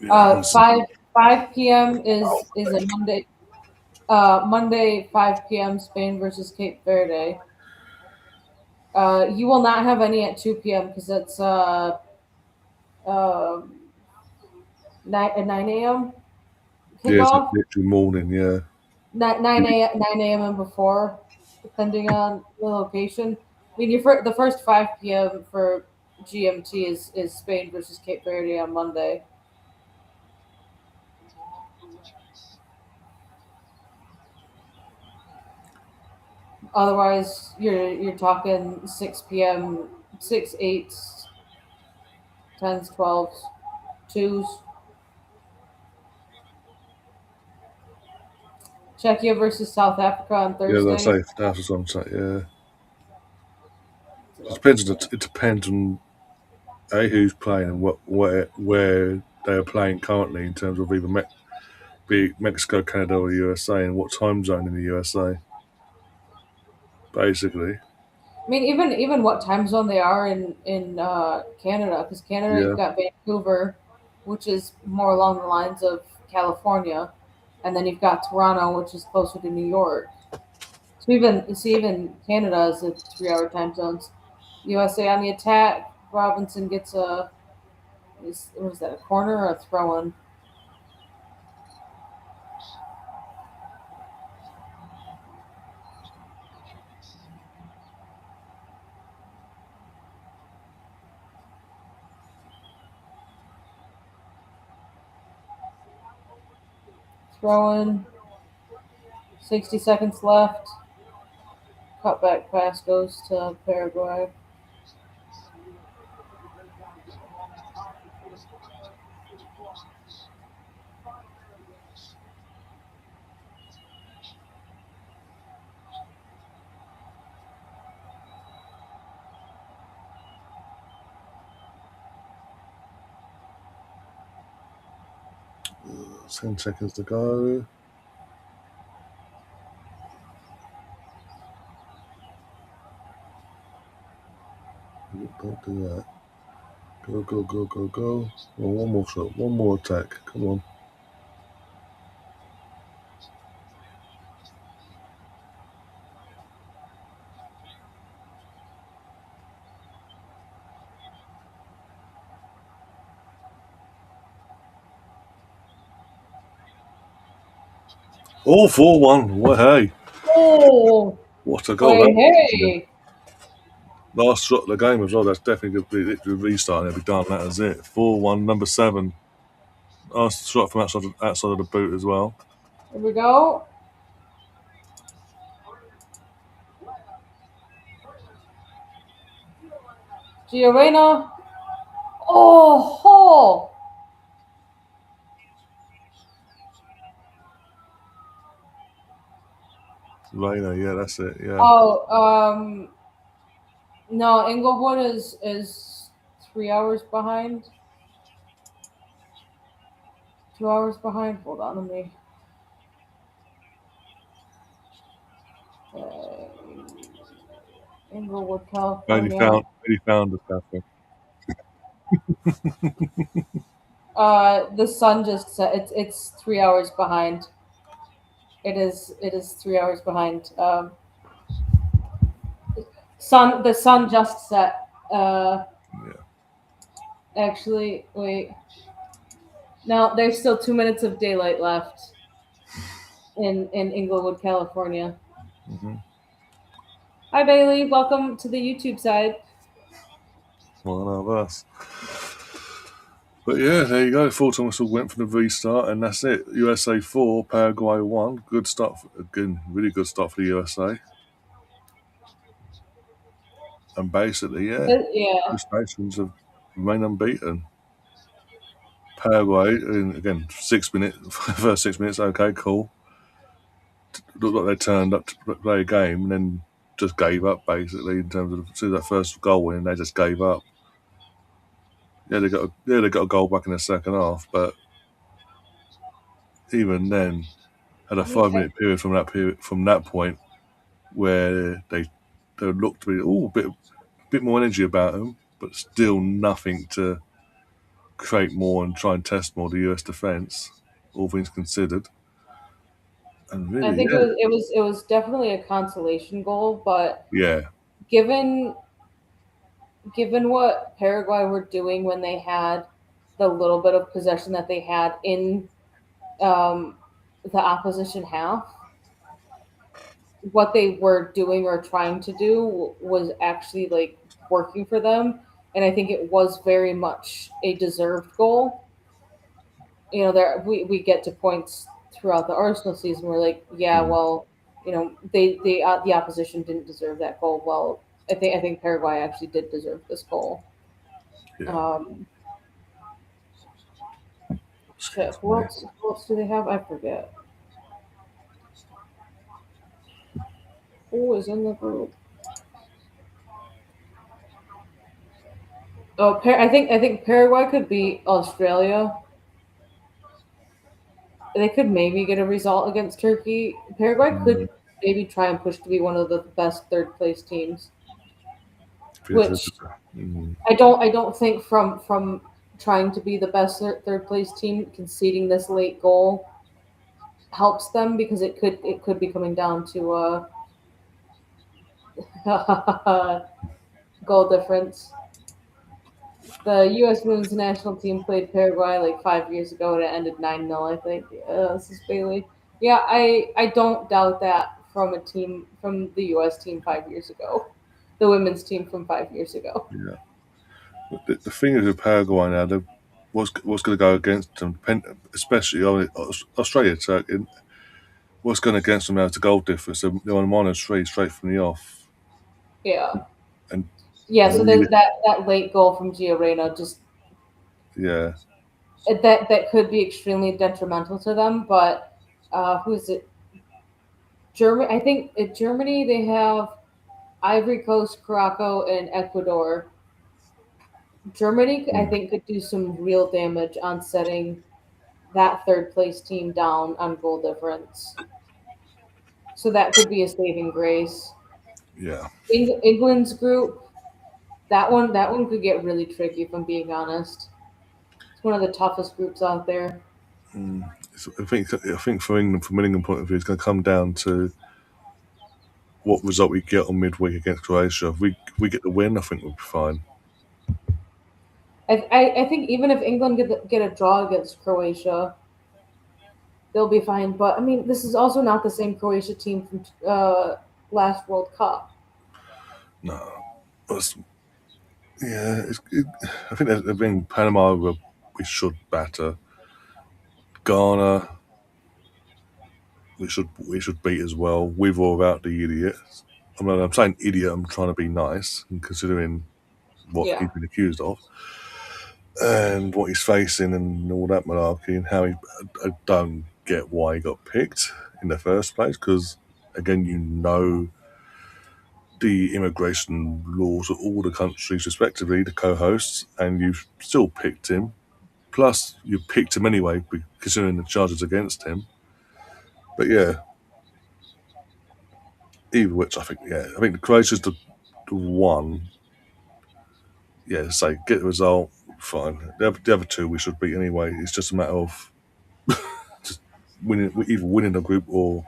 Yeah, 5 p.m. is a Monday. Monday 5 p.m. Spain versus Cape Verde. You will not have any at 2 p.m. because it's uh, 9 a.m. yeah, it's like kickoff. literally morning. Yeah, 9 a.m. and before, depending on the location. I mean, the first 5 p.m. for GMT is Spain versus Cape Verde on Monday. Otherwise, you're talking 6 p.m., 6, 8s, 10s, 12s, 2s. Czechia versus South Africa on yeah. As I Thursday. say, that's what I'm saying. Yeah, it depends on it depends on who's playing and where they are playing currently in terms of either be it Mexico, Canada, or USA, and what time zone in the USA. Basically, I mean, even what time zone they are in Canada, because Canada yeah, you've got Vancouver, which is more along the lines of California, and then you've got Toronto, which is closer to New York. So even Canada is a 3 hour time zones. USA on the attack. Robinson gets what is that, a corner or a throw in? Throw in. 60 seconds left. Cutback pass goes to Paraguay. ten seconds to go. Don't do that. Go. Oh, one more shot, one more attack. Come on. Oh, 4-1. Well, hey, Oh, what a goal hey, that was. hey. Last shot of the game as well. That's definitely going to be literally restart and it'll be done. That is it. 4-1, number 7. Last shot from outside of the boot as well. Here we go. Giovanna. Oh, Rayner, yeah, that's it. Yeah. oh. No, Inglewood is 3 hours behind. 2 hours behind. Hold on, let me. Uh, Inglewood, California. Only found us, Catherine. The sun just set. It's 3 hours behind. It is 3 hours behind. The sun just set. Yeah. Actually, wait. Now there's still 2 minutes of daylight left in Inglewood, California. Mm-hmm. Hi, Bailey. Welcome to the YouTube side. One of us. But yeah, there you go. Full time whistle went for the restart, and that's it. USA 4, Paraguay 1. Good start. Again, really good start for the USA. And basically, yeah, Yeah, these nations have remained unbeaten. Paraguay, again, 6 minutes, first 6 minutes, okay, cool. Looked like they turned up to play a game and then just gave up, basically, in terms of see that first goal in, they just gave up. Yeah, they got a goal back in the second half, but even then, had a I mean, 5 minute period from that point where they looked to be a bit more energy about them, but still nothing to create more and try and test more the US defence, all things considered. And I really, think it was definitely a consolation goal, but yeah, given given what Paraguay were doing when they had the little bit of possession that they had in um, the opposition half, what they were doing or trying to do was actually like working for them, and I think it was very much a deserved goal. There we get to points throughout the Arsenal season where like, yeah, mm, well, the opposition didn't deserve that goal. Well, I think Paraguay actually did deserve this goal. yeah. Um, Shit, Excuse who me. else? Who else do they have? I forget. Who is in the group? Oh, I think Paraguay could beat Australia. They could maybe get a result against Turkey. Paraguay Mm, could maybe try and push to be one of the best third place teams, feels good. which Mm, I don't think from trying to be the best third place team, conceding this late goal helps them because it could be coming down to goal difference. The U.S. women's national team played Paraguay like 5 years ago, and it ended 9-0. I think. This is Bailey. Yeah, I don't doubt that from the U.S. team 5 years ago, the women's team from 5 years ago. yeah. The thing is with Paraguay now, what's going to go against them, especially Australia, Turkey. What's going against them now is the goal difference. They're on -3 straight from the off, Yeah, and yeah. So really, that late goal from Gio Reyna just yeah, that could be extremely detrimental to them. But who is it? Germany. I think in Germany they have Ivory Coast, Morocco, and Ecuador. Germany, I mm, think, could do some real damage on setting that third place team down on goal difference. So that could be a saving grace. yeah. England's group, that one could get really tricky. If I'm being honest, it's one of the toughest groups out there. Mm. I think from an England point of view, it's going to come down to what result we get on midweek against Croatia. If we get the win, I think we'll be fine. I think even if England get a draw against Croatia, they'll be fine. But I mean, this is also not the same Croatia team from last World Cup. No, It's- yeah, I think I think Panama we should batter. Ghana we should beat as well. With or without the idiot. I'm saying idiot. I'm trying to be nice, and considering what Yeah. he's been accused of and what he's facing and all that malarkey and how I don't get why he got picked in the first place because again the immigration laws of all the countries respectively the co-hosts and you've still picked him plus you picked him anyway considering the charges against him but yeah either which I think the Croatia's the one say get the result fine the other two we should beat anyway it's just a matter of just either winning the group or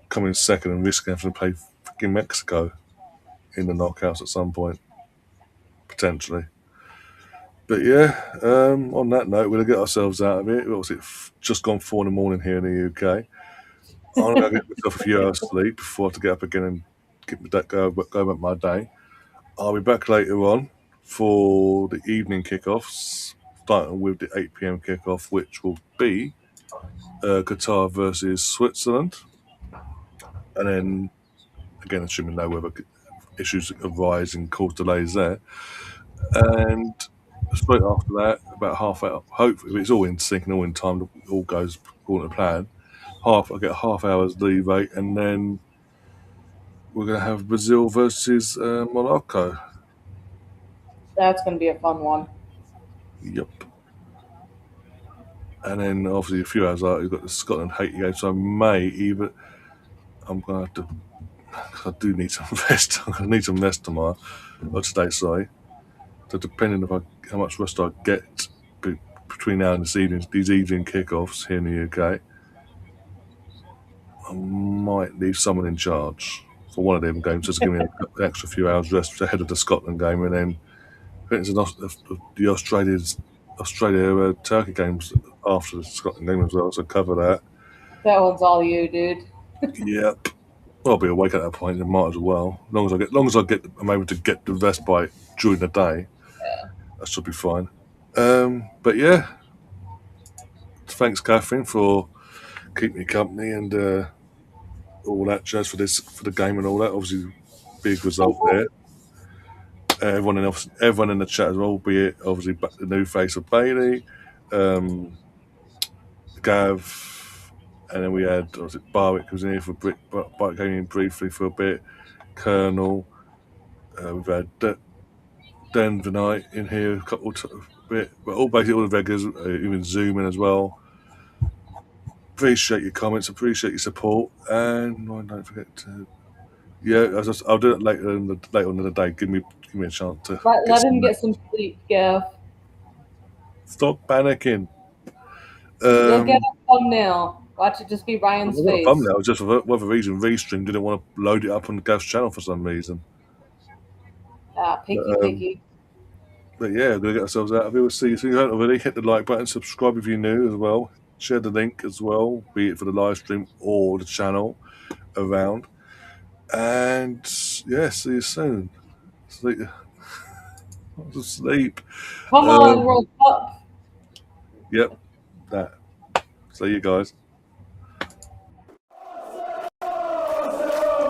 coming second and risking having to play freaking Mexico in the knockouts at some point, potentially. But yeah, on that note, we're going to get ourselves out of it. What was it? Just gone 4 in the morning here in the UK. I'm going to get myself a few hours sleep before I have to get up again and keep that go about my day. I'll be back later on for the evening kickoffs, starting with the 8 p.m. kickoff, which will be Qatar versus Switzerland, and then again, assuming no weather issues arise and cause delays there, and straight after that, about half hour. Hopefully, if it's all in sync and all in time, all goes according to plan. I get half hour's leeway, and then we're going to have Brazil versus Morocco. That's going to be a fun one. Yep. And then obviously a few hours later, you've got the Scotland Haiti game. So I may either. I'm going to have to. I do need some rest. I'm going to need some rest tomorrow or today. Sorry. So depending on how much rest I get between now and these evening kickoffs here in the UK, I might leave someone in charge for one of them games just to give me an extra few hours rest ahead of the Scotland game, and then the Australia Turkey games after the Scotland game as well. So cover that. That one's all you, dude. Yep. Well, I'll be awake at that point. And might as well. I'm able to get the respite during the day. That should be fine. But yeah, thanks, Catherine, for keeping me company and all that jazz for the game and all that. Obviously, big result there. Everyone in the chat as well, be it obviously the new face of Bailey, Gav, and then we had Barwick who was in here for Barwick came in briefly for a bit. Colonel, we've had Dan Knight in here a bit, but basically all the regulars, even Zoom in as well. Appreciate your comments, appreciate your support, and don't forget to. Yeah, I'll do it later on in the day. Give me a chance to let him get some sleep, Gav. Stop panicking. You'll get a thumbnail. Watch it just be Ryan's face. Thumbnail just for whatever reason. Restream didn't want to load it up on the Gav's channel for some reason. Picky. But yeah, we're gonna get ourselves out of here. We'll see you soon. If you haven't already, hit the like button, subscribe if you're new as well. Share the link as well, be it for the live stream or the channel around. And yeah, see you soon. Sleep. Come on, World Cup. Yep, that. See you guys.